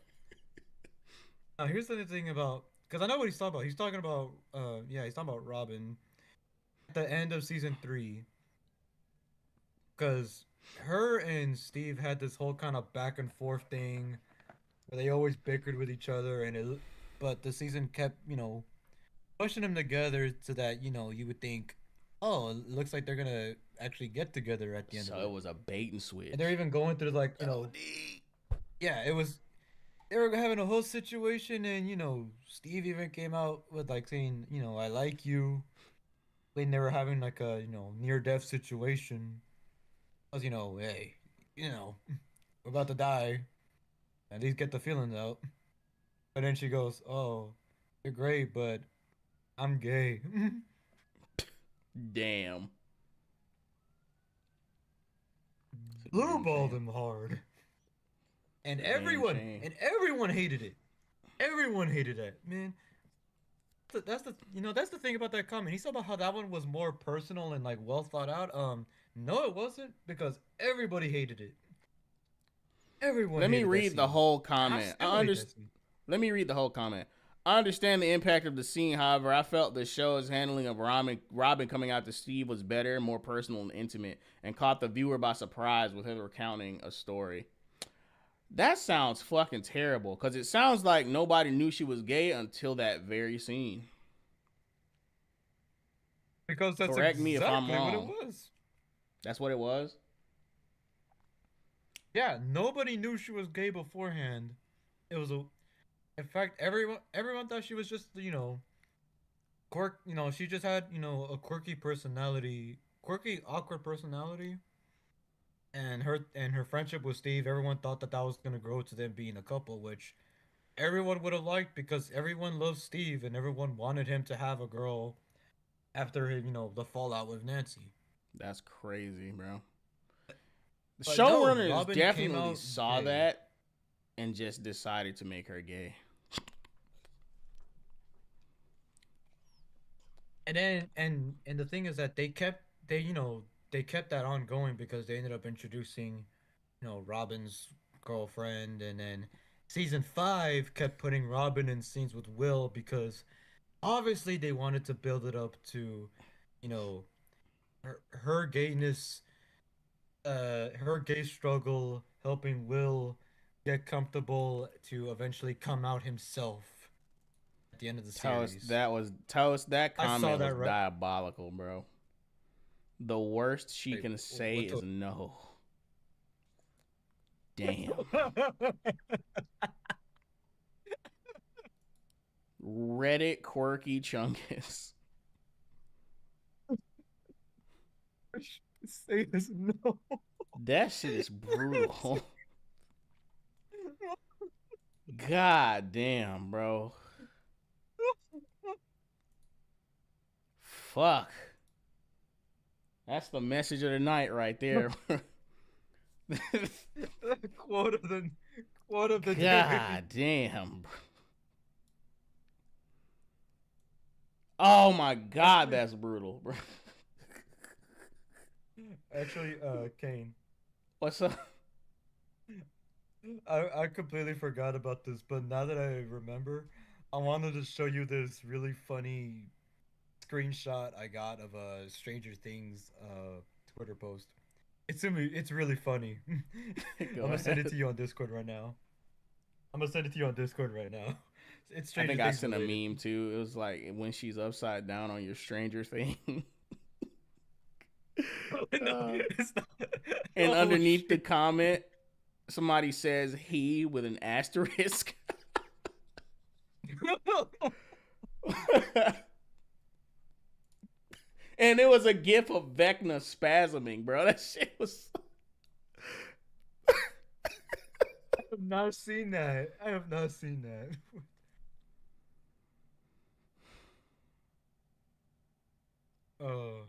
here's the thing about because I know what he's talking about. He's talking about yeah, he's talking about Robin at the end of season 3 because her and Steve had this whole kind of back and forth thing where they always bickered with each other, but the season kept pushing them together so that you would think, oh, it looks like they're gonna actually get together at the end So of it it. was a bait and switch. And they're even going through like yeah, it was they were having a whole situation, and Steve even came out with like saying, I like you, when they were having like a near death situation. I was hey, we're about to die. At least get the feelings out. But then she goes, oh, you're great, but I'm gay. Damn. Blue Damn balled shame. him hard. And It's a damn shame. everyone hated it. Everyone hated that, man. That's the thing about that comment. He said about how that one was more personal and like well thought out. No, it wasn't because everybody hated it. Everyone Let me hated that read the scene. whole I comment. still hate that scene. Let me read the whole comment. I understand the impact of the scene. However, I felt the show's handling of Robin coming out to Steve was better, more personal and intimate, and caught the viewer by surprise with her recounting a story. That sounds fucking terrible because it sounds like nobody knew she was gay until that very scene. Because that's Correct me if I'm exactly what it wrong. was. That's what it was? Yeah, nobody knew she was gay beforehand. It was in fact, everyone thought she was just she just had a quirky personality, quirky awkward personality, and her friendship with Steve. Everyone thought that was gonna grow to them being a couple, which everyone would have liked because everyone loves Steve and everyone wanted him to have a girl after the fallout with Nancy. That's crazy, bro. The But no, showrunners Robin came definitely out saw gay. that and just decided to make her gay. And then and the thing is that they kept that on going because they ended up introducing Robin's girlfriend, and then season 5 kept putting Robin in scenes with Will because obviously they wanted to build it up to you know her gayness, her gay struggle, helping Will get comfortable to eventually come out himself at the end of the series. Toast. That I saw comment was that right. diabolical, bro. The worst she Wait, can say what's is up? no. Damn. Reddit quirky chungus. Say this no. That shit is brutal. God damn, bro. Fuck. That's the message of the night right there. quote of the quote of the day. God damn. Oh my god, that's brutal, bro. Actually, Kane, What's up? I completely forgot about this, but now that I remember, I wanted to show you this really funny screenshot I got of a Stranger Things Twitter post. It's really funny. I'm Go gonna send it ahead. to you on Discord right now. I'm gonna send it to you on Discord right now. It's I Stranger think I Things sent a related. meme too. It was like when she's upside down on your Stranger thing. No, Uh, it's not. and Oh underneath the shit. comment, somebody says he with an asterisk. And it was a gif of Vecna spasming, bro. That shit was. I have not seen that. I have not seen that. Oh,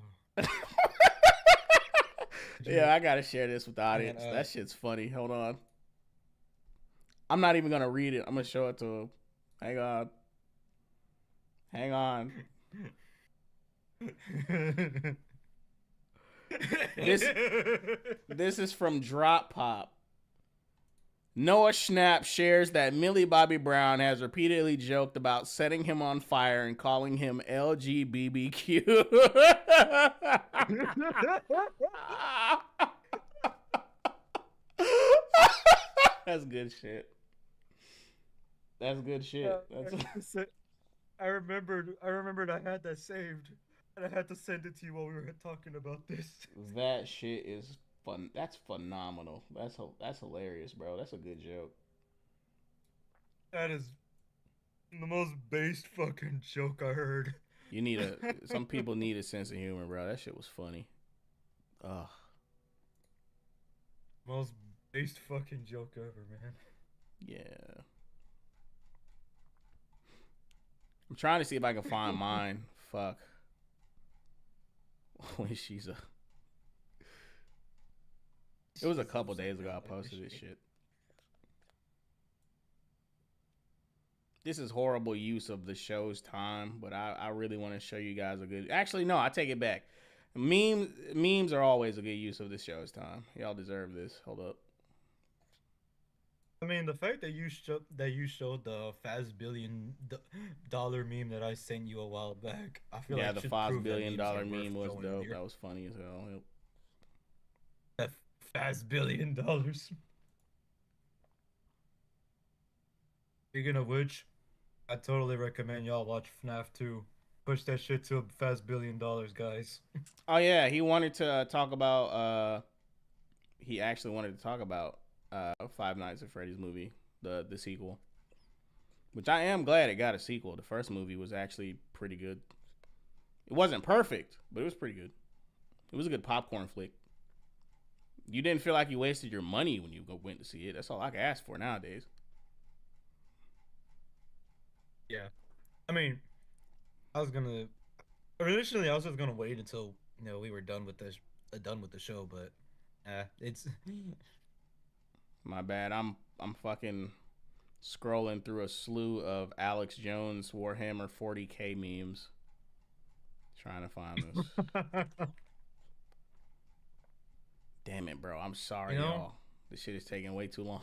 Yeah, I gotta share this with the man. audience. That shit's funny. Hold on. I'm not even gonna read it. I'm gonna show it to him. Hang on. Hang on. This is from Drop Pop. Noah Schnapp shares that Millie Bobby Brown has repeatedly joked about setting him on fire and calling him LGBTQ. That's good shit. That's good shit. I remembered I had that saved, and I had to send it to you while we were talking about this. That shit is fun. That's phenomenal. That's hilarious, bro. That's a good joke. That is the most based fucking joke I heard. Some people need a sense of humor, bro. That shit was funny. Ugh. Most based fucking joke ever, man. Yeah. I'm trying to see if I can find mine. Fuck. When she's a. It was a couple days ago I posted this shit. This is horrible use of the show's time, but I really want to show you guys a good. Actually, no, I take it back. Memes are always a good use of this show's time. Y'all deserve this. Hold up. I mean, the fact that you showed the $5 billion meme that I sent you a while back, I feel like the $5 billion meme was dope. That was funny as hell. Yep. That $5 billion. Speaking of which, I totally recommend y'all watch FNAF 2. Push that shit to $5 billion, guys. Oh yeah, he wanted to talk about. He actually wanted to talk about Five Nights at Freddy's movie, the sequel. Which I am glad it got a sequel. The first movie was actually pretty good. It wasn't perfect, but it was pretty good. It was a good popcorn flick. You didn't feel like you wasted your money when you went to see it. That's all I can ask for nowadays. Yeah, I mean, originally I was just gonna wait until we were done with the show, but it's my bad. I'm fucking scrolling through a slew of Alex Jones Warhammer 40K memes, trying to find this. Damn it, bro. I'm sorry, y'all. This shit is taking way too long.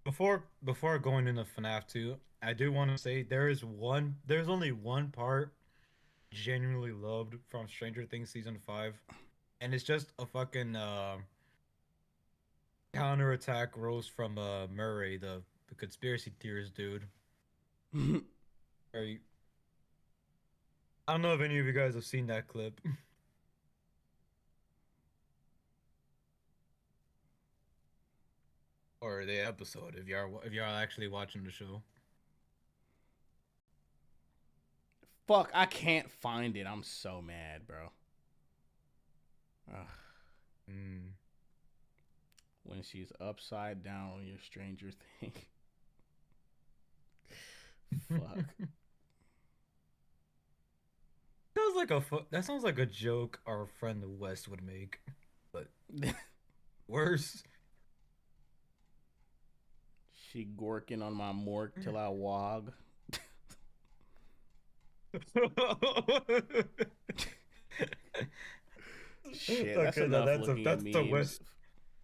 Before going into FNAF 2, I do want to say there's only one part genuinely loved from Stranger Things season 5, and it's just a fucking counterattack roast from Murray, the conspiracy theorist dude. I don't know if any of you guys have seen that clip. Or the episode, if you're actually watching the show. Fuck, I can't find it. I'm so mad, bro. When she's upside down on your Stranger Thing. Fuck. That sounds like a joke our friend Wes would make, but worse. She gorking on my mork till I wog. Shit, that's okay, enough.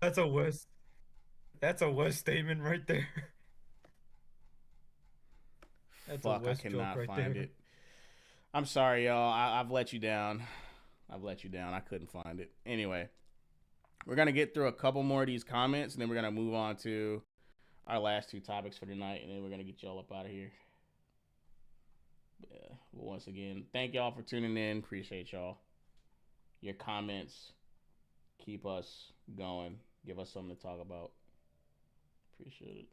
That's a West statement right there. Fuck, I cannot find it. I'm sorry, y'all. I've let you down. I couldn't find it. Anyway, we're gonna get through a couple more of these comments, and then we're gonna move on to our last two topics for tonight, and then we're gonna get y'all up out of here. Yeah. Well, once again, thank y'all for tuning in. Appreciate y'all. Your comments keep us going. Give us something to talk about. Appreciate it.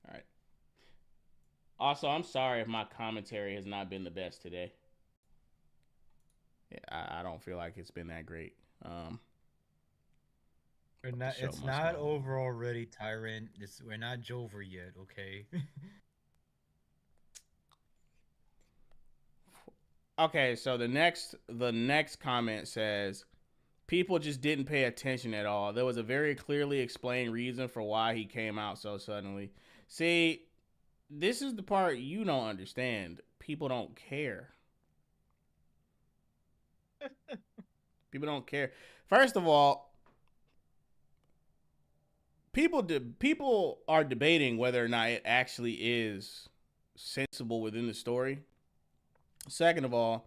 All right. Also, I'm sorry if my commentary has not been the best today. Yeah, I don't feel like it's been that great. It's not over already, Tyrant. We're not Jover yet, okay? Okay, so the next comment says, People just didn't pay attention at all. There was a very clearly explained reason for why he came out so suddenly. See, this is the part you don't understand. People don't care. People don't care. First of all, people are debating whether or not it actually is sensible within the story. Second of all,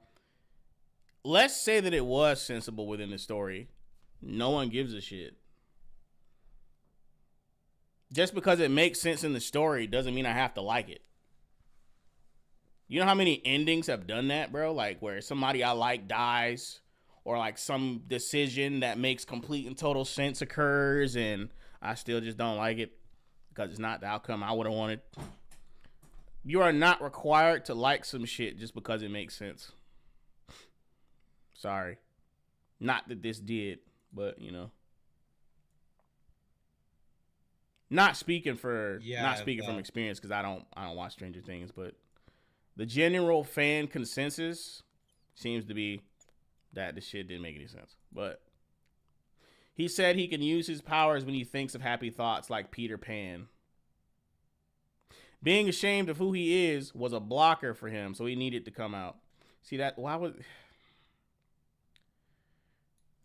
let's say that it was sensible within the story. No one gives a shit. Just because it makes sense in the story doesn't mean I have to like it. You know how many endings have done that, bro? Like where somebody I like dies, or like some decision that makes complete and total sense occurs and I still just don't like it because it's not the outcome I would have wanted. You are not required to like some shit just because it makes sense. Sorry. Not that this did, but you know. Not speaking from experience because I don't watch Stranger Things, but the general fan consensus seems to be that the shit didn't make any sense. But he said he can use his powers when he thinks of happy thoughts like Peter Pan. Being ashamed of who he is was a blocker for him, so he needed to come out. See that? Why would...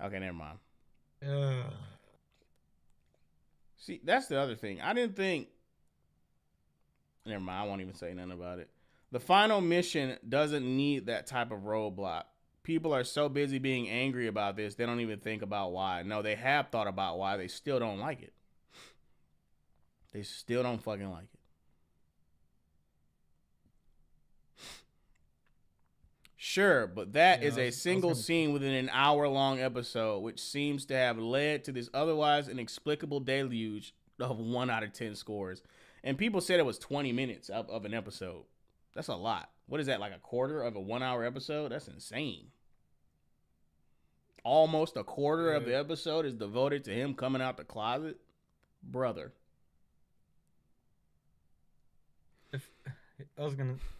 Okay, never mind. See, that's the other thing. I didn't think... Never mind, I won't even say nothing about it. The final mission doesn't need that type of roadblock. People are so busy being angry about this, they don't even think about why. No, they have thought about why. They still don't like it. They still don't fucking like it. Sure, but that is a single scene within an hour-long episode, which seems to have led to this otherwise inexplicable deluge of 1 out of 10 scores. And people said it was 20 minutes of an episode. That's a lot. What is that, like a quarter of a 1 hour episode? That's insane. Almost a quarter of the episode is devoted to him coming out the closet? Brother.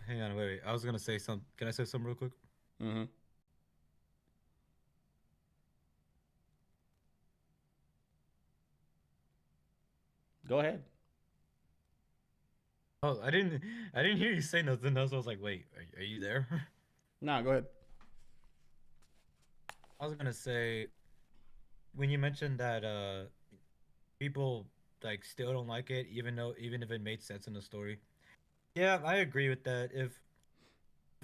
Hang on, wait. I was gonna say something. Can I say something real quick? Mm-hmm. Go ahead. Oh, I didn't hear you say nothing else. I was like, wait, are you there? Nah, go ahead. I was gonna say, when you mentioned that people like still don't like it, even if it made sense in the story. Yeah, I agree with that. If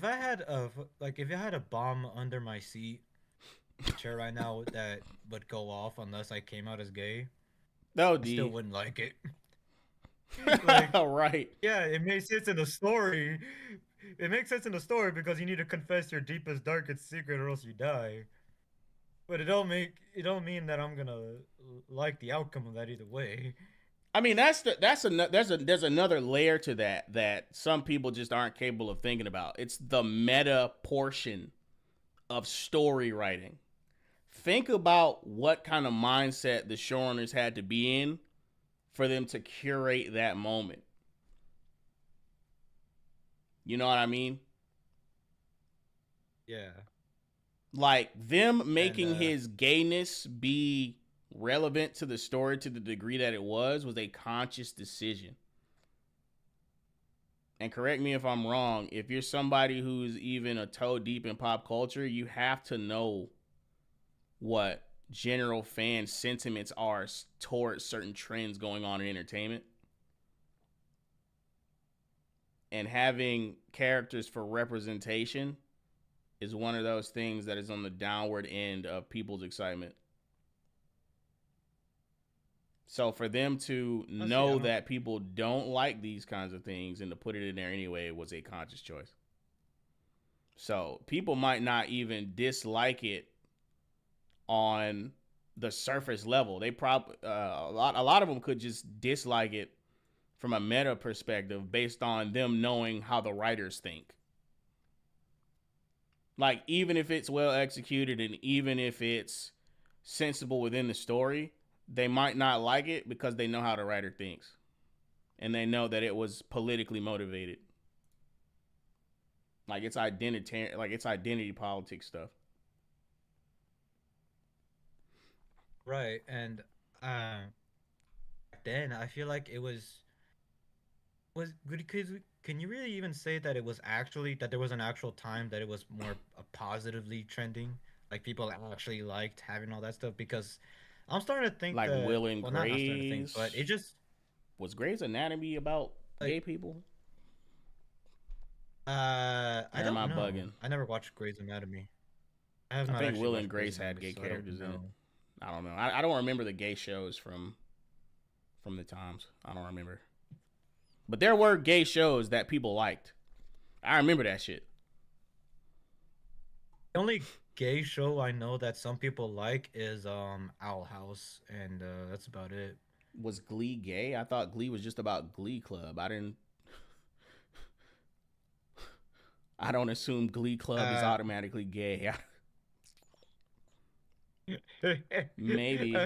I had a bomb under my seat chair right now that would go off unless I came out as gay, No, I still wouldn't like it. Like, right. Yeah, it makes sense in the story. It makes sense in the story because you need to confess your deepest, darkest secret, or else you die. But it don't mean that I'm gonna like the outcome of that either way. I mean, there's another layer to that some people just aren't capable of thinking about. It's the meta portion of story writing. Think about what kind of mindset the showrunners had to be in for them to curate that moment. You know what I mean? Yeah. Like them making his gayness be relevant to the story to the degree that it was a conscious decision. And correct me if I'm wrong, if you're somebody who's even a toe deep in pop culture, you have to know what general fan sentiments are towards certain trends going on in entertainment. And having characters for representation is one of those things that is on the downward end of people's excitement. So for them to know that people don't like these kinds of things and to put it in there anyway was a conscious choice. So people might not even dislike it on the surface level. They probably a lot of them could just dislike it from a meta perspective based on them knowing how the writers think. Like, even if it's well executed and even if it's sensible within the story, they might not like it because they know how the writer thinks. And they know that it was politically motivated. Like, it's identity politics stuff. Right, and back then I feel like it was good because can you really even say that it was actually that there was an actual time that it was more positively trending, like people actually liked having all that stuff? Because I'm starting to think Like that, Will and well, not starting to think, but it Grace. just Was Grey's Anatomy about like gay people? I Or am don't I know. bugging? I never watched Grey's Anatomy. I have I not think actually Will and watched Grey's Grace had Anatomy, gay so I don't characters in it. know. I don't know. I don't remember the gay shows from the times. I don't remember. But there were gay shows that people liked. I remember that shit. The only gay show I know that some people like is Owl House, and that's about it. Was Glee gay? I thought Glee was just about Glee Club. I don't assume Glee Club is Uh, automatically gay. maybe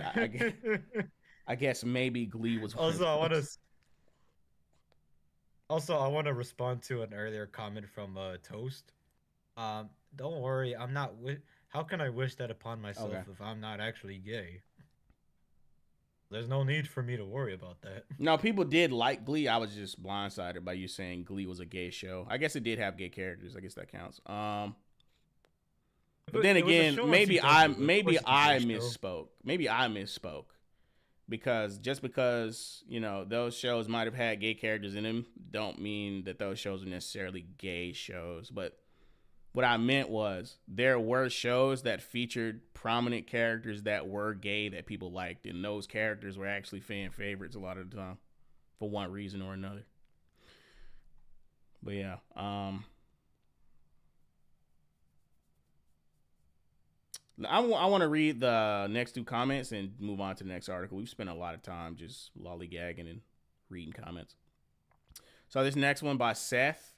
I guess maybe Glee was one of also, I want to those. also I want to respond to an earlier comment from Toast. Don't worry, I'm not. How can I wish that upon myself Okay. if I'm not actually gay? There's no need for me to worry about that. No, people did like Glee. I was just blindsided by you saying Glee was a gay show. I guess it did have gay characters. I guess that counts. But But then it was a again, show on CW. Of maybe course, it's a I gay show. misspoke. Maybe I misspoke because just because those shows might have had gay characters in them, don't mean that those shows are necessarily gay shows. But what I meant was there were shows that featured prominent characters that were gay that people liked, and those characters were actually fan favorites a lot of the time for one reason or another. But yeah, I want to read the next two comments and move on to the next article. We've spent a lot of time just lollygagging and reading comments. So this next one by Seth.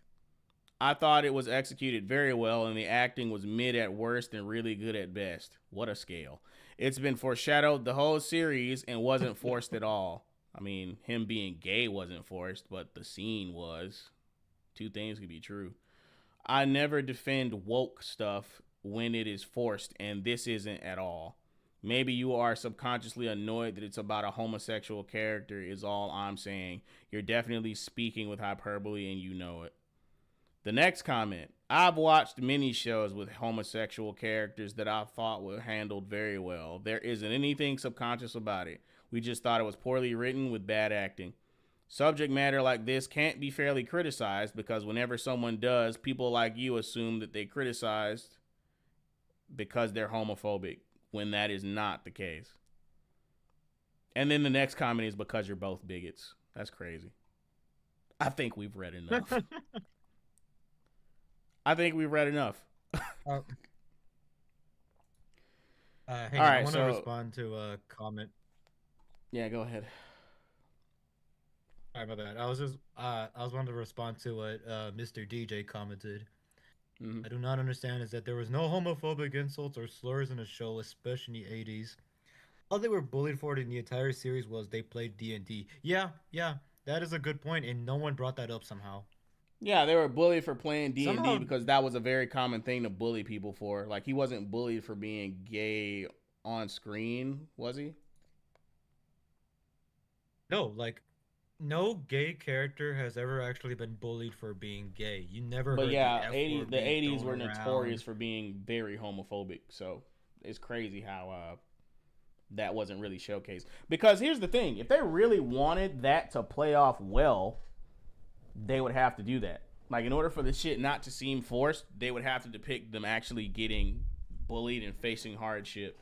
I thought it was executed very well, and the acting was mid at worst and really good at best. What a scale. It's been foreshadowed the whole series and wasn't forced at all. I mean, him being gay wasn't forced, but the scene was. Two things could be true. I never defend woke stuff when it is forced, and this isn't at all. Maybe you are subconsciously annoyed that it's about a homosexual character, is all I'm saying. You're definitely speaking with hyperbole, and you know it. The next comment. I've watched many shows with homosexual characters that I thought were handled very well. There isn't anything subconscious about it. We just thought it was poorly written with bad acting. Subject matter like this can't be fairly criticized because whenever someone does, people like you assume that they criticized because they're homophobic when that is not the case. And then the next comment is because you're both bigots. That's crazy. I think we've read enough. I think we've read enough. uh, All Hang on, I right, want to so respond to a comment. yeah, go ahead. Sorry, my bad. I was wanting to respond to what Mr. DJ commented. Mm-hmm. I do not understand is that there was no homophobic insults or slurs in the show, especially in the 80s. All they were bullied for it in the entire series was they played D&D. Yeah, yeah, that is a good point, and no one brought that up somehow. Yeah, they were bullied for playing D&D Somehow, because that was a very common thing to bully people for. Like he wasn't bullied for being gay on screen, was he? no, like, no gay character has ever actually been bullied for being gay. You never But heard the yeah, F 80 word the being 80s thrown were notorious around. for being very homophobic. So it's crazy how that wasn't really showcased. Because here's the thing, if they really wanted that to play off well, they would have to do that. Like in order for the shit not to seem forced, they would have to depict them actually getting bullied and facing hardship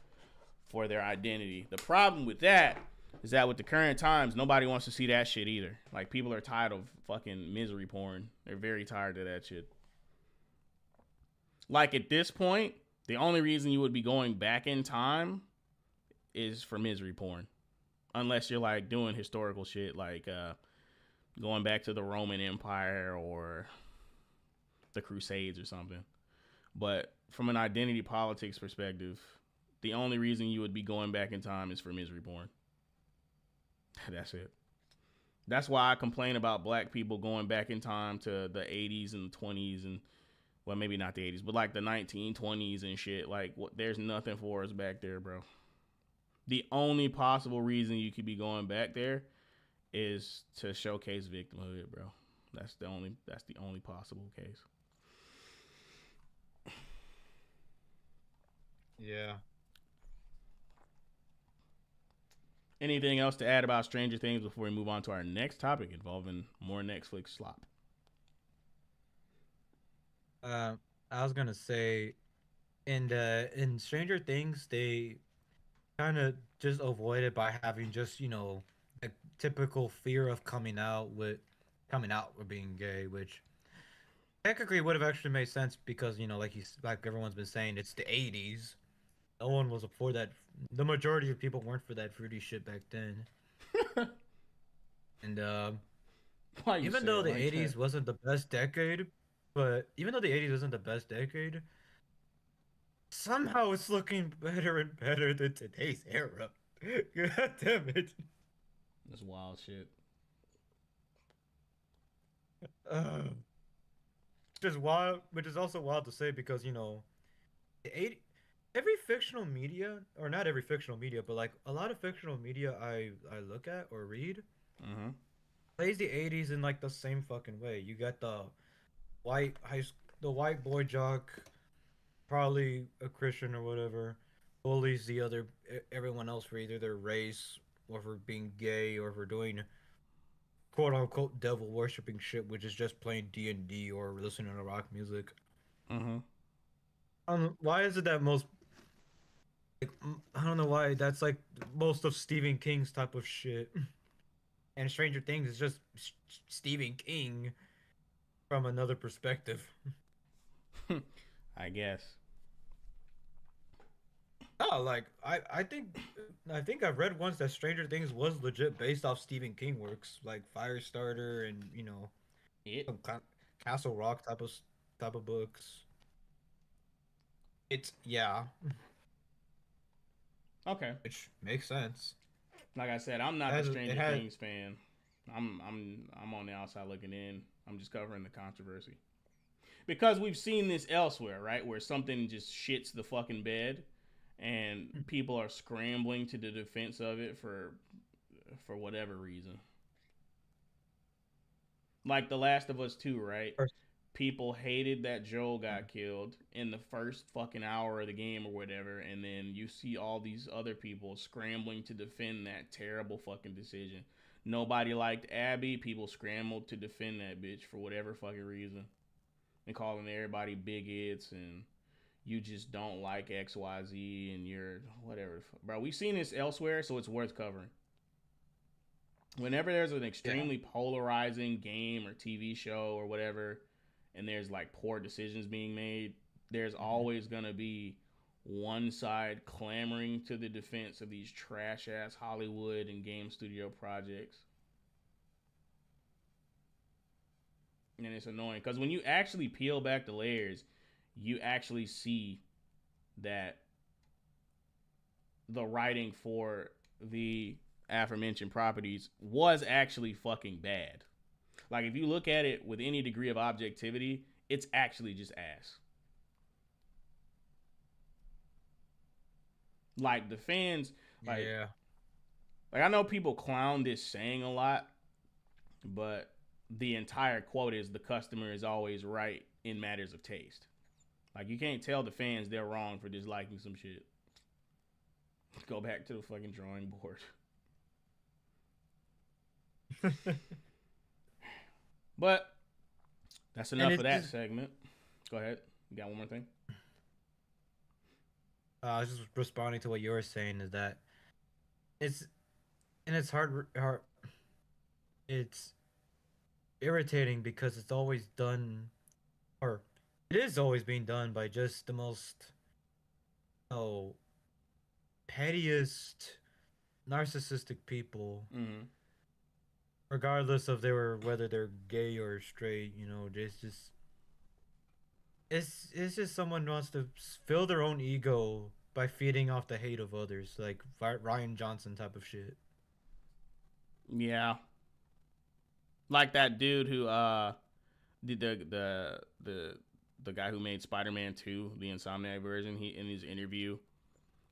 for their identity. The problem with that is that with the current times, nobody wants to see that shit either. Like people are tired of fucking misery porn. They're very tired of that shit. Like at this point, the only reason you would be going back in time is for misery porn. Unless you're like doing historical shit like going back to the Roman Empire or the Crusades or something. But from an identity politics perspective, the only reason you would be going back in time is for misery porn. That's it. That's why I complain about black people going back in time to the 80s and the 20s and well, maybe not the 80s, but like the 1920s and shit. Like, what? There's nothing for us back there, bro. The only possible reason you could be going back there is to showcase victimhood, bro. That's the only possible case. Yeah. Anything else to add about Stranger Things before we move on to our next topic involving more Netflix slop? I was gonna say in Stranger Things they kind of just avoid it by having just a typical fear of coming out with being gay, which technically would have actually made sense because like everyone's been saying, it's the 80s. No one was for that. The majority of people weren't for that fruity shit back then. And Why you even say though it the like 80s that? wasn't the best decade, but even though the 80s wasn't the best decade, somehow it's looking better and better than today's era. God damn it. That's wild shit. Uh, which is wild, which is also wild to say because the 80, every fictional media, or not every fictional media, but like a lot of fictional media I look at or read Mm-hmm. plays the 80s in like the same fucking way. You got the white boy jock, probably a Christian or whatever, bullies everyone else for either their race or for being gay or for doing quote unquote devil worshipping shit, which is just playing D&D or listening to rock music. Mm-hmm. Why is it that most I don't know why that's like most of Stephen King's type of shit, and Stranger Things is just Stephen King from another perspective. I guess. Oh, like I think I've read once that Stranger Things was legit based off Stephen King works like Firestarter and It. some Castle Rock type of books. It's yeah, Okay. which makes sense. Like I said, I'm not the It Stranger has Things fan. I'm on the outside looking in. I'm just covering the controversy. Because we've seen this elsewhere, right? Where something just shits the fucking bed and people are scrambling to the defense of it for whatever reason. Like The Last of Us 2, right? People hated that Joel got killed in the first fucking hour of the game or whatever, and then you see all these other people scrambling to defend that terrible fucking decision. Nobody liked Abby. People scrambled to defend that bitch for whatever fucking reason. And calling everybody bigots and you just don't like XYZ and you're whatever. Bro, we've seen this elsewhere, so it's worth covering. Whenever there's an yeah. extremely polarizing game or TV show or whatever, and there's like poor decisions being made, there's Mhm. always gonna be one side clamoring to the defense of these trash ass Hollywood and game studio projects. And it's annoying because when you actually peel back the layers, you actually see that the writing for the aforementioned properties was actually fucking bad. Like if you look at it with any degree of objectivity, it's actually just ass. Like the fans, like Yeah. like I know people clown this saying a lot, but the entire quote is the customer is always right in matters of taste. Like you can't tell the fans they're wrong for disliking some shit. Go back to the fucking drawing board. But that's And enough of it's that just segment. Go ahead. You got one more thing? I was just responding to what you were saying is that it's and it's hard it's irritating because it's always done or it is always being done by just the most oh pettiest narcissistic people, Mm-hmm. regardless of whether they're gay or straight. It's just someone who wants to fill their own ego by feeding off the hate of others, like Ryan Johnson type of shit. Yeah. Like that dude who did the guy who made Spider-Man 2, the Insomniac version, he in his interview,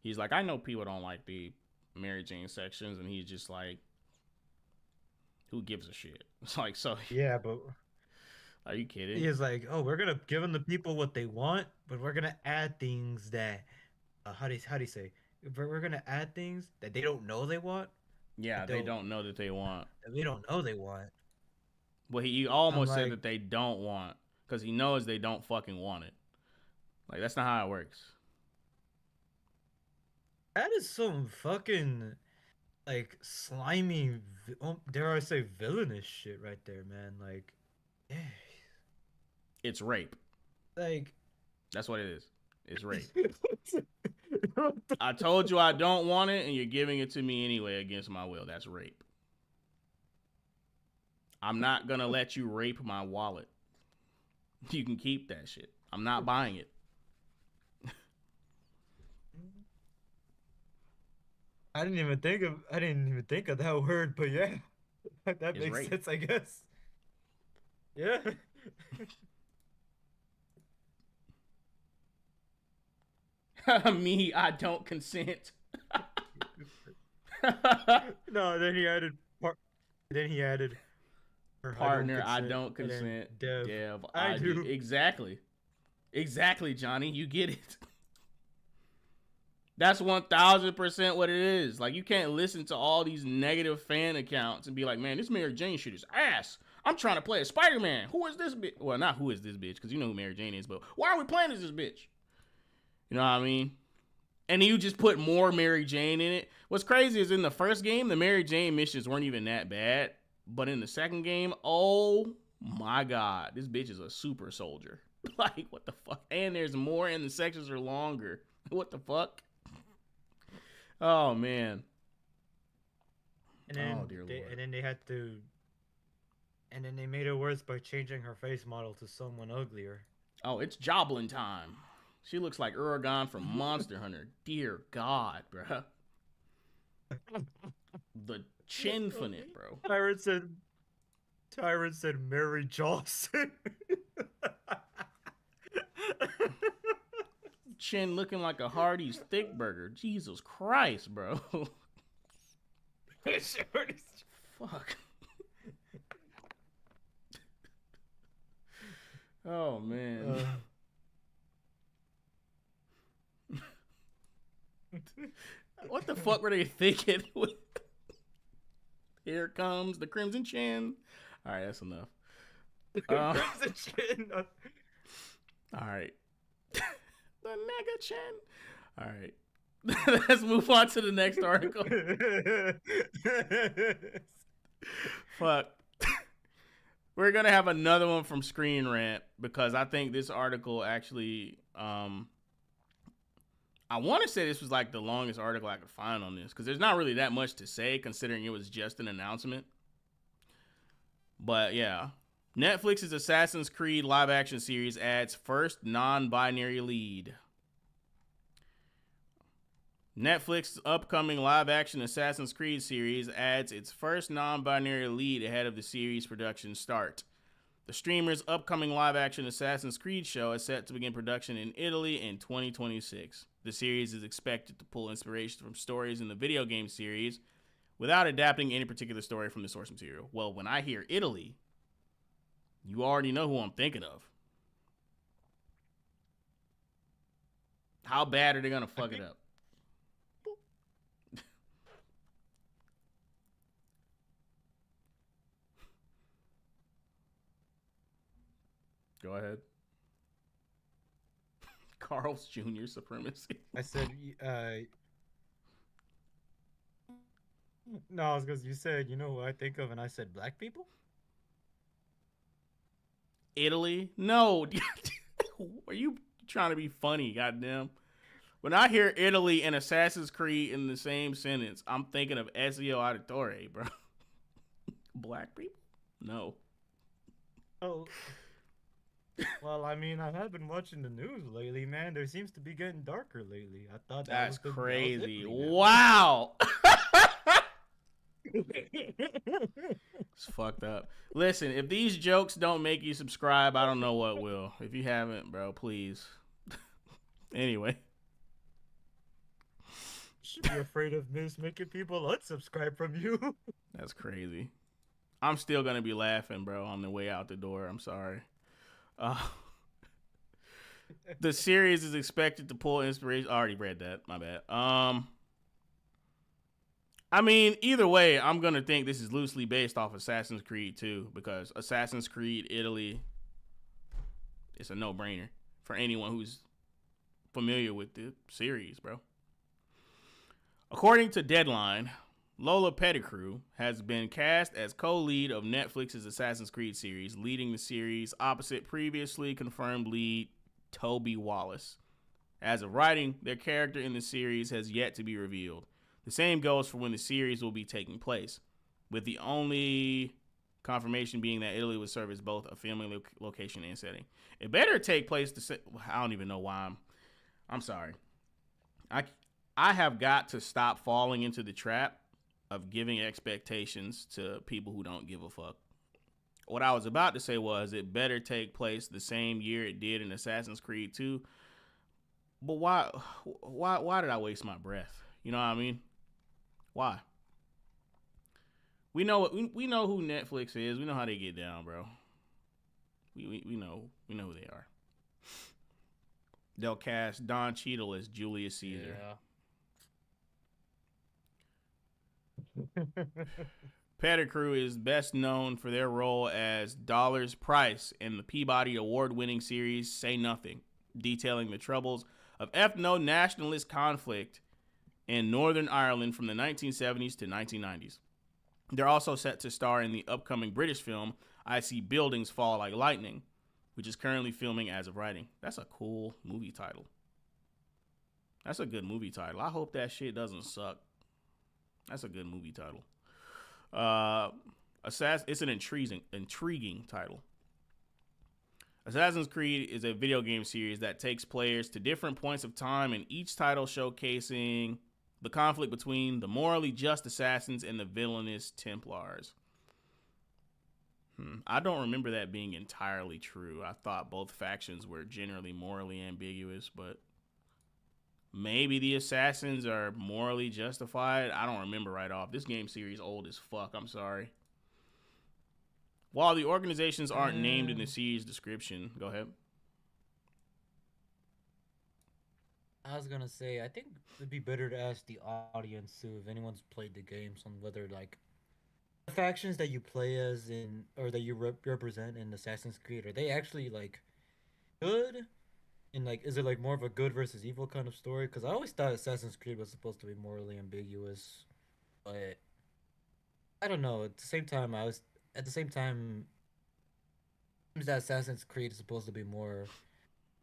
he's like, I know people don't like the Mary Jane sections, and he's just like, who gives a shit? It's like, so Yeah, but are you kidding? he's like, oh, we're gonna give them the people what they want, but we're gonna add things that, how do you say? We're gonna add things that they don't know they want, Yeah, that they they'll don't know that they want. that they don't know they want. Well, he I'm almost said like, that they don't want because he knows they don't fucking want it. Like, that's not how it works. that is some fucking like slimy, dare I say, villainous shit right there, man. Like, yeah, It's rape. like. That's what it is. It's rape. I told you I don't want it, and you're giving it to me anyway against my will. That's rape. I'm not gonna let you rape my wallet. You can keep that shit. I'm not buying it. I didn't even think of that word, but yeah, that It's makes rape. sense, I guess. Yeah. Me, I don't consent. No, then he added then he added Partner, I don't and then consent. Dev, I do. Exactly. Exactly, Johnny. You get it. That's 1000% what it is. Like, you can't listen to all these negative fan accounts and be like, man, this Mary Jane shit is ass. I'm trying to play as Spider-Man. Who is this bitch? Well, not who is this bitch, because you know who Mary Jane is, but why are we playing as this bitch? You know what I mean? And you just put more Mary Jane in it. What's crazy is in the first game, the Mary Jane missions weren't even that bad. But in the second game, oh my God, this bitch is a super soldier. Like, what the fuck? And there's more, and the sections are longer. What the fuck? Oh, man. And then Oh, dear Lord. and then they had to and then they made it worse by changing her face model to someone uglier. Oh, it's Joblin time. She looks like Uragon from Monster Hunter. Dear God, bruh. The chin for it, bro. Tyrant said Mary Johnson. Chin looking like a Hardee's thick burger. Jesus Christ, bro. Fuck. Oh, man. What the fuck were they thinking? Here comes the Crimson Chin. All right, that's enough. Crimson Chin. All right. The Nega Chin. All right. Let's move on to the next article. Fuck. We're going to have another one from Screen Rant because I think this article actually, I want to say this was like the longest article I could find on this because there's not really that much to say considering it was just an announcement. But yeah, Netflix's Assassin's Creed live action series adds first non-binary lead. Netflix's upcoming live action Assassin's Creed series adds its first non-binary lead ahead of the series' production start. The streamer's upcoming live action Assassin's Creed show is set to begin production in Italy in 2026. The series is expected to pull inspiration from stories in the video game series without adapting any particular story from the source material. Well, when I hear Italy, you already know who I'm thinking of. How bad are they going to fuck it up? Go ahead. Carl's Jr. supremacy. I said, no, it's because you said, you know who I think of, and I said black people? Italy? No. Are you trying to be funny, goddamn? When I hear Italy and Assassin's Creed in the same sentence, I'm thinking of Ezio Auditore, bro. Black people? No. Oh. Well, I mean, I have been watching the news lately, man. There seems to be getting darker lately. I thought that's was crazy. Italy, Wow. It's fucked up. Listen, if these jokes don't make you subscribe, I don't know what will. If you haven't, bro, please. Anyway. should be afraid of this making people unsubscribe from you. That's crazy. I'm still gonna be laughing, bro, on the way out the door. I'm sorry. Uh, the series is expected to pull inspiration. I already read that. My bad. I mean, either way, I'm gonna think this is loosely based off Assassin's Creed 2 because Assassin's Creed Italy, it's a no-brainer for anyone who's familiar with the series, bro. According to Deadline, Lola Pettigrew has been cast as co-lead of Netflix's Assassin's Creed series, leading the series opposite previously confirmed lead Toby Wallace. As of writing, their character in the series has yet to be revealed. The same goes for when the series will be taking place, with the only confirmation being that Italy would serve as both a filming location and setting. It better take place I don't even know why I'm sorry. I have got to stop falling into the trap of giving expectations to people who don't give a fuck. What I was about to say was it better take place the same year it did in Assassin's Creed 2. But why did I waste my breath? You know what I mean? Why? We know who Netflix is. We know how they get down, bro. We know who they are. They'll cast Don Cheadle as Julius Caesar. Yeah. Pettigrew is best known for their role as Dollars Price in the Peabody Award-winning series Say Nothing, detailing the troubles of ethno-nationalist conflict in Northern Ireland from the 1970s to 1990s. They're also set to star in the upcoming British film I See Buildings Fall Like Lightning, which is currently filming as of writing. That's a cool movie title. That's a good movie title. I hope that shit doesn't suck. That's a good movie title. It's an intriguing title. Assassin's Creed is a video game series that takes players to different points of time, and each title showcasing the conflict between the morally just assassins and the villainous Templars. I don't remember that being entirely true. I thought both factions were generally morally ambiguous, but maybe the assassins are morally justified. I don't remember right off. This game series old as fuck. I'm sorry. While the organizations aren't named in the series description, go ahead. I was gonna say, I think it'd be better to ask the audience too if anyone's played the games on whether like the factions that you play as in or that you represent in Assassin's Creed are they actually like good? And like, is it like more of a good versus evil kind of story? Because I always thought Assassin's Creed was supposed to be morally ambiguous, but I don't know. At the same time, seems that Assassin's Creed is supposed to be more.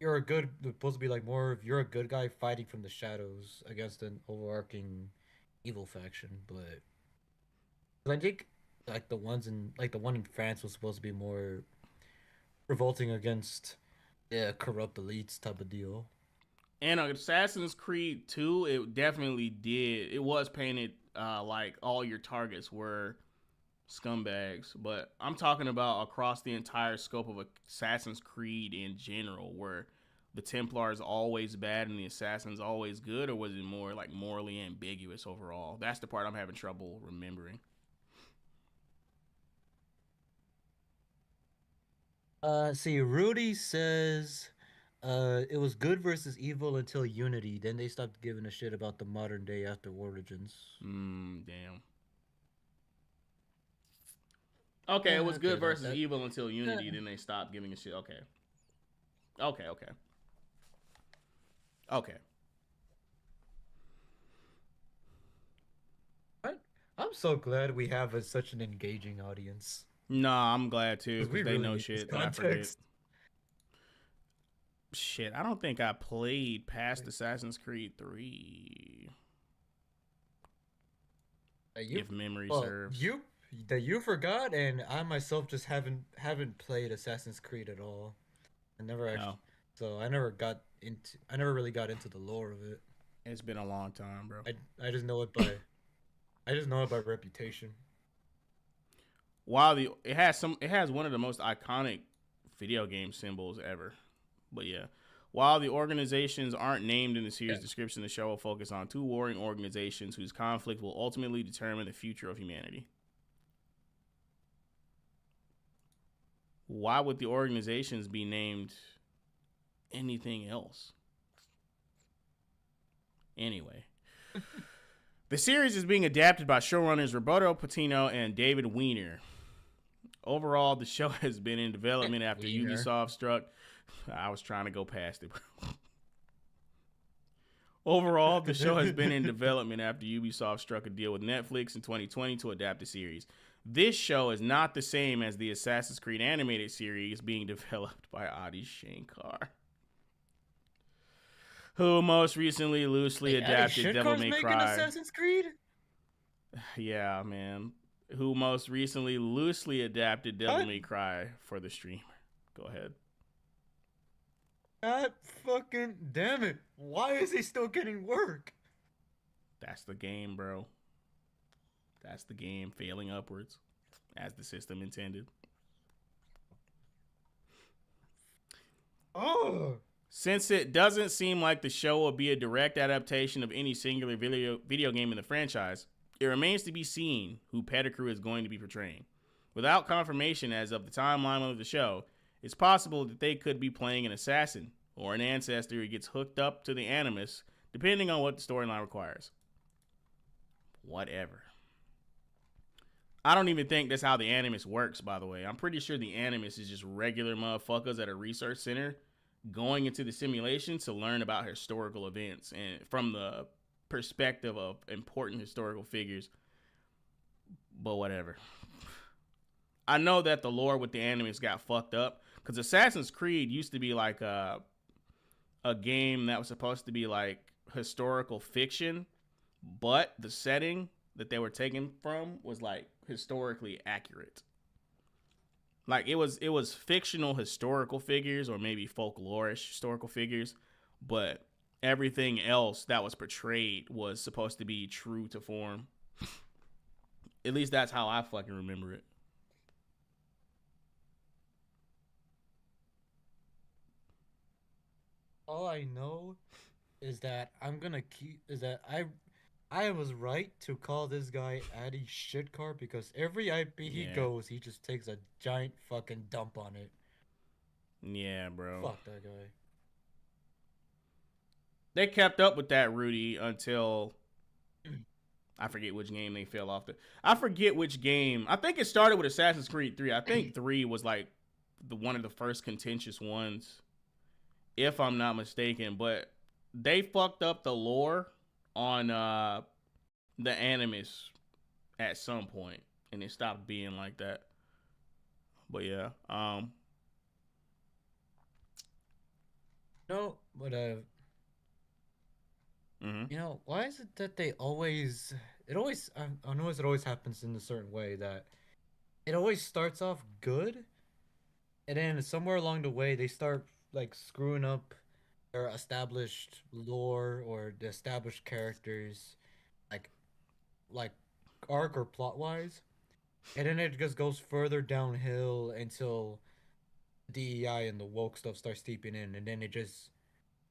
Supposed to be like more. You're a good guy fighting from the shadows against an overarching evil faction, but I think like the one in France was supposed to be more revolting against corrupt elites type of deal. And Assassin's Creed 2, it definitely did. It was painted like all your targets were scumbags, but I'm talking about across the entire scope of Assassin's Creed in general, where the Templars always bad and the assassins always good, or was it more like morally ambiguous overall? That's the part I'm having trouble remembering. See, Rudy says, it was good versus evil until Unity. Then they stopped giving a shit about the modern day after Origins. Damn. Okay, it was Okay, good versus evil until Unity. Then they stopped giving a shit. Okay. I'm so glad we have such an engaging audience. Nah, I'm glad too because We they really know need shit this that I forget. context. Shit, I don't think I played past Assassin's Creed 3. If memory serves. You forgot, and I myself just haven't played Assassin's Creed at all. I never actually, so I never really got into the lore of it. It's been a long time, bro. I just know it by, I just know it by reputation. While it has one of the most iconic video game symbols ever. But yeah, While the organizations aren't named in the Yeah. series description, the show will focus on two warring organizations whose conflict will ultimately determine the future of humanity. Why would the organizations be named anything else? Anyway. The series is being adapted by showrunners Roberto Patino and David Weiner. Overall, the show has been in development after Weiner. Ubisoft struck. I was trying to go past it. Overall, the show has been in development after Ubisoft struck a deal with Netflix in 2020 to adapt the series. This show is not the same as the Assassin's Creed animated series being developed by Adi Shankar, who most recently loosely adapted Devil May Cry. Assassin's Creed? Yeah, man. Who most recently loosely adapted Devil May Cry for the streamer. Go ahead. God fucking damn it. Why is he still getting work? That's the game, bro. That's the game, failing upwards, as the system intended. Oh. Since it doesn't seem like the show will be a direct adaptation of any singular video game in the franchise, it remains to be seen who Pettigrew is going to be portraying. Without confirmation as of the timeline of the show, it's possible that they could be playing an assassin or an ancestor who gets hooked up to the Animus, depending on what the storyline requires. Whatever. I don't even think that's how the Animus works, by the way. I'm pretty sure the Animus is just regular motherfuckers at a research center going into the simulation to learn about historical events and from the perspective of important historical figures. But whatever. I know that the lore with the Animus got fucked up because Assassin's Creed used to be like a game that was supposed to be like historical fiction, but the setting that they were taken from was like historically accurate. Like it was fictional historical figures or maybe folklorish historical figures, but everything else that was portrayed was supposed to be true to form. At least that's how I fucking remember it. All I know is that I was right to call this guy Addy Shitcar because every IP he goes, he just takes a giant fucking dump on it. Yeah, bro. Fuck that guy. They kept up with that, Rudy, until I forget which game they fell off. I forget which game. I think it started with Assassin's Creed 3. I think 3 was like one of the first contentious ones, if I'm not mistaken. But they fucked up the lore on the Animus at some point, and it stopped being like that. But yeah, no, but you know, why is it that I notice it always happens in a certain way that it always starts off good, and then somewhere along the way they start like screwing up their established lore or the established characters, like arc or plot wise, and then it just goes further downhill until DEI and the woke stuff starts seeping in, and then it just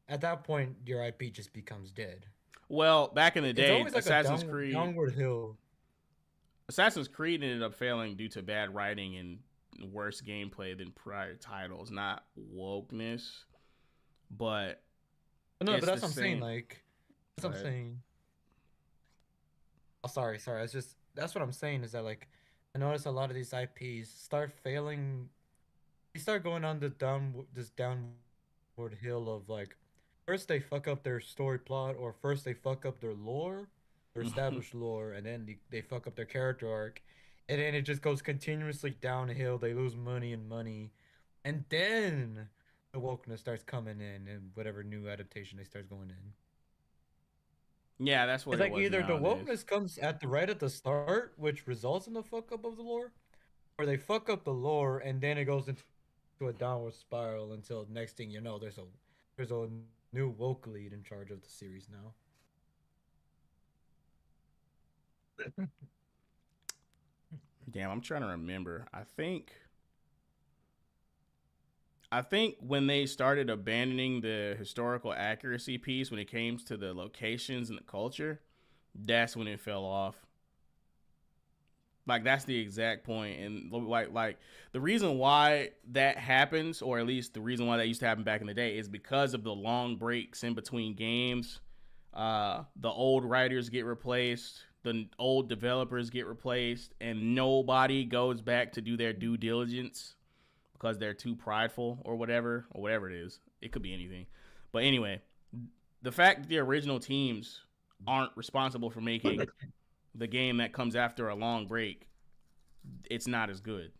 at that point your IP just becomes dead. Well, back in the day, like Assassin's Creed downward hill. Assassin's Creed ended up failing due to bad writing and worse gameplay than prior titles, not wokeness. But no, but that's what I'm saying. Like, that's what I'm saying. Oh, sorry. That's what I'm saying is that like, I notice a lot of these IPs start failing. They start going on this downward hill of like, first they fuck up their story plot, or first they fuck up their lore, their established lore, and then they fuck up their character arc, and then it just goes continuously downhill. They lose money, and then the wokeness starts coming in, and whatever new adaptation they start going in. Yeah, that's what it's like. Either nowadays. The wokeness comes at the start, which results in the fuck up of the lore, or they fuck up the lore and then it goes into a downward spiral until next thing you know, there's a new woke lead in charge of the series now. Damn, I'm trying to remember. I think I think when they started abandoning the historical accuracy piece when it came to the locations and the culture, that's when it fell off. Like that's the exact point, and like the reason why that happens, or at least the reason why that used to happen back in the day, is because of the long breaks in between games. The old writers get replaced, the old developers get replaced, and nobody goes back to do their due diligence because they're too prideful or whatever it is. It could be anything, but anyway, the fact that the original teams aren't responsible for making the game that comes after a long break, it's not as good.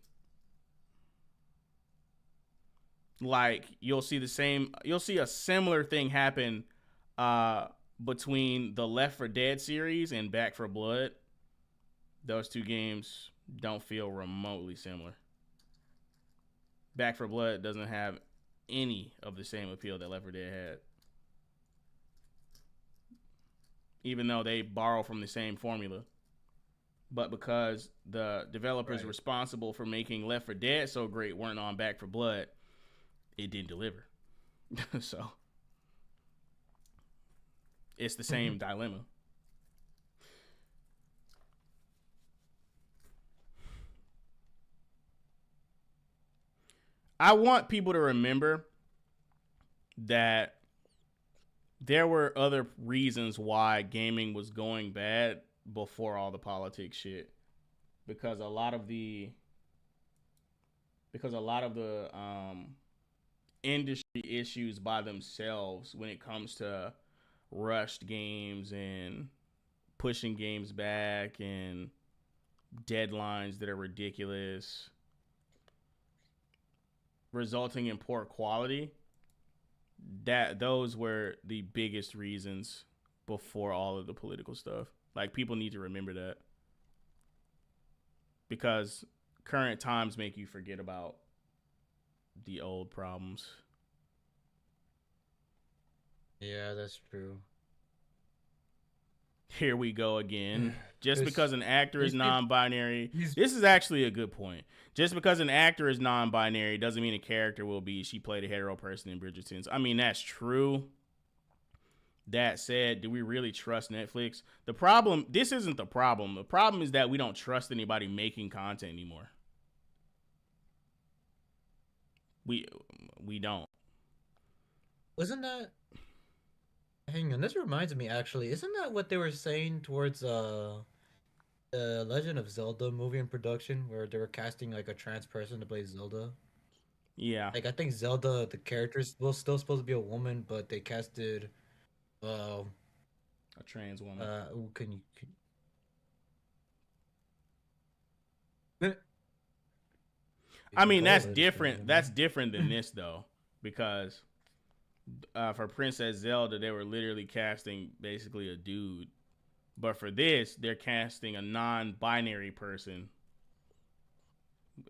Like you'll see a similar thing happen between the Left 4 Dead series and Back 4 Blood. Those two games don't feel remotely similar. Back 4 Blood doesn't have any of the same appeal that Left 4 Dead had, even though they borrow from the same formula. But because the developers responsible for making Left 4 Dead so great weren't on Back 4 Blood, it didn't deliver. So it's the same dilemma. I want people to remember that there were other reasons why gaming was going bad before all the politics shit, because a lot of the industry issues by themselves when it comes to rushed games and pushing games back and deadlines that are ridiculous, resulting in poor quality, that those were the biggest reasons before all of the political stuff. Like, people need to remember that, because current times make you forget about the old problems. Yeah, that's true. Here we go again. Just because an actor is these non-binary, this is actually a good point. Just because an actor is non-binary doesn't mean a character will be, she played a hetero person in Bridgerton. I mean, that's true. That said, do we really trust Netflix? The problem, this isn't the problem. The problem is that we don't trust anybody making content anymore. We don't. Wasn't that... Hang on, this reminds me, actually. Isn't that what they were saying towards the Legend of Zelda movie in production, where they were casting like a trans person to play Zelda? Yeah. Like, I think Zelda, the character, was still supposed to be a woman, but they casted a trans woman. Can I mean, that's different. That's different than this, though, because for Princess Zelda, they were literally casting basically a dude, but for this, they're casting a non-binary person.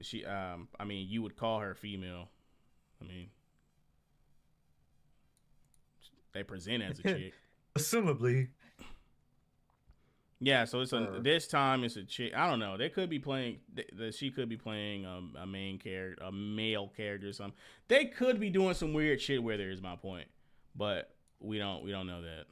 She, I mean, you would call her female. I mean, they present as a chick, assumably. Yeah, so it's this time it's a chick. I don't know. They could be playing. She could be playing a main character, a male character or something. They could be doing some weird shit where there is my point, but we don't know that.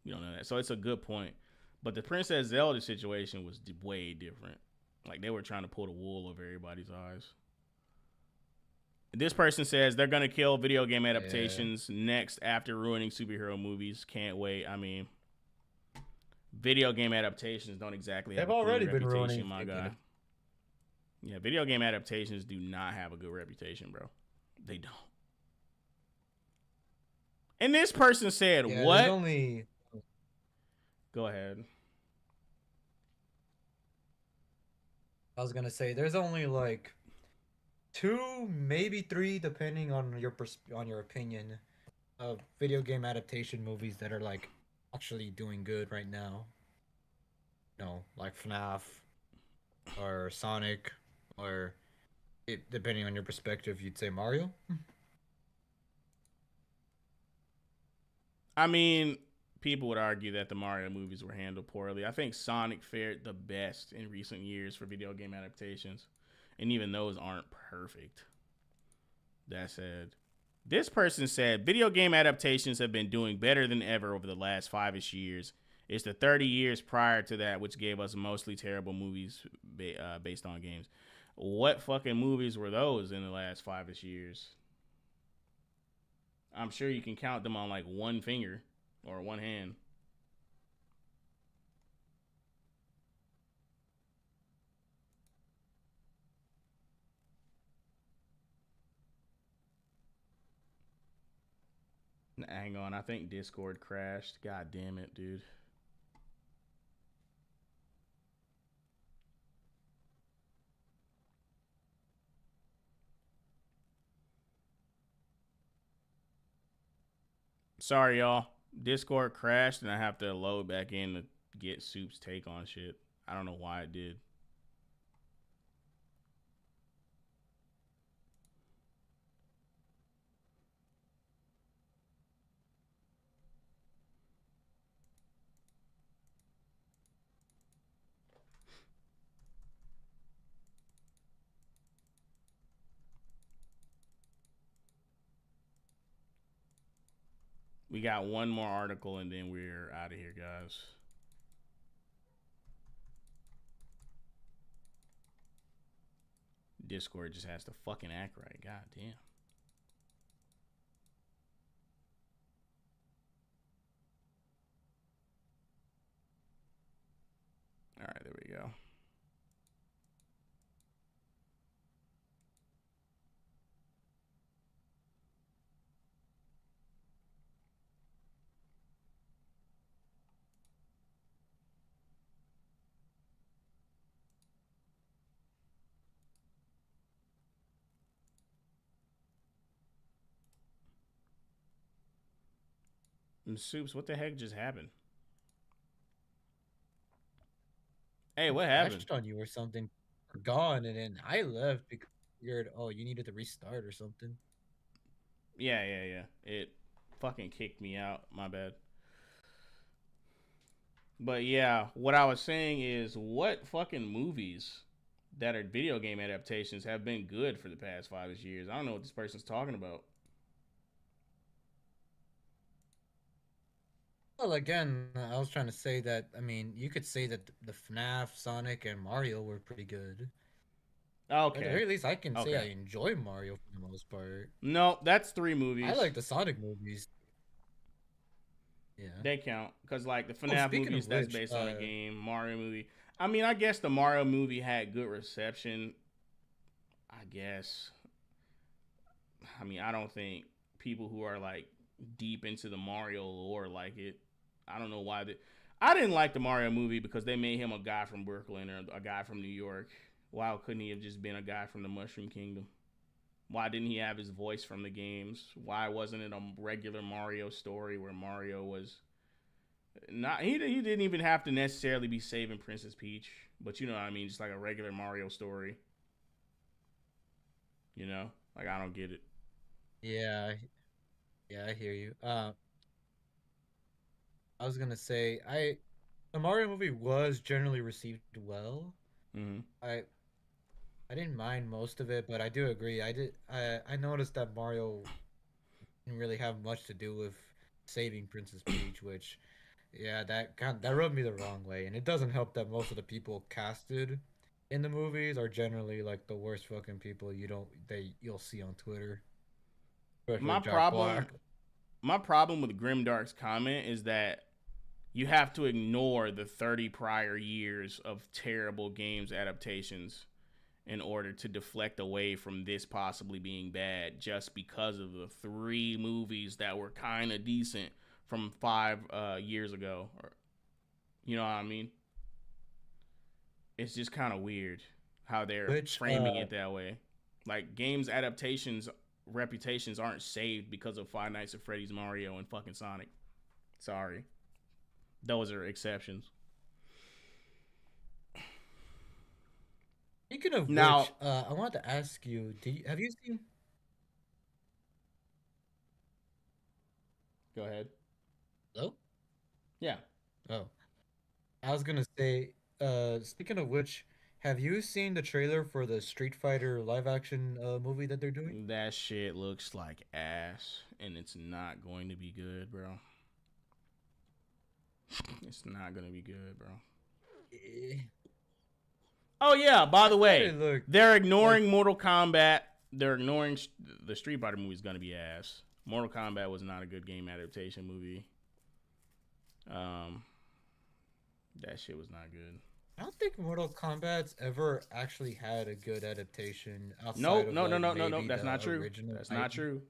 We don't know that. So it's a good point. But the Princess Zelda situation was way different. Like, they were trying to pull the wool over everybody's eyes. This person says they're gonna kill video game adaptations next after ruining superhero movies. Can't wait. I mean, video game adaptations don't exactly have a good reputation, my guy. Yeah, video game adaptations do not have a good reputation, bro. They don't. And this person said, what? Go ahead. I was gonna say, there's only like 2, maybe 3, depending on your opinion, of video game adaptation movies that are like actually doing good right now. No, like FNAF or Sonic, or depending on your perspective, you'd say Mario. I mean, people would argue that the Mario movies were handled poorly. I think Sonic fared the best in recent years for video game adaptations, and even those aren't perfect. That said, this person said video game adaptations have been doing better than ever over the last 5-ish years. It's the 30 years prior to that which gave us mostly terrible movies based on games. What fucking movies were those in the last 5-ish years? I'm sure you can count them on like one finger or one hand. Hang on, I think Discord crashed. God damn it, dude. Sorry, y'all. Discord crashed and I have to load back in to get Soup's take on shit. I don't know why it did. We got one more article and then we're out of here, guys. Discord just has to fucking act right. God damn. All right, there we go. And Soups, what the heck just happened? Hey, what happened? Crashed on you or something. Gone, and then I left because I figured, oh, you needed to restart or something. Yeah. It fucking kicked me out. My bad. But yeah, what I was saying is what fucking movies that are video game adaptations have been good for the past 5 years. I don't know what this person's talking about. Well, again, I was trying to say that. I mean, you could say that the FNAF, Sonic, and Mario were pretty good. At the Okay. very least, I can say I Okay. enjoy Mario for the most part. No, that's three I movies. like the Sonic movies. Yeah. They count because like the Oh, FNAF speaking movies, of that's which, based on a game. Mario movie. I mean, I guess the Mario movie had good reception. I guess. I mean, I don't think people who are like deep into the Mario lore like it. I don't know why they. I didn't like the Mario movie because they made him a guy from Brooklyn or a guy from New York. Why couldn't he have just been a guy from the Mushroom Kingdom? Why didn't he have his voice from the games? Why wasn't it a regular Mario story where Mario was not? He didn't even have to necessarily be saving Princess Peach, but you know what I mean, just like a regular Mario story. You know, like I don't get it. yeah, yeah, I hear you. I was gonna say, the Mario movie was generally received well. Mm-hmm. I I didn't mind most of it, but I do agree. I noticed that Mario didn't really have much to do with saving Princess Peach, which yeah, that rubbed me the wrong way. And it doesn't help that most of the people casted in the movies are generally like the worst fucking people you'll see on Twitter, especially My Jack problem, Black. my problem with Grimdark's comment is that you have to ignore the 30 prior years of terrible games adaptations in order to deflect away from this possibly being bad just because of the three movies that were kind of decent from 5 years ago. Or, you know what I mean? It's just kind of weird how they're Which framing it that way. Like games adaptations reputations aren't saved because of Five Nights at Freddy's, Mario, and fucking Sonic. Sorry, those are exceptions. Speaking of Now, which, I wanted to ask you, have you seen? go ahead. Hello? Yeah. Oh, I was gonna say, speaking of which, Have you seen the trailer for the Street Fighter live action movie that they're doing? That shit looks like ass, and it's not going to be good, bro. It's not gonna be good, bro. Eh, Oh yeah, by I the thought way, it looked they're like ignoring Mortal Kombat. They're ignoring the Street Fighter movie's gonna be ass. Mortal Kombat was not a good game adaptation movie. Um, that shit was not good. I don't think Mortal Kombat's ever actually had a good adaptation outside Nope, of no, no, like no, no, no. maybe That's not the true. original That's not 90s. true.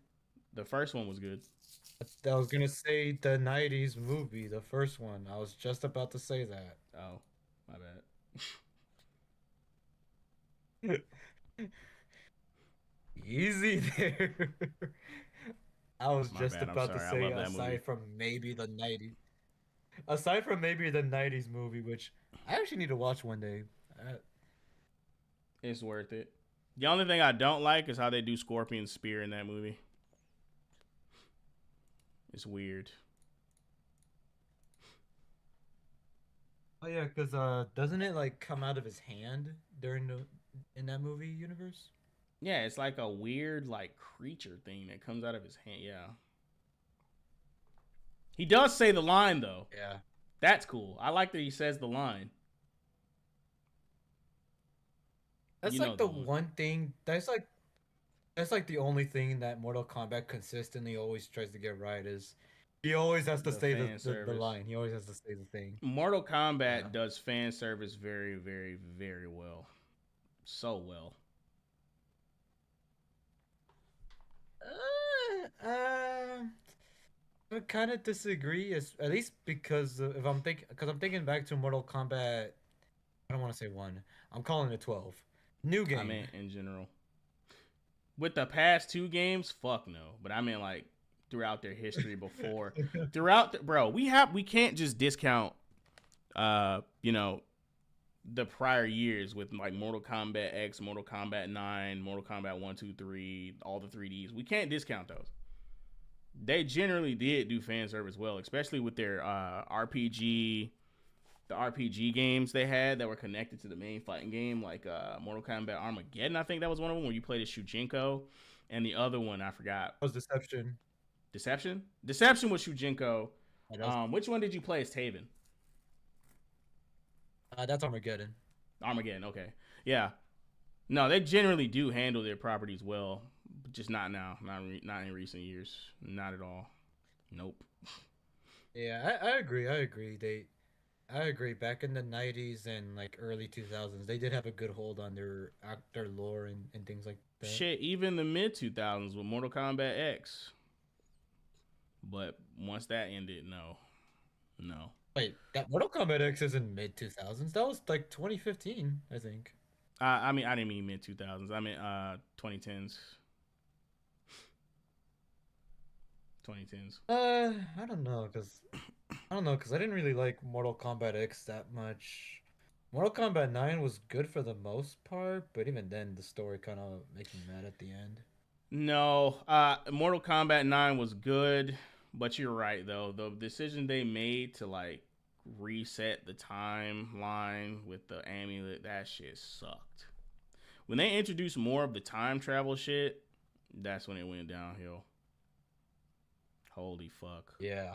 The first one was good. I was gonna say the 90s movie, the first one. I was just about to say that. Oh, my bad. Easy there. I was My just bad. I'm about to sorry. I say love that movie. aside from maybe the 90s movie, which I actually need to watch one day. It's worth it. The only thing I don't like is how they do Scorpion's spear in that movie. It's weird. Oh yeah, because doesn't it like come out of his hand during the in that movie universe? Yeah, it's like a weird like creature thing that comes out of his hand. Yeah. He does say the line though. Yeah. That's cool. I like that he says the line. That's You know like the the one. one thing that's like the only thing that Mortal Kombat consistently always tries to get right is he always has to The say fan the service. line. He always has to say the thing. Mortal Yeah. Kombat does fan service very, very, very well. So well. I kind of disagree, at least because if I'm thinking back to Mortal Kombat, I don't want to say one. I'm calling it 12. New I game. mean, in general. With the past two games, fuck no. But I mean, like throughout their history before, bro, we can't just discount, you know, the prior years with like Mortal Kombat X, Mortal Kombat 9, Mortal Kombat 1, 2, 3, all the 3Ds. We can't discount those. They generally did do fan service well, especially with their the RPG games they had that were connected to the main fighting game, like Mortal Kombat Armageddon. I think that was one of them where you played as Shujinko, and the other one I forgot. Was Deception. Deception. Deception was Shujinko. Yeah, Which one did you play as Taven? that's Armageddon. Armageddon. Okay. Yeah. No, they generally do handle their properties well, but just not now. Not in recent years. Not at all. Nope. Yeah, I agree. I agree. Back in the 90s and like early 2000s, they did have a good hold on their lore and things like that. Shit, even the mid 2000s with Mortal Kombat X. But once that ended, no. No. Wait, that Mortal Kombat X is in mid 2000s. That was like 2015, I think. I mean, I didn't mean mid 2000s. I mean 2010s. 2010s. I don't know, cause I didn't really like Mortal Kombat X that much. Mortal Kombat 9 was good for the most part, but even then, the story kind of makes me mad at the end. No, Mortal Kombat 9 was good, but you're right though. The decision they made to like reset the timeline with the amulet, that shit sucked. When they introduced more of the time travel shit, that's when it went downhill. Holy fuck. Yeah.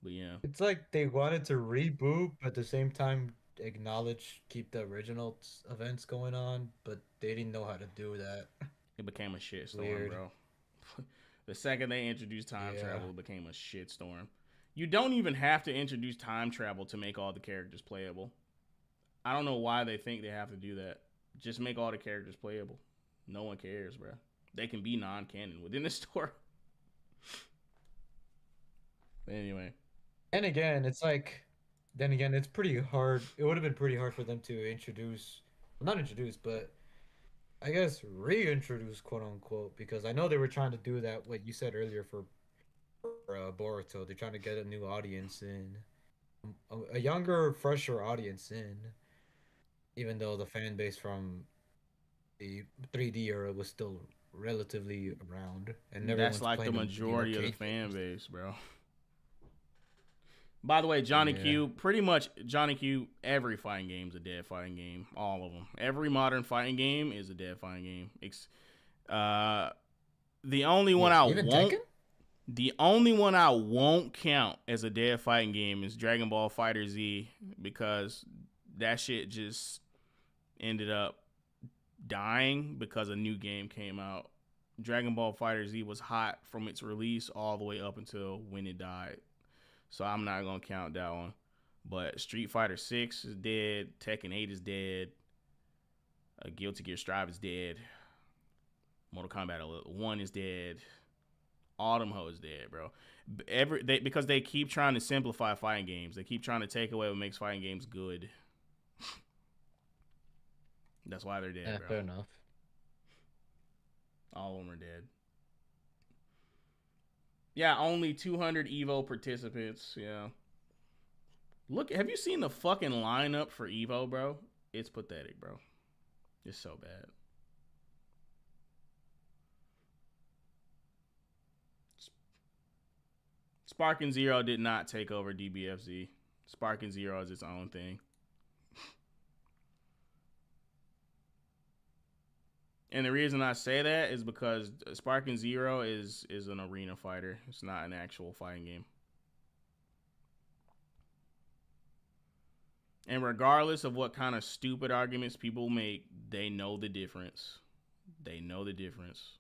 But yeah, It's like they wanted to reboot, but at the same time keep the original events going on, but they didn't know how to do that. it became a shit storm, Weird. bro. The second they introduced time Yeah. travel, it became a shit storm. You don't even have to introduce time travel to make all the characters playable. I don't know why they think they have to do that. Just make all the characters playable. No one cares, bro. They can be non-canon within the story. Anyway, And again, it's like, then again, it's pretty hard. It would have been pretty hard for them to well, not introduce, but I guess reintroduce, quote unquote, because I know they were trying to do that, what you said earlier for Boruto. They're trying to get a new audience in, a younger, fresher audience in, even though the fan base from the 3D era was still relatively around, and that's everyone's like the playing the majority of the arcade fan games. base, bro. By the way, Johnny Yeah. Q, pretty much Johnny Q, every fighting game is a dead fighting game. All of them. Every modern fighting game is a dead fighting game. Uh, the only one Yes. I Even won't, Tekken? the only one I won't count as a dead fighting game is Dragon Ball Fighter Z because that shit just ended up dying because a new game came out. Dragon Ball Fighter Z was hot from its release all the way up until when it died. So I'm not gonna count that one. But Street Fighter 6 is dead. Tekken 8 is dead. Guilty Gear Strive is dead. Mortal Kombat 1 is dead. All them hoes dead, bro. Because they keep trying to simplify fighting games. They keep trying to take away what makes fighting games good. That's why they're dead, Yeah, bro. fair enough. All of them are dead. Yeah, only 200 Evo participants. Yeah. Look, have you seen the fucking lineup for Evo, bro? It's pathetic, bro. It's so bad. Sparking Zero did not take over DBFZ. Sparking Zero is its own thing. And the reason I say that is because Sparking Zero is an arena fighter. It's not an actual fighting game. And regardless of what kind of stupid arguments people make, they know the difference. They know the difference.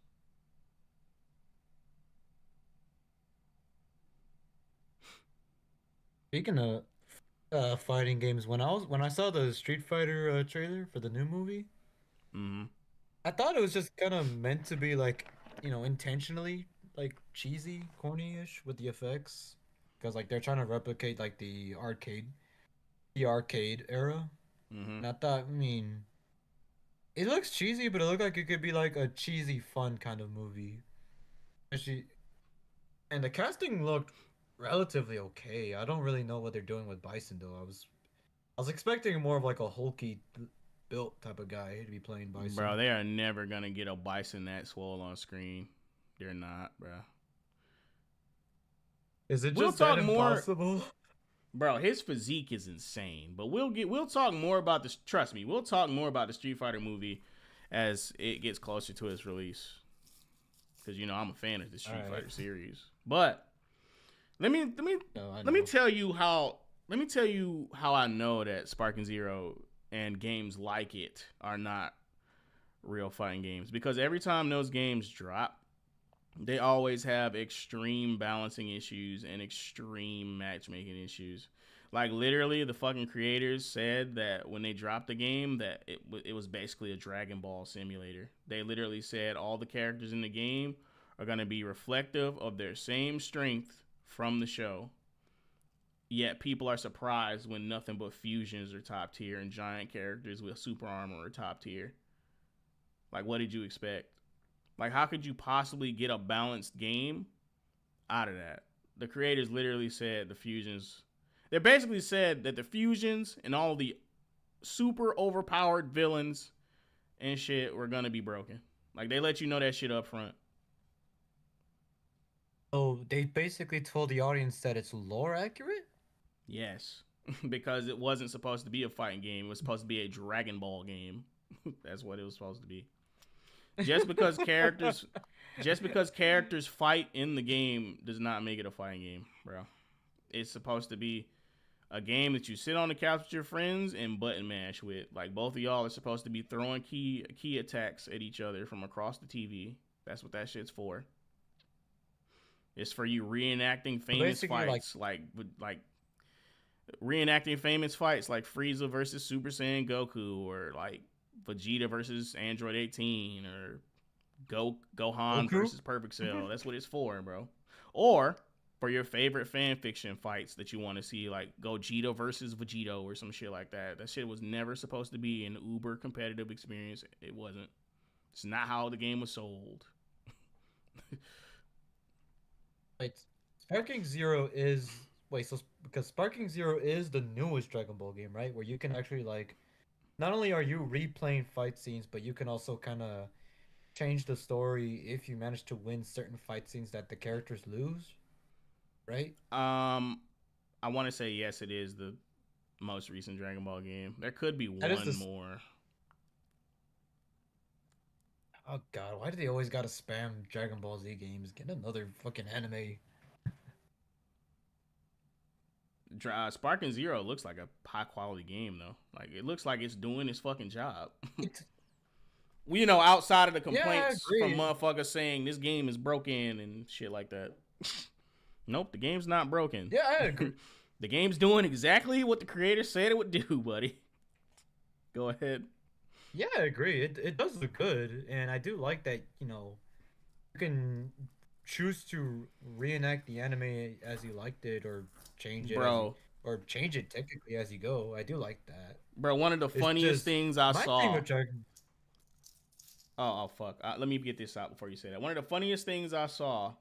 Speaking of fighting games, when I saw the Street Fighter trailer for the new movie, Mm-hmm. I thought it was just kind of meant to be like, intentionally like cheesy, corny-ish with the effects, because like they're trying to replicate like the arcade era. Mm-hmm. And I thought, it looks cheesy, but it looked like it could be like a cheesy, fun kind of movie. Actually, and the casting looked relatively okay. I don't really know what they're doing with Bison though. I was expecting more of like a hulky built type of guy to be playing Bro, Bison. they are never gonna get a Bison that swole on screen. They're not, bro. Is it We'll just that talk more, impossible? bro. His physique is insane, but we'll talk more about this. Trust me, we'll talk more about the Street Fighter movie as it gets closer to its release. Because I'm a fan of the Street All right. Fighter series. But let me No, I let me know. tell you how I know that Sparking Zero and games like it are not real fighting games. Because every time those games drop, they always have extreme balancing issues and extreme matchmaking issues. Like literally, the fucking creators said that when they dropped the game, that it was basically a Dragon Ball simulator. They literally said all the characters in the game are gonna be reflective of their same strength from the show. Yet people are surprised when nothing but fusions are top tier and giant characters with super armor are top tier. Like, what did you expect? Like, how could you possibly get a balanced game out of that? The creators literally said the fusions. They basically said that the fusions and all the super overpowered villains and shit were gonna be broken. Like, they let you know that shit up front. Oh, they basically told the audience that it's lore accurate? Yes. Because it wasn't supposed to be a fighting game. It was supposed to be a Dragon Ball game. That's what it was supposed to be. Just because characters just because characters fight in the game does not make it a fighting game, bro. It's supposed to be a game that you sit on the couch with your friends and button mash with. Like both of y'all are supposed to be throwing key attacks at each other from across the TV. That's what that shit's for. It's for you reenacting famous Basically, like, fights, like reenacting famous fights like Frieza versus Super Saiyan Goku, or like Vegeta versus Android 18, or Gohan Goku? versus Perfect Cell. That's what it's for, bro. Or for your favorite fan fiction fights that you want to see, like Gogeta versus Vegito or some shit like that. That shit was never supposed to be an uber competitive experience. It wasn't. It's not how the game was sold. Wait, Sparking Zero is wait, so because Sparking Zero is the newest Dragon Ball game, right? Where you can actually like, not only are you replaying fight scenes, but you can also kind of change the story if you manage to win certain fight scenes that the characters lose, right? Um, I want to say yes, it is the most recent Dragon Ball game. There could be That is one this. more. Oh God, why do they always gotta spam Dragon Ball Z games? Get another fucking anime. Sparking Zero looks like a high quality game though. Like it looks like it's doing its fucking job. It's, Well, outside of the yeah, I complaints from agree. motherfuckers saying this game is broken and shit like that. Nope, the game's not broken. Yeah, I agree. The game's doing exactly what the creator said it would do, buddy. Go ahead. Yeah, I agree. It does look good, and I do like that. You can choose to reenact the anime as you liked it, or change it Bro, or change it technically as you go. I do like that. one of the It's funniest just things I my thing saw. with Dragon. Oh, fuck. Let me get this out before you say that. One of the funniest things I saw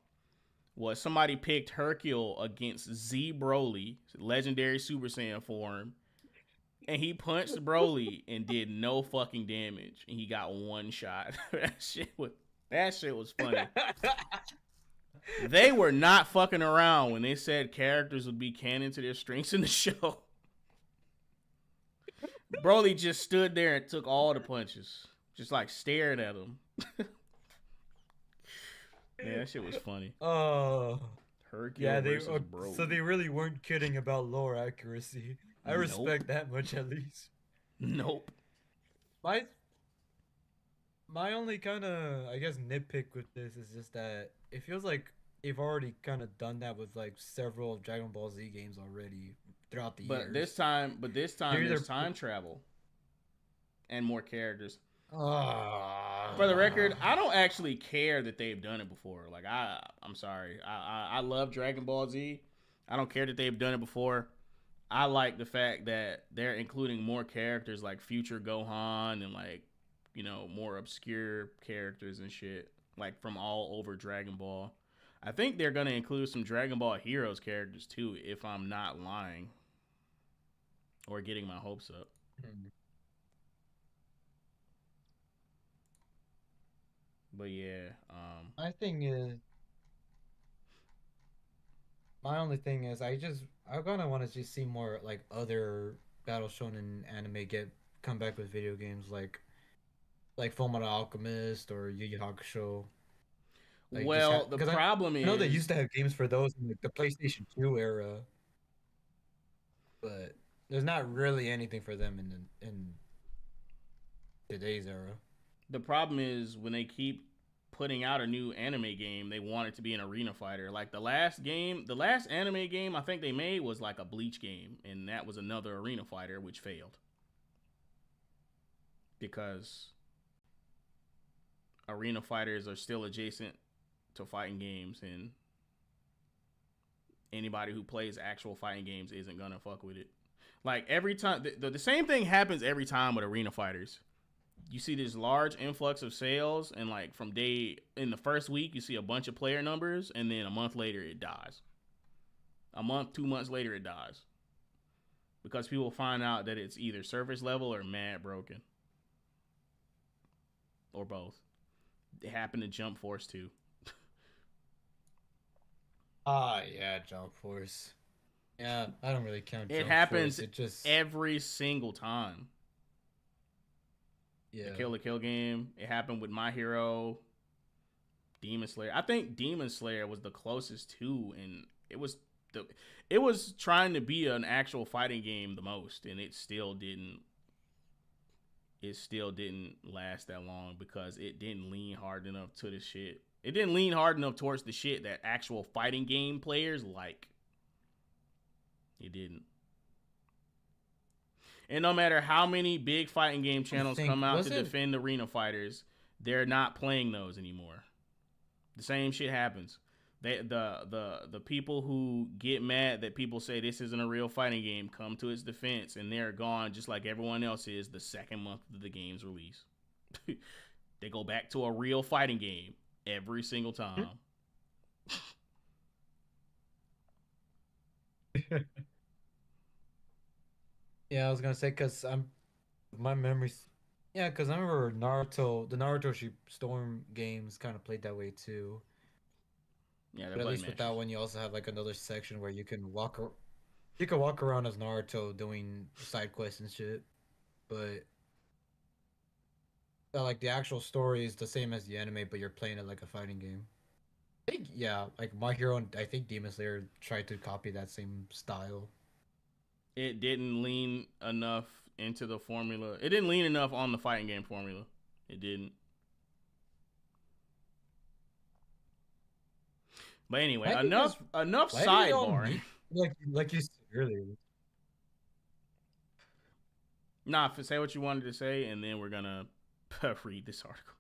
was somebody picked Hercule against Z Broly, legendary Super Saiyan form, and he punched Broly and did no fucking damage, and he got one shot. that shit was funny. They were not fucking around when they said characters would be canon to their strengths in the show. Broly just stood there and took all the punches, just like staring at him. Yeah, that shit was funny. Oh, Hercule yeah. versus Broly. So they really weren't kidding about lore accuracy. I respect that much at least. Nope. My my only kind of, I guess, nitpick with this is just that it feels like they've already kind of done that with like several Dragon Ball Z games already throughout the years. But this time there's time travel and more characters. For the record, I don't actually care that they've done it before. Like I'm sorry. I love Dragon Ball Z. I don't care that they've done it before. I like the fact that they're including more characters like Future Gohan and like, more obscure characters and shit, like from all over Dragon Ball. I think they're gonna include some Dragon Ball Heroes characters too, if I'm not lying or getting my hopes up. But yeah, My thing is, my only thing is, I kind of want to just see more like other Battle Shonen anime come back with video games like Fullmetal Alchemist or Yu Yu Hakusho. Like well, the because problem I know they is used to have games for those in like the PlayStation 2 era, but there's not really anything for them in today's era. the problem is when they keep putting out a new anime game, they want it to be an arena fighter. Like the last anime game I think they made was like a Bleach game, and that was another arena fighter which failed because arena fighters are still adjacent to fighting games, and anybody who plays actual fighting games isn't gonna fuck with it. Like every time, the same thing happens every time with arena fighters. You see this large influx of sales, and like in the first week, you see a bunch of player numbers, and then a month later, it dies. A month, 2 months later, it dies because people find out that it's either surface level or mad broken, or both. It happened to Jump Force too. Ah, yeah, Jump Force. Yeah, I don't really count. It Jump happens Force. It just every single time. yeah. The Kill la Kill game. It happened with My Hero, Demon Slayer. I think Demon Slayer was the closest to, and it was trying to be an actual fighting game the most, and it still didn't. It still didn't last that long because it didn't lean hard enough to the shit. It didn't lean hard enough towards the shit that actual fighting game players like. It didn't. And no matter how many big fighting game channels come out to defend arena fighters, they're not playing those anymore. The same shit happens. The people who get mad that people say this isn't a real fighting game come to its defense, and they're gone just like everyone else is the second month of the game's release. They go back to a real fighting game every single time. Yeah, I was gonna say because my memories. Yeah, because I remember the Naruto Storm games kind of played that way too. Yeah, But at least with that one, you also have like another section where you can walk. You could walk around as Naruto doing side quests and shit, but like the actual story is the same as the anime, but you're playing it like a fighting game. I think yeah, like My Hero and I think Demon Slayer tried to copy that same style. It didn't lean enough into the formula. It didn't lean enough on the fighting game formula. It didn't. But anyway, Why do you enough guys? enough Why do they all sidebarring. need like you said earlier? Nah, say what you wanted to say, and then we're gonna read this article.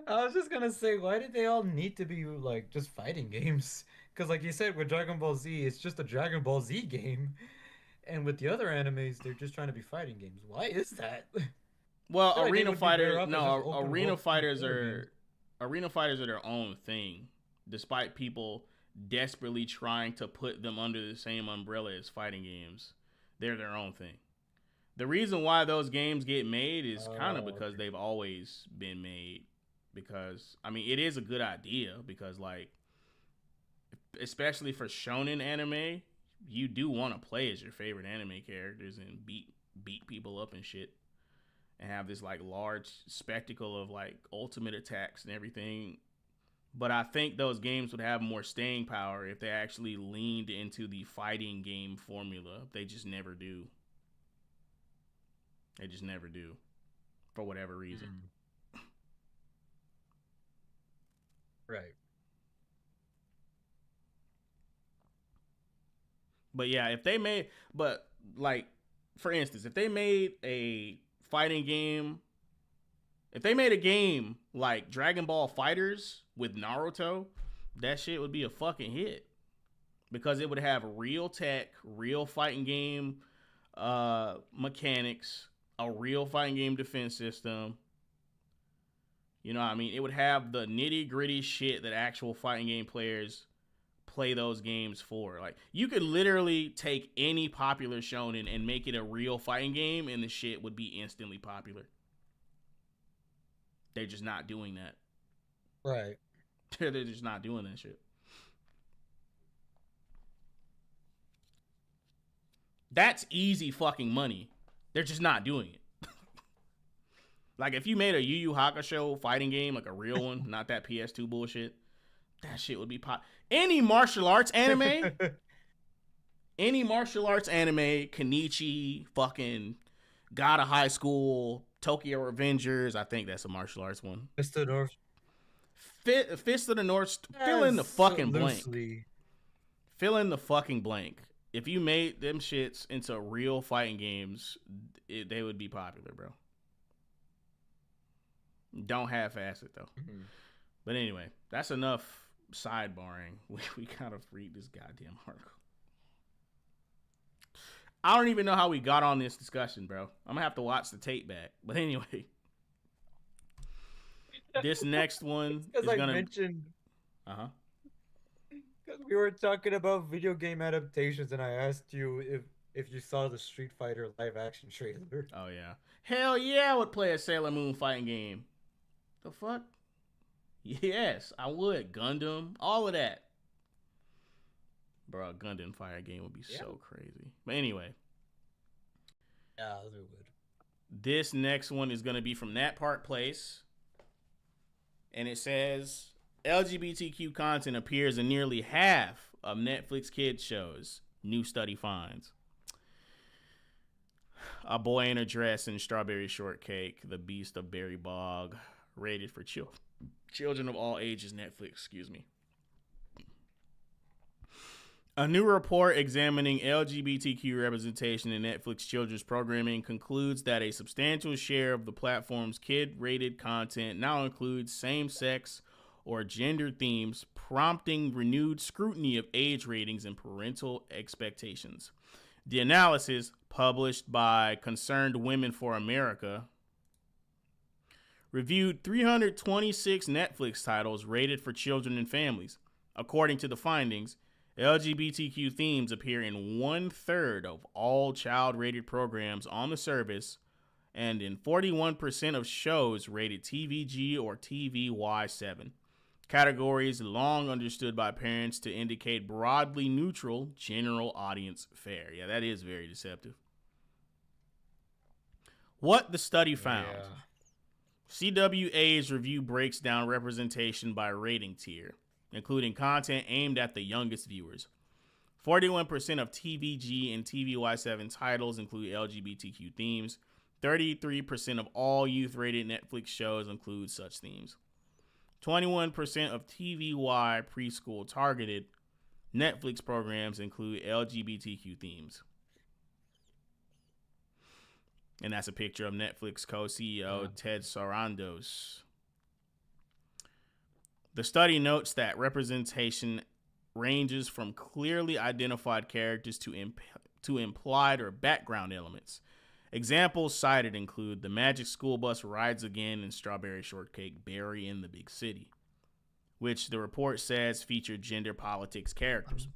I was just gonna say, why did they all need to be like just fighting games? Because like you said, with Dragon Ball Z, it's just a Dragon Ball Z game, and with the other animes, they're just trying to be fighting games. Why is that? I Well, feel like they arena would be better fighters, off as just no, open world games. arena fighters are their own thing, despite people desperately trying to put them under the same umbrella as fighting games. They're their own thing. The reason why those games get made is kind of Oh, because okay. they've always been made. Because I mean, it is a good idea because like, especially for shonen anime, you do want to play as your favorite anime characters and beat people up and shit, and have this like large spectacle of like ultimate attacks and everything. But I think those games would have more staying power if they actually leaned into the fighting game formula. They just never do. They just never do, for whatever reason. Hmm. Right. But yeah, if they made, but like, for instance, if they made a fighting game, if they made a game like Dragon Ball Fighters with Naruto, that shit would be a fucking hit because it would have real tech, real fighting game mechanics, a real fighting game defense system. You know what I mean? It would have the nitty gritty shit that actual fighting game players play those games for. Like, you could literally take any popular shonen and make it a real fighting game, and the shit would be instantly popular. They're just not doing that. Right. They're just not doing that shit. That's easy fucking money. They're just not doing it. Like, if you made a Yu Yu Hakusho fighting game, like a real one, not that PS2 bullshit, that shit would be pop. Any martial arts anime, Kenichi, fucking God of High School, Tokyo Revengers. I think that's a martial arts one. Mr. North. Fist of the North. Fill in the So fucking blank. loosely. Fill in the fucking blank. If you made them shits into real fighting games, they would be popular, bro. Don't half-ass it though. Mm-hmm. But anyway, that's enough sidebarring. We gotta read this goddamn article. I don't even know how we got on this discussion, bro. I'm gonna have to watch the tape back. But anyway, this next one Because is I gonna. mentioned Uh-huh. because we were talking about video game adaptations, and I asked you if you saw the Street Fighter live action trailer. Oh yeah. Hell yeah, I would play a Sailor Moon fighting game. The fuck? Yes, I would. Gundam, all of that. Bro, a Gundam fire game would be Yeah. so crazy. But anyway, Yeah, those are good. this next one is gonna be from That Park Place. And it says LGBTQ content appears in nearly half of Netflix kids shows. New study finds. A Boy in a Dress and Strawberry Shortcake, The Beast of Berry Bog, rated for children of all ages. Netflix, excuse me. A new report examining LGBTQ representation in Netflix children's programming concludes that a substantial share of the platform's kid-rated content now includes same-sex or gender themes, prompting renewed scrutiny of age ratings and parental expectations. The analysis, published by Concerned Women for America, reviewed 326 Netflix titles rated for children and families. According to the findings, LGBTQ themes appear in 1/3 of all child-rated programs on the service and in 41% of shows rated TVG or TVY7. Categories long understood by parents to indicate broadly neutral general audience fare. Yeah, that is very deceptive. What the study found. Yeah. CWA's review breaks down representation by rating tier, including content aimed at the youngest viewers. 41% of TVG and TVY7 titles include LGBTQ themes. 33% of all youth-rated Netflix shows include such themes. 21% of TVY preschool targeted Netflix programs include LGBTQ themes. And that's a picture of Netflix co-CEO Ted Sarandos. The study notes that representation ranges from clearly identified characters to implied or background elements. Examples cited include The Magic School Bus Rides Again and Strawberry Shortcake Berry in the Big City, which the report says featured gender politics characters.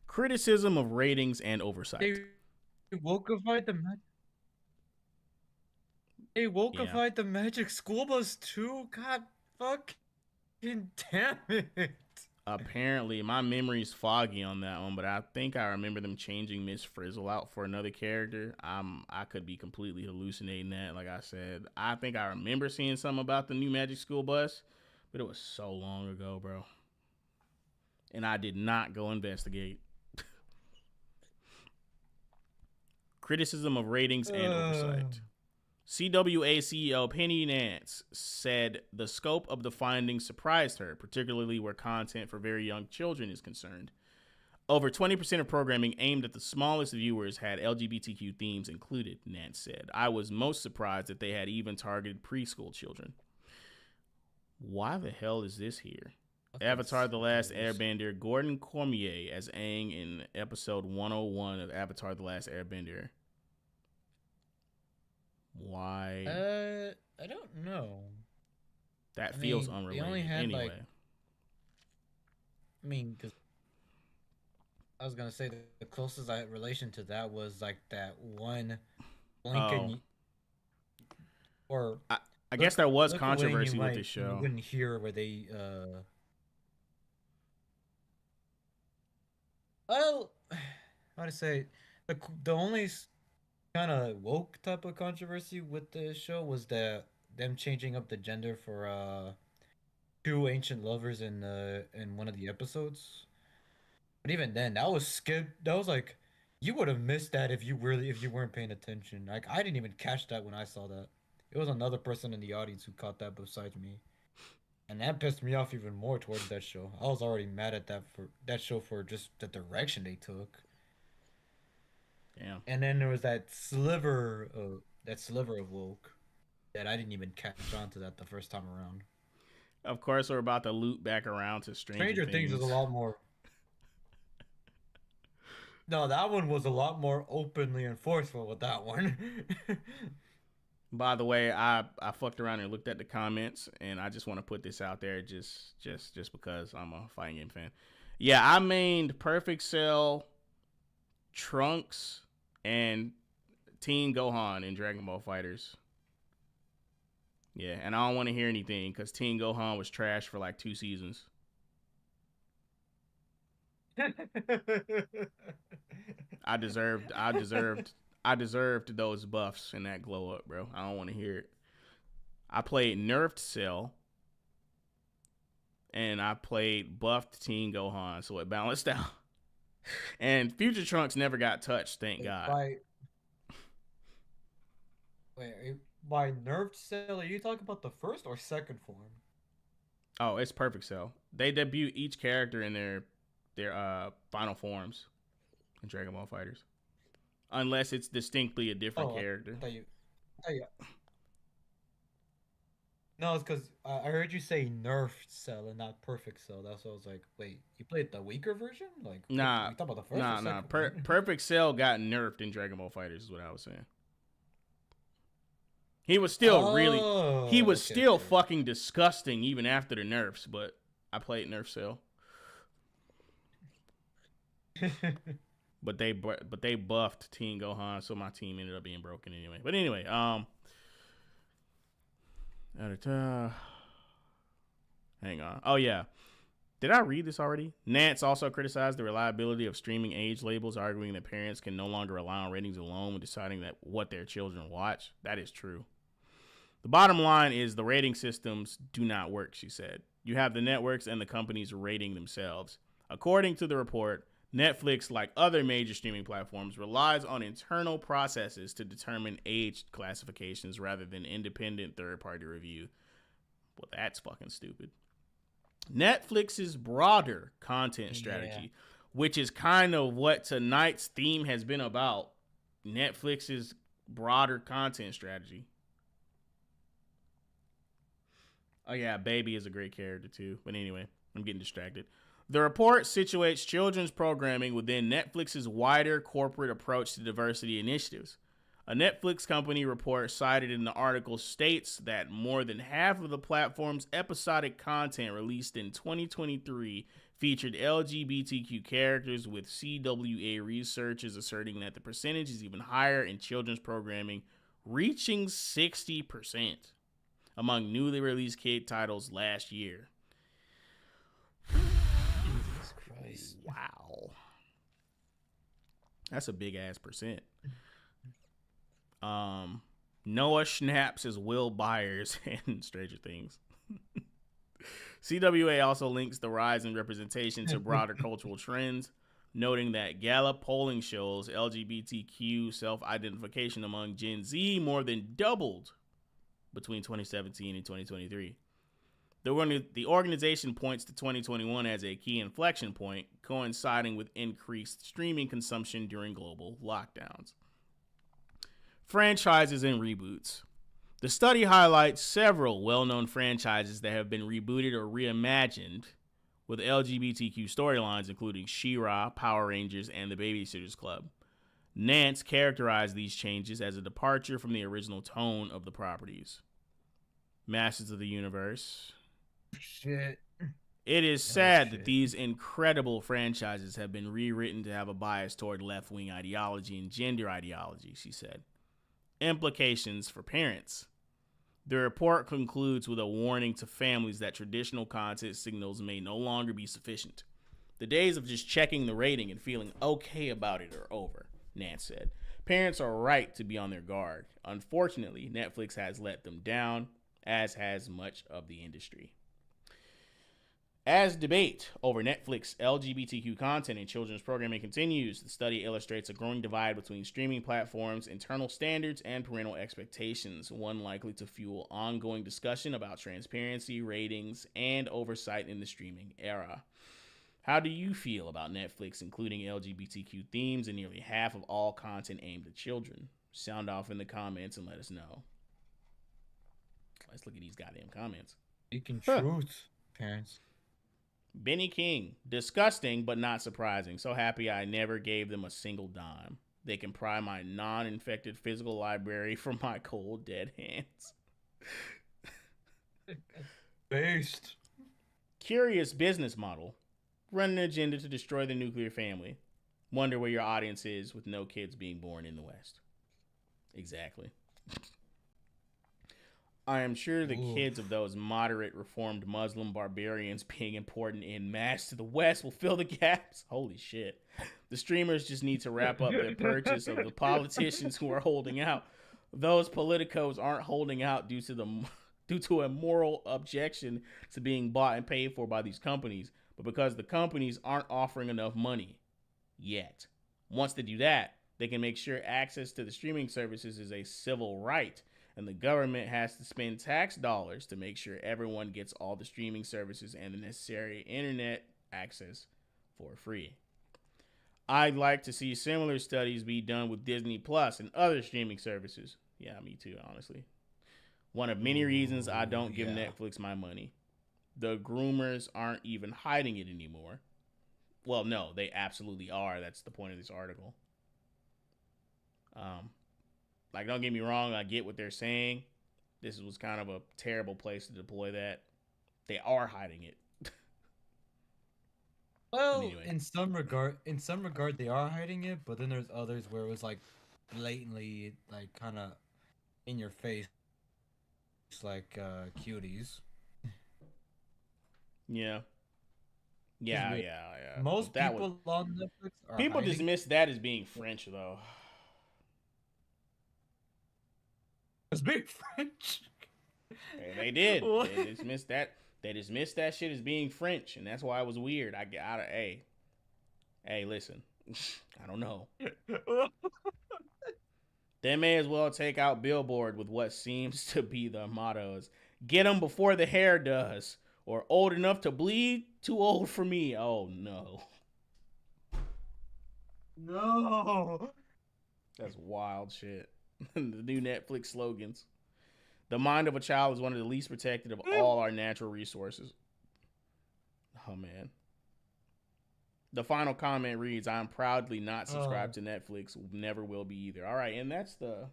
Criticism of ratings and oversight. They wokeified the Magic School Bus too? God fucking damn it. Apparently, my memory's foggy on that one, but I think I remember them changing Miss Frizzle out for another character. I could be completely hallucinating that. Like I said, I think I remember seeing something about the new Magic School Bus, but it was so long ago, bro. And I did not go investigate. Criticism of ratings and oversight. CWA CEO Penny Nance said the scope of the findings surprised her, particularly where content for very young children is concerned. Over 20% of programming aimed at the smallest viewers had LGBTQ themes included, Nance said. I was most surprised that they had even targeted preschool children. Why the hell is this here? Avatar The Last Airbender, Gordon Cormier as Aang in episode 101 of Avatar The Last Airbender. Why? I don't know. That feels unrelated. They only had anyway. Because I was gonna say the closest relation to that was like that one Lincoln. Or I guess there was controversy with this show. You wouldn't hear where they well, how to say, the only kind of woke type of controversy with the show was that them changing up the gender for two ancient lovers in one of the episodes. But even then, that was skipped. That was like, you would have missed that if you weren't paying attention. Like, I didn't even catch that when I saw that. It was another person in the audience who caught that besides me, and that pissed me off even more towards that show. I was already mad at that show for just the direction they took. Yeah. And then there was that sliver of woke that I didn't even catch on to that the first time around. Of course, we're about to loop back around to Stranger Things is a lot more. No, that one was a lot more openly and forceful with that one. By the way, I fucked around and looked at the comments, and I just want to put this out there just because I'm a fighting game fan. Yeah, I mained Perfect Cell, Trunks, and Teen Gohan in Dragon Ball FighterZ. Yeah, and I don't want to hear anything because Teen Gohan was trash for like 2 seasons. I deserved those buffs and that glow up, bro. I don't want to hear it. I played nerfed Cell, and I played buffed Teen Gohan, so it balanced out. And Future Trunks never got touched, thank God. By nerfed Cell, are you talking about the first or second form? Oh, it's Perfect Cell. They debut each character in their final forms in Dragon Ball FighterZ, unless it's distinctly a different character. No, it's because I heard you say nerfed Cell and not Perfect Cell. That's why I was like, wait, you played the weaker version? Like, nah, you talking about the first? Nah. Perfect Cell got nerfed in Dragon Ball FighterZ, is what I was saying. He was still fucking disgusting even after the nerfs, but I played Nerf Cell. But they buffed Teen Gohan, so my team ended up being broken anyway. But anyway, Hang on. Oh yeah. Did I read this already? Nance also criticized the reliability of streaming age labels, arguing that parents can no longer rely on ratings alone when deciding that what their children watch. That is true. The bottom line is the rating systems do not work, she said. You have the networks and the companies rating themselves. According to the report, Netflix, like other major streaming platforms, relies on internal processes to determine age classifications rather than independent third-party review. Well, that's fucking stupid. Netflix's broader content strategy, which is kind of what tonight's theme has been about. Netflix's broader content strategy. Oh yeah, Baby is a great character too. But anyway, I'm getting distracted. The report situates children's programming within Netflix's wider corporate approach to diversity initiatives. A Netflix company report cited in the article states that more than half of the platform's episodic content released in 2023 featured LGBTQ characters, with CWA researchers asserting that the percentage is even higher in children's programming, reaching 60% among newly released kid titles last year. Jesus Christ. Wow. That's a big ass percent. Noah Schnaps as Will Byers in Stranger Things. CWA also links the rise in representation to broader cultural trends, noting that Gallup polling shows LGBTQ self-identification among Gen Z more than doubled between 2017 and 2023. The organization points to 2021 as a key inflection point, coinciding with increased streaming consumption during global lockdowns. Franchises and reboots. The study highlights several well-known franchises that have been rebooted or reimagined with LGBTQ storylines, including She-Ra, Power Rangers, and The Babysitter's Club. Nance characterized these changes as a departure from the original tone of the properties. Masters of the Universe. Shit. It is sad that these incredible franchises have been rewritten to have a bias toward left-wing ideology and gender ideology, she said. Implications for parents. The report concludes with a warning to families that traditional content signals may no longer be sufficient. The days of just checking the rating and feeling okay about it are over, Nance said. Parents are right to be on their guard. Unfortunately, Netflix has let them down, as has much of the industry. As debate over Netflix LGBTQ content in children's programming continues, the study illustrates a growing divide between streaming platforms, internal standards, and parental expectations, one likely to fuel ongoing discussion about transparency, ratings, and oversight in the streaming era. How do you feel about Netflix including LGBTQ themes in nearly half of all content aimed at children? Sound off in the comments and let us know. Let's look at these goddamn comments. Speaking truth, parents. Benny King, disgusting but not surprising. So happy I never gave them a single dime. They can pry my non-infected physical library from my cold, dead hands. Based. Curious business model. Run an agenda to destroy the nuclear family. Wonder where your audience is with no kids being born in the West. Exactly. I am sure the kids of those moderate reformed Muslim barbarians being imported en masse to the West will fill the gaps. Holy shit. The streamers just need to wrap up their purchase of the politicians who are holding out. Those politicos aren't holding out due to a moral objection to being bought and paid for by these companies, but because the companies aren't offering enough money yet. Once they do that, they can make sure access to the streaming services is a civil right, and the government has to spend tax dollars to make sure everyone gets all the streaming services and the necessary internet access for free. I'd like to see similar studies be done with Disney Plus and other streaming services. Yeah, me too, honestly. One of many reasons I don't give Netflix my money. The groomers aren't even hiding it anymore. Well, no, they absolutely are. That's the point of this article. Like, don't get me wrong, I get what they're saying. This was kind of a terrible place to deploy that. They are hiding it. Well, anyway. in some regard, they are hiding it, but then there's others where it was like blatantly, like kind of in your face, like cuties. Yeah. It's Yeah, weird. yeah, yeah. Most That was people on Netflix are people hiding. dismiss that as being French though. It's big French. They did. What? They dismissed that. They dismissed that shit as being French, and that's why it was weird. I got to hey, listen. I don't know. They may as well take out Billboard with what seems to be the mottos: "Get them before the hair does," or "Old enough to bleed, too old for me." Oh no, No. that's wild shit. The new Netflix slogans. The mind of a child is one of the least protected of all our natural resources. Oh man. The final comment reads, "I'm proudly not subscribed Oh, to Netflix. Never will be either." All right, and that's the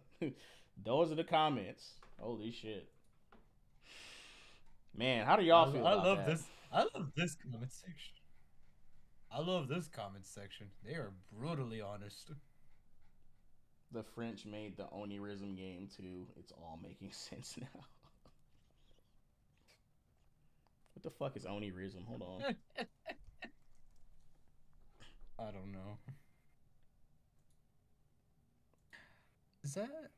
those are the comments. Holy shit. Man, how do I, y'all feel I about love that? this. I love this comment section. I love this comment section. They are brutally honest. The French made the Onirism game too. It's all making sense now. What the fuck is Onirism? Hold on. I don't know. Is that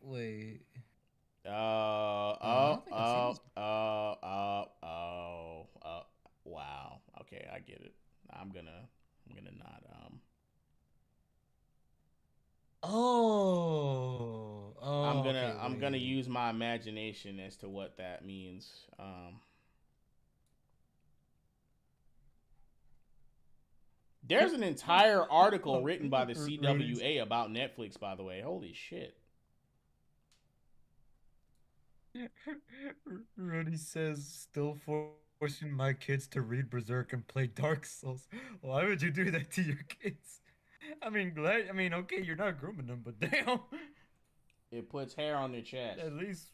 wait? I don't think I've seen this. Wow. Okay, I get it. I'm gonna not Oh, okay, I'm gonna wait. use my imagination as to what that means. There's an entire article written by the Rudy's CWA about Netflix, by the way. Holy shit. Rudy says, still forcing my kids to read Berserk and play Dark Souls. Why would you do that to your kids? Okay, you're not grooming them, but damn. It puts hair on their chest. At least.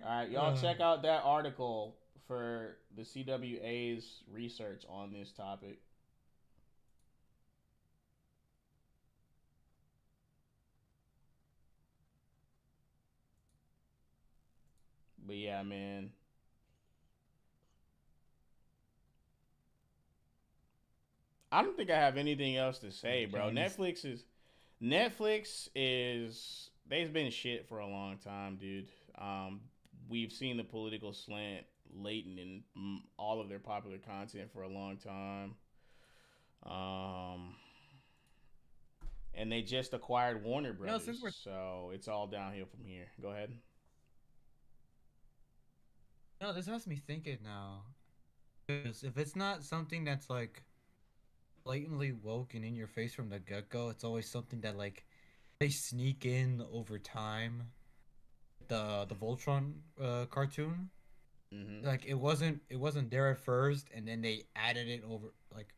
All right, y'all check out that article for the CWA's research on this topic. But yeah, man. I don't think I have anything else to say, The bro. Chinese. Netflix is they've been shit for a long time, dude. We've seen the political slant latent in all of their popular content for a long time. Um, and they just acquired Warner Since Brothers, we're so it's all downhill from here. Go ahead. no, this has me thinking now. Because if it's not something that's like blatantly woke and in your face from the get-go, it's always something that like they sneak in over time. The Voltron cartoon, Mm-hmm. like it wasn't there at first, and then they added it over like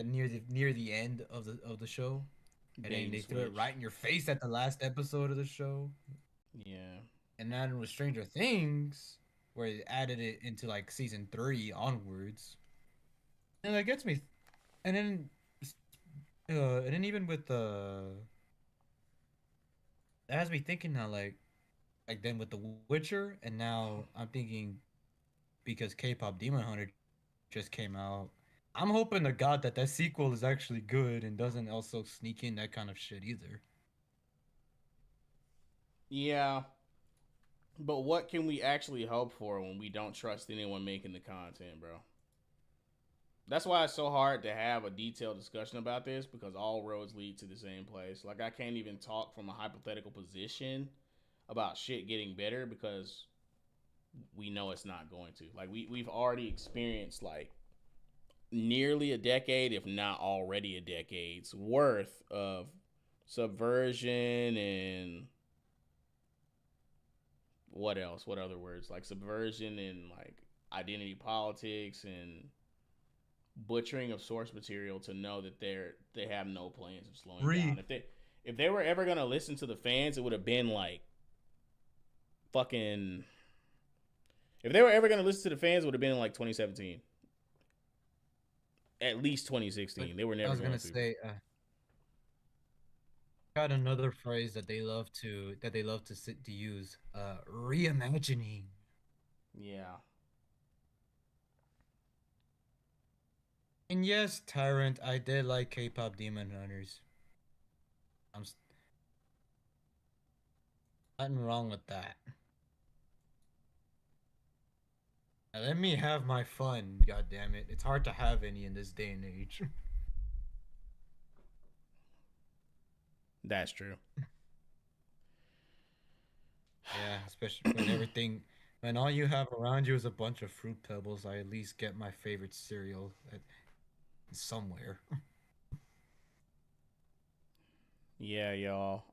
near the end of the show, and Bait then and they threw it switch. right in your face at the last episode of the show. Yeah. And then with Stranger Things, where they added it into like season 3 onwards, and that gets me. And then even with the that has me thinking now, like then with The Witcher, and now I'm thinking because K-pop Demon Hunter just came out. I'm hoping to God that that sequel is actually good and doesn't also sneak in that kind of shit either. Yeah. But what can we actually hope for when we don't trust anyone making the content, bro? That's why it's so hard to have a detailed discussion about this because all roads lead to the same place. Like I can't even talk from a hypothetical position about shit getting better because we know it's not going to. Like we've already experienced like nearly a decade, if not already a decade's worth of subversion and what else? What other words? Like subversion and like identity politics and butchering of source material to know that they have no plans of slowing down. Three. If they were ever gonna listen to the fans, it would have been like fucking. If they were ever gonna listen to the fans, it would have been in like 2017, at least But 2016. They were I never was going gonna to. say, Got another phrase that they love to sit to use. Reimagining. Yeah. And yes, Tyrant, I did like K-pop Demon Hunters. I'm nothing wrong with that. Now let me have my fun, god damn it. It's hard to have any in this day and age. That's true. Yeah, especially when all you have around you is a bunch of fruit pebbles, I at least get my favorite cereal somewhere. Yeah, y'all.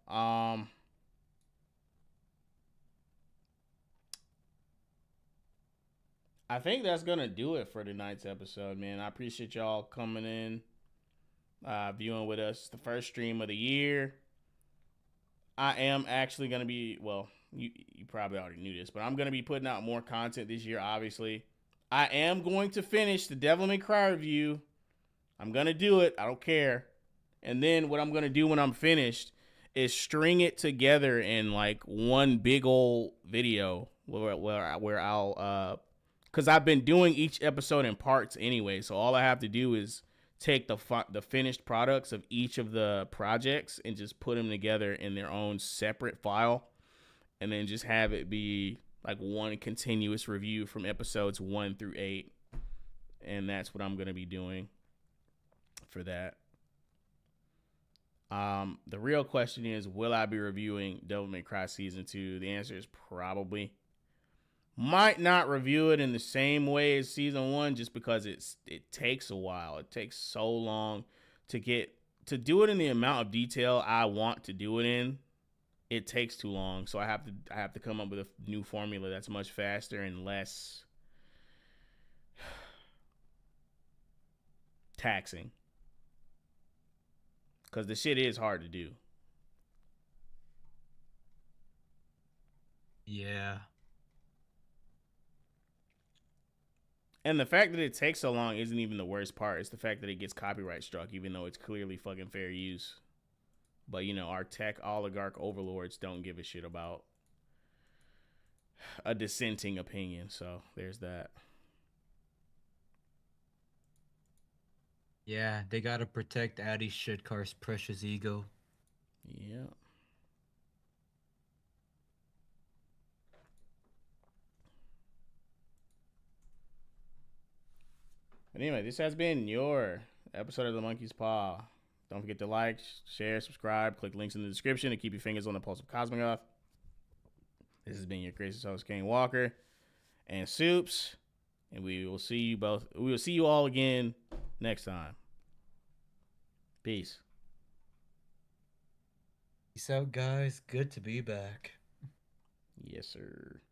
I think that's gonna do it for tonight's episode, man. I appreciate y'all coming in, viewing with us. The first stream of the year. I am actually gonna be you probably already knew this, but I'm gonna be putting out more content this year. Obviously, I am going to finish the Devil May Cry review. I'm gonna do it. I don't care. And then what I'm gonna do when I'm finished is string it together in like one big old video where I'll because I've been doing each episode in parts anyway. So all I have to do is take the finished products of each of the projects and just put them together in their own separate file, and then just have it be like one continuous review from episodes 1 through 8. And that's what I'm gonna be doing for that. The real question is, will I be reviewing Devil May Cry Season 2? The answer is probably. Might not review it in the same way as Season 1 just because it takes a while. It takes so long to do it in the amount of detail I want to do it in. It takes too long, so I have to come up with a new formula that's much faster and less taxing. Because the shit is hard to do. Yeah. And the fact that it takes so long isn't even the worst part. It's the fact that it gets copyright struck, even though it's clearly fucking fair use. But, our tech oligarch overlords don't give a shit about a dissenting opinion. So there's that. Yeah, they gotta protect Addy Shitcar's precious ego. Yeah. But anyway, this has been your episode of the Monkey's Paw. Don't forget to like, share, subscribe, click links in the description to keep your fingers on the pulse of Cosmogoth. This has been your gracious host, Kaine Walker and Soups. And we will see you all again next time. Peace. Peace out, guys. Good to be back. Yes, sir.